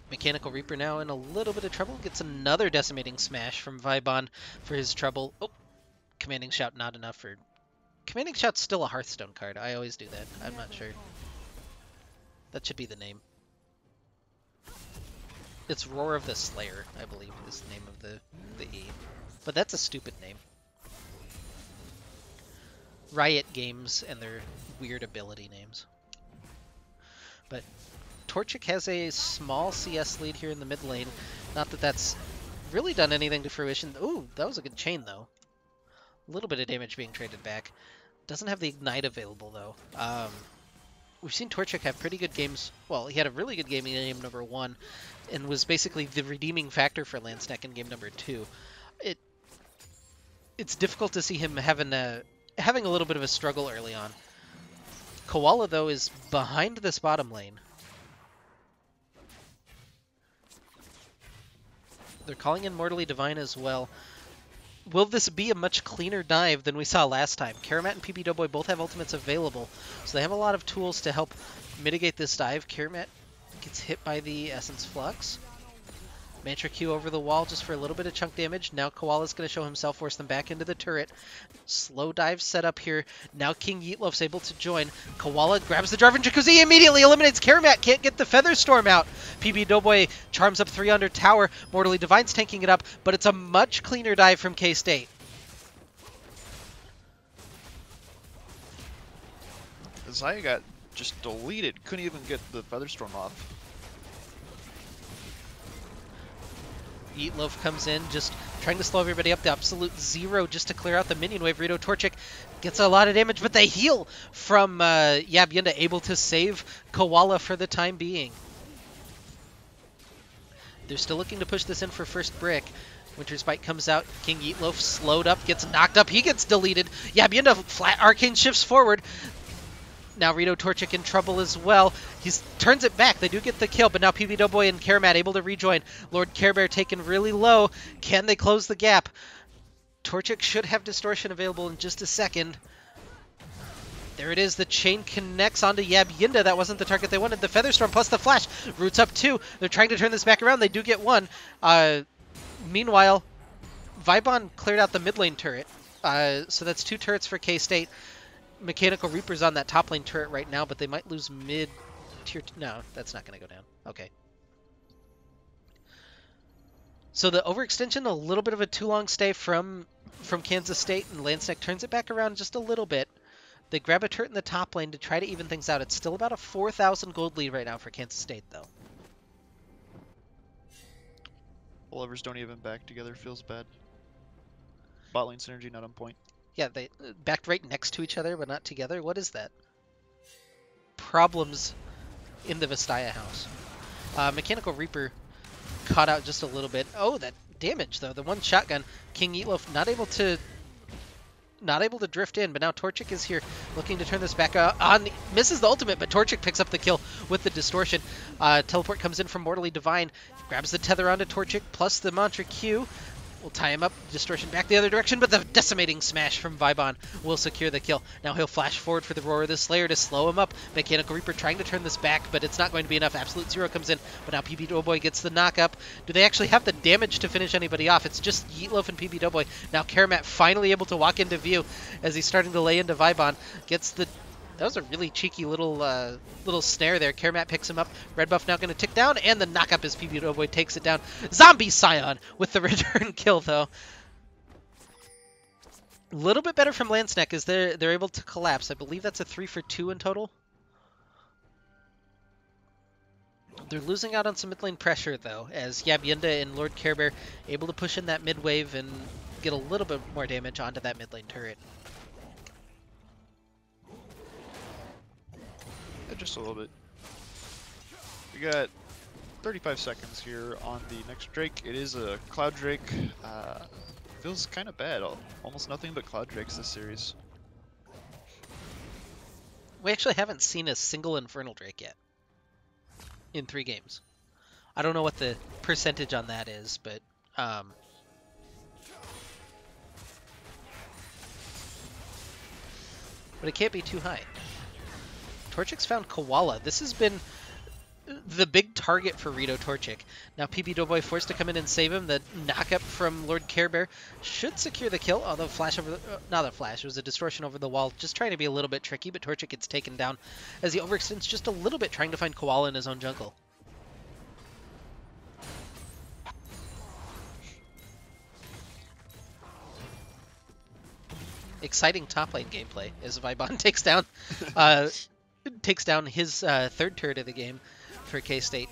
Mechanical Reaper now in a little bit of trouble. Gets another decimating smash from Vibon for his trouble. Oh, Commanding Shout not enough for... Commanding Shout's still a Hearthstone card. I always do that. I'm not sure. That should be the name. It's Roar of the Slayer, I believe, is the name of the E. But that's a stupid name. Riot Games and their weird ability names. But Torchic has a small CS lead here in the mid lane. Not that that's really done anything to fruition. Ooh, that was a good chain, though. A little bit of damage being traded back. Doesn't have the Ignite available, though. We've seen Torchic have pretty good games. Well, he had a really good game in game number 1 and was basically the redeeming factor for Snek in game number 2. It's difficult to see him having a little bit of a struggle early on. Koala, though, is behind this bottom lane. They're calling in Mortally Divine as well. Will this be a much cleaner dive than we saw last time? Karamat and PB Doughboy both have ultimates available, so they have a lot of tools to help mitigate this dive. Karamat gets hit by the Essence Flux. Mantra Q over the wall just for a little bit of chunk damage. Now Koala's going to show himself, force them back into the turret. Slow dive set up here. Now King Yeetloaf's able to join. Koala grabs the Jarvan Jacuzzi, immediately eliminates Karamat. Can't get the Feather Storm out. PB Doughboy charms up 3 under tower. Mortally Divine's tanking it up, but it's a much cleaner dive from K-State. Zaya got just deleted. Couldn't even get the Feather Storm off. Yeetloaf comes in, just trying to slow everybody up. The absolute 0 just to clear out the minion wave. Rito Torchic gets a lot of damage, but they heal from Yabinda, able to save Koala for the time being. They're still looking to push this in for first brick. Winter's Bite comes out. King Yeetloaf slowed up, gets knocked up. He gets deleted. Yabinda flat arcane shifts forward. Now Rito Torchic in trouble as well. He turns it back. They do get the kill, but now PB Doughboy and Karamat able to rejoin. Lord Care Bear taken really low. Can they close the gap? Torchic should have distortion available in just a second. There it is. The chain connects onto Yabinda. That wasn't the target they wanted. The Featherstorm plus the Flash. Roots up 2. They're trying to turn this back around. They do get 1. Meanwhile, Vibon cleared out the mid lane turret. So that's 2 turrets for K-State. Mechanical Reaper's on that top lane turret right now, but they might lose mid tier. No, that's not going to go down. Okay. So the overextension, a little bit of a too long stay from Kansas State, and Snek turns it back around just a little bit. They grab a turret in the top lane to try to even things out. It's still about a 4,000 gold lead right now for Kansas State, though. Lovers don't even back together. Feels bad. Bot lane synergy not on point. Yeah, they backed right next to each other, but not together. What is that? Problems in the Vestaya house. Mechanical Reaper caught out just a little bit. Oh, that damage, though. The one shotgun. King Yeetloaf not able to not able to drift in, but now Torchic is here looking to turn this back on. Misses the ultimate, but Torchic picks up the kill with the distortion. Teleport comes in from Mortally Divine, grabs the tether onto Torchic plus the Mantra Q. Will tie him up, distortion back the other direction, but the decimating smash from Vibon will secure the kill. Now he'll flash forward for the Roar of the Slayer to slow him up. Mechanical Reaper trying to turn this back, but it's not going to be enough. Absolute Zero comes in, but now PB Doughboy gets the knock up. Do they actually have the damage to finish anybody off? It's just Yeetloaf and PB Doughboy. Now Karamat finally able to walk into view as he's starting to lay into Vibon. Gets the... That was a really cheeky little snare there. Karamat picks him up. Red buff now going to tick down, and the knockup as PB Doughboy takes it down. Zombie Scion with the return kill, though. A little bit better from Snek as they're able to collapse. I believe that's a 3 for 2 in total. They're losing out on some mid lane pressure, though, as Yabyenda and Lord Care Bear able to push in that mid wave and get a little bit more damage onto that mid lane turret. Just a little bit. We got 35 seconds here on the next Drake. It is a Cloud Drake. Feels kind of bad. Almost nothing but Cloud Drakes this series. We actually haven't seen a single Infernal Drake yet in 3 games. I don't know what the percentage on that is, but it can't be too high. Torchic's found Koala. This has been the big target for Rito Torchic. Now PB Doughboy forced to come in and save him. The knockup from Lord Care Bear should secure the kill, although flash over the... not a flash, it was a distortion over the wall. Just trying to be a little bit tricky, but Torchic gets taken down as he overextends just a little bit, trying to find Koala in his own jungle. Exciting top lane gameplay as Vibon takes down his 3rd turret of the game for K-State.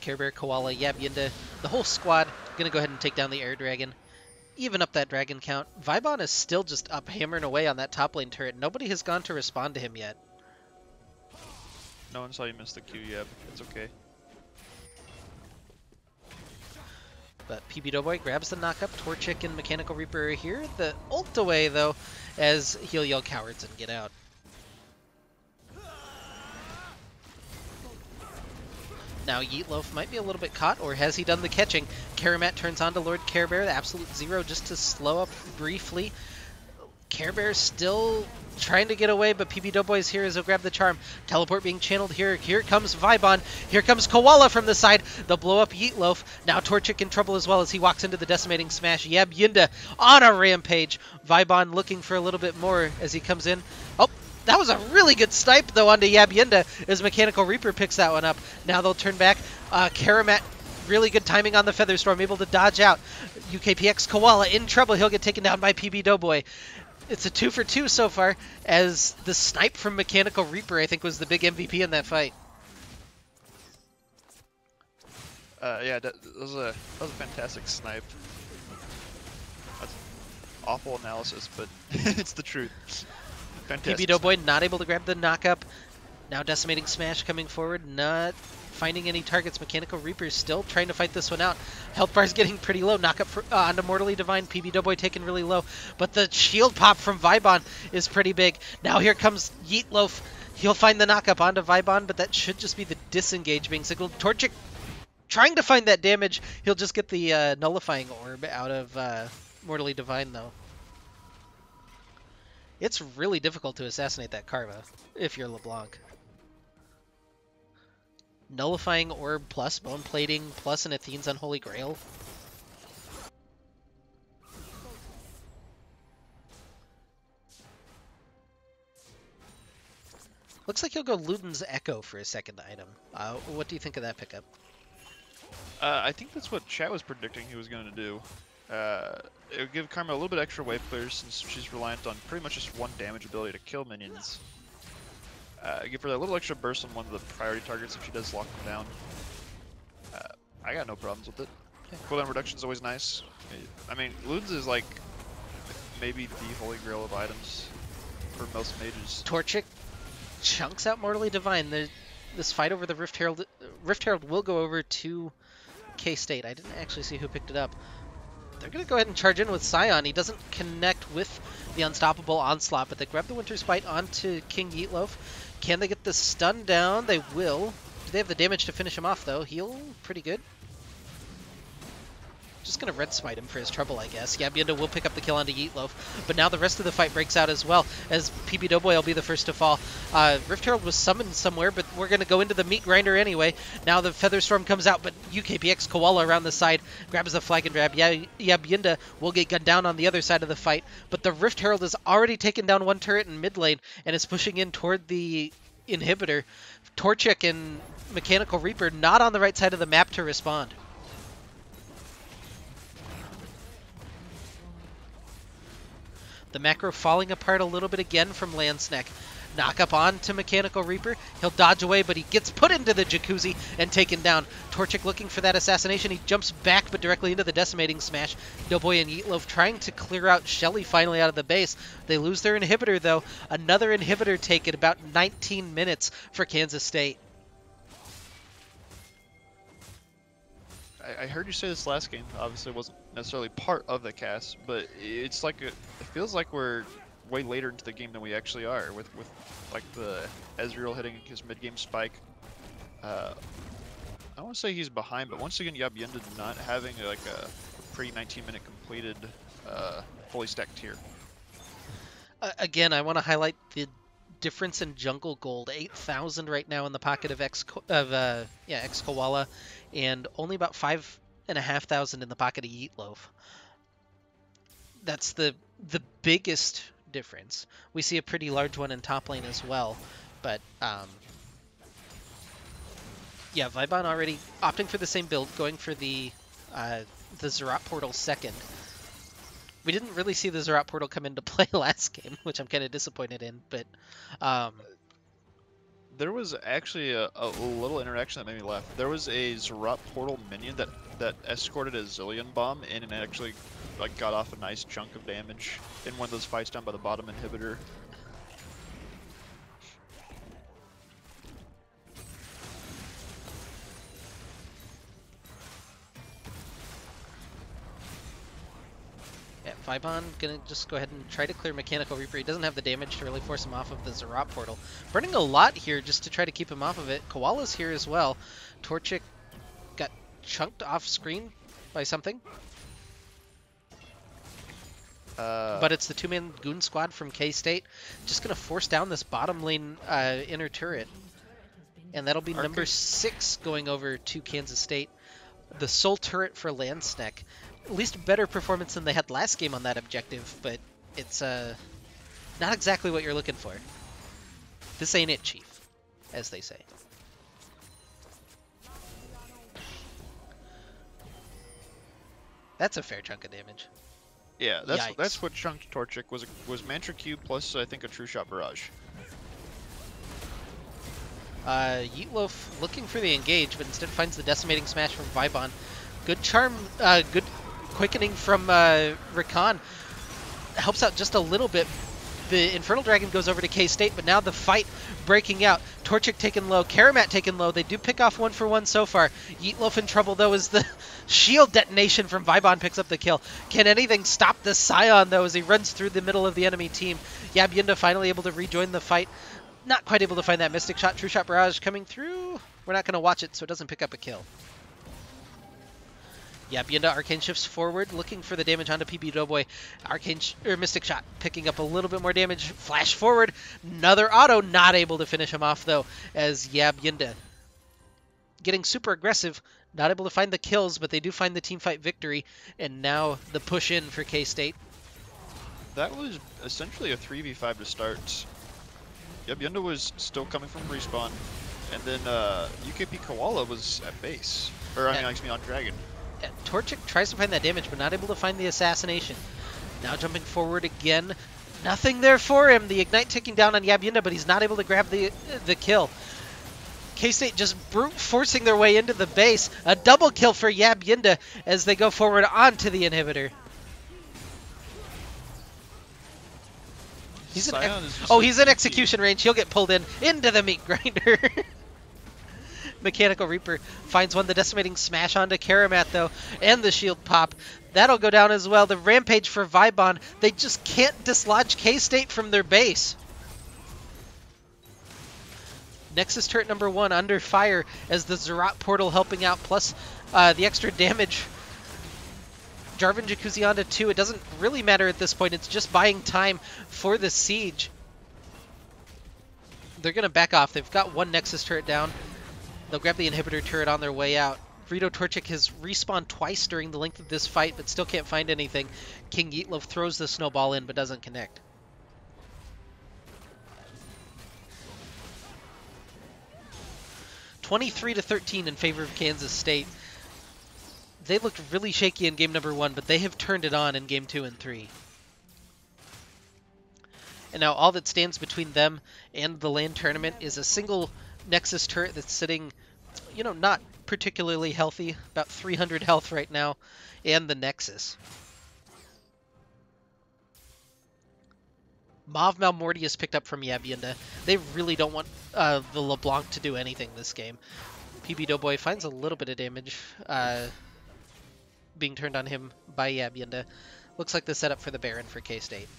Care Bear, Koala, Yabyenda, the whole squad gonna go ahead and take down the Air Dragon. Even up that dragon count. Vibon is still just up hammering away on that top lane turret. Nobody has gone to respond to him yet. No one saw you miss the Q yet. It's okay. But PB Doughboy grabs the knockup. Torchic and Mechanical Reaper are here. The ult away, though, as he'll yell cowards and get out. Now Yeetloaf might be a little bit caught, or has he done the catching? Karamat turns on to Lord Care Bear, the Absolute Zero, just to slow up briefly. Care Bear still trying to get away, but PB Doughboy's here as he'll grab the charm. Teleport being channeled here. Here comes Vibon. Here comes Koala from the side. They'll blow up Yeetloaf. Now Torchic in trouble as well as he walks into the decimating smash. Yabyenda on a rampage. Vibon looking for a little bit more as he comes in. Oh, that was a really good snipe, though, onto Yabyenda as Mechanical Reaper picks that one up. Now they'll turn back. Karamat, really good timing on the Featherstorm, able to dodge out. UKPX Koala in trouble. He'll get taken down by PB Doughboy. It's a 2 for 2 so far, as the snipe from Mechanical Reaper, I think, was the big MVP in that fight. Yeah, that was a fantastic snipe. That's awful analysis, but it's the truth. Fantastic. PB Doughboy not able to grab the knockup. Now Decimating Smash coming forward, not finding any targets. Mechanical Reaper still trying to fight this one out. Health bar's getting pretty low. Knockup onto Mortally Divine. PB Doughboy taken really low. But the shield pop from Vibon is pretty big. Now here comes Yeetloaf. He'll find the knockup onto Vibon, but that should just be the disengage being signaled. Torchic trying to find that damage. He'll just get the nullifying orb out of Mortally Divine, though. It's really difficult to assassinate that Karma if you're LeBlanc. Nullifying Orb plus Bone Plating plus an Athene's Unholy Grail. Looks like he'll go Luden's Echo for a second item. What do you think of that pickup? I think that's what chat was predicting he was going to do. It would give Karma a little bit extra wave clear since she's reliant on pretty much just one damage ability to kill minions. Give her that little extra burst on one of the priority targets if she does lock them down. I got no problems with it. Cooldown reduction is always nice. I mean, Luden's is like maybe the holy grail of items for most mages. Torchic chunks out Mortally Divine. this fight over the Rift Herald. Rift Herald will go over to K-State. I didn't actually see who picked it up. They're going to go ahead and charge in with Scion. He doesn't connect with the Unstoppable Onslaught, but they grab the Winter's Bite onto King Yeetloaf. Can they get the stun down? They will. Do they have the damage to finish him off, though? Heal pretty good. Just going to red smite him for his trouble, I guess. Yabyenda will pick up the kill onto Yeetloaf, but now the rest of the fight breaks out as well, as PB Doughboy will be the first to fall. Rift Herald was summoned somewhere, but we're going to go into the meat grinder anyway. Now the Feather Storm comes out, but UKPX Koala around the side grabs the flag and grab. Yabyenda will get gunned down on the other side of the fight, but the Rift Herald has already taken down one turret in mid lane and is pushing in toward the inhibitor. Torchic and Mechanical Reaper not on the right side of the map to respond. The macro falling apart a little bit again from Snek. Knock up on to Mechanical Reaper. He'll dodge away, but he gets put into the jacuzzi and taken down. Torchic looking for that assassination. He jumps back, but directly into the decimating smash. Doughboy and Yeetloaf trying to clear out Shelly finally out of the base. They lose their inhibitor, though. Another inhibitor take at about 19 minutes for Kansas State. I heard you say this last game. Obviously, it wasn't necessarily part of the cast, but it's like it feels like we're way later into the game than we actually are. With like the Ezreal hitting his mid game spike. I don't want to say he's behind, but once again, Yabyenda not having like a pretty 19-minute completed fully stacked tier. Again, I want to highlight the difference in jungle gold. 8,000 right now in the pocket of X Koala, and only about 5,500 in the pocket of Yeetloaf. That's the biggest difference. We see a pretty large one in top lane as well, but yeah, Vibon already opting for the same build, going for the Zerat Portal second. We didn't really see the Zerat Portal come into play last game, which I'm kind of disappointed in, but there was actually a little interaction that made me laugh. There was a Zerat Portal minion that escorted a Zillion Bomb in and actually like got off a nice chunk of damage in one of those fights down by the bottom inhibitor. Yeah, Vibon gonna just go ahead and try to clear Mechanical Reaper. He doesn't have the damage to really force him off of the Zerat Portal. Burning a lot here just to try to keep him off of it. Koala's here as well. Torchic got chunked off screen by something. But it's the two-man Goon Squad from K-State. Just going to force down this bottom lane inner turret. And that'll be number 6 going over to Kansas State. The sole turret for Snek. At least better performance than they had last game on that objective, but it's not exactly what you're looking for. This ain't it, Chief, as they say. That's a fair chunk of damage. Yeah, Yikes. that's what chunked Torchic was Mantra Q plus I think a True Shot Barrage. Yeetloaf looking for the engage, but instead finds the decimating smash from Vibon. Good charm, good quickening from Rakan. Helps out just a little bit. The Infernal Dragon goes over to K-State, but now the fight breaking out. Torchic taken low, Karamat taken low. They do pick off 1-for-1 so far. Yeetloaf in trouble, though, as the shield detonation from Vibon picks up the kill. Can anything stop the Scion, though, as he runs through the middle of the enemy team? Yabyenda finally able to rejoin the fight. Not quite able to find that Mystic Shot. True Shot Barrage coming through. We're not going to watch it, so it doesn't pick up a kill. Yabyenda Arcane shifts forward, looking for the damage onto PB Doughboy. Mystic Shot picking up a little bit more damage. Flash forward, another auto, not able to finish him off though, as Yabyenda getting super aggressive, not able to find the kills, but they do find the teamfight victory, and now the push in for K-State. That was essentially a 3v5 to start. Yabyenda was still coming from respawn, and then UKP Koala was at base, or I mean on Dragon. Torchic tries to find that damage, but not able to find the assassination. Now jumping forward again. Nothing there for him. The Ignite ticking down on Yabyenda, but he's not able to grab the kill. K-State just brute forcing their way into the base. A double kill for Yabyenda as they go forward onto the inhibitor. He's in execution range. He'll get pulled into the meat grinder. Mechanical Reaper finds one. The Decimating Smash onto Karamat, though, and the Shield Pop. That'll go down as well. The Rampage for Vibon. They just can't dislodge K-State from their base. Nexus turret number 1 under fire as the Zerat portal helping out, plus the extra damage. Jarvan Jacuzzi onto 2. It doesn't really matter at this point. It's just buying time for the siege. They're going to back off. They've got one Nexus turret down. They'll grab the inhibitor turret on their way out. Rito Torchic has respawned twice during the length of this fight, but still can't find anything. King Yeetlov throws the snowball in, but doesn't connect. (23-13) in favor of Kansas State. They looked really shaky in game number 1, but they have turned it on in game 2 and 3. And now all that stands between them and the LAN tournament is a single Nexus turret that's sitting, you know, not particularly healthy, about 300 health right now, and the Nexus. Mauve Malmortius picked up from Yabyinda. They really don't want the LeBlanc to do anything this game. PB Doughboy finds a little bit of damage being turned on him by Yabyinda. Looks like the setup for the Baron for K-State.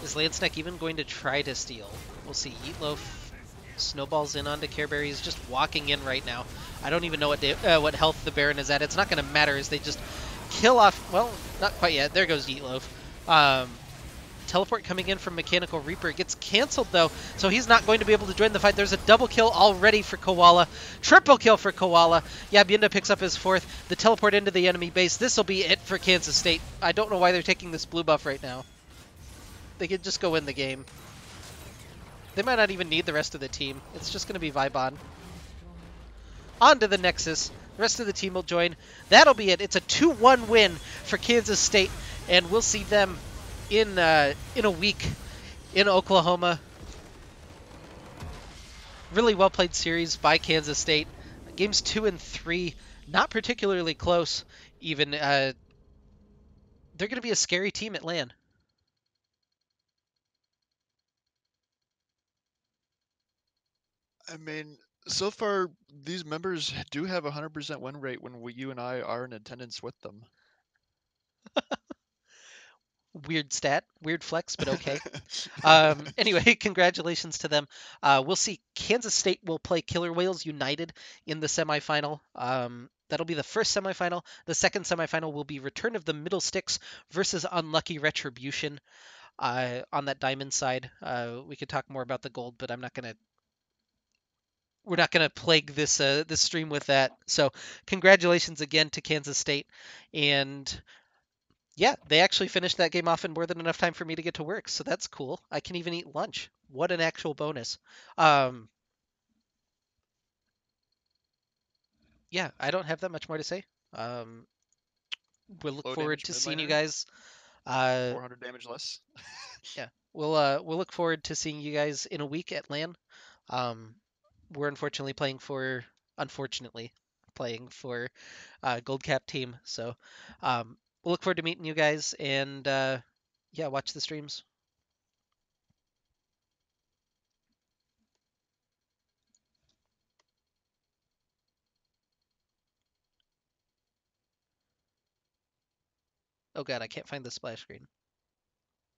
Is Snek even going to try to steal? We'll see. Yeetloaf snowballs in onto Careberry. He's just walking in right now. I don't even know what health the Baron is at. It's not going to matter as they just kill off... Well, not quite yet. There goes Yeetloaf. Teleport coming in from Mechanical Reaper. It gets canceled, though, so he's not going to be able to join the fight. There's a double kill already for Koala. Triple kill for Koala. Yabyinda picks up his 4th. The teleport into the enemy base. This will be it for Kansas State. I don't know why they're taking this blue buff right now. They could just go win the game. They might not even need the rest of the team. It's just going to be Vibon. On to the Nexus. The rest of the team will join. That'll be it. It's a 2-1 win for Kansas State, and we'll see them in a week in Oklahoma. Really well played series by Kansas State. Games 2 and 3, not particularly close. Even they're going to be a scary team at LAN. I mean, so far, these members do have a 100% win rate when you and I are in attendance with them. Weird stat, weird flex, but okay. Anyway, congratulations to them. We'll see. Kansas State will play Killer Whales United in the semifinal. That'll be the first semifinal. The second semifinal will be Return of the Middle Sticks versus Unlucky Retribution. On that diamond side, we could talk more about the gold, but we're not gonna plague this this stream with that. So congratulations again to Kansas State, and yeah, they actually finished that game off in more than enough time for me to get to work, so that's cool. I can even eat lunch. What an actual bonus. Yeah, I don't have that much more to say. We'll look Low forward damage to mid seeing you laner, guys. 400 damage less. Yeah, we'll look forward to seeing you guys in a week at LAN. We're unfortunately playing for Gold Cap team, so we'll look forward to meeting you guys, and yeah, watch the streams. Oh god, I can't find the splash screen.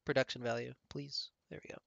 Production value, please. There we go.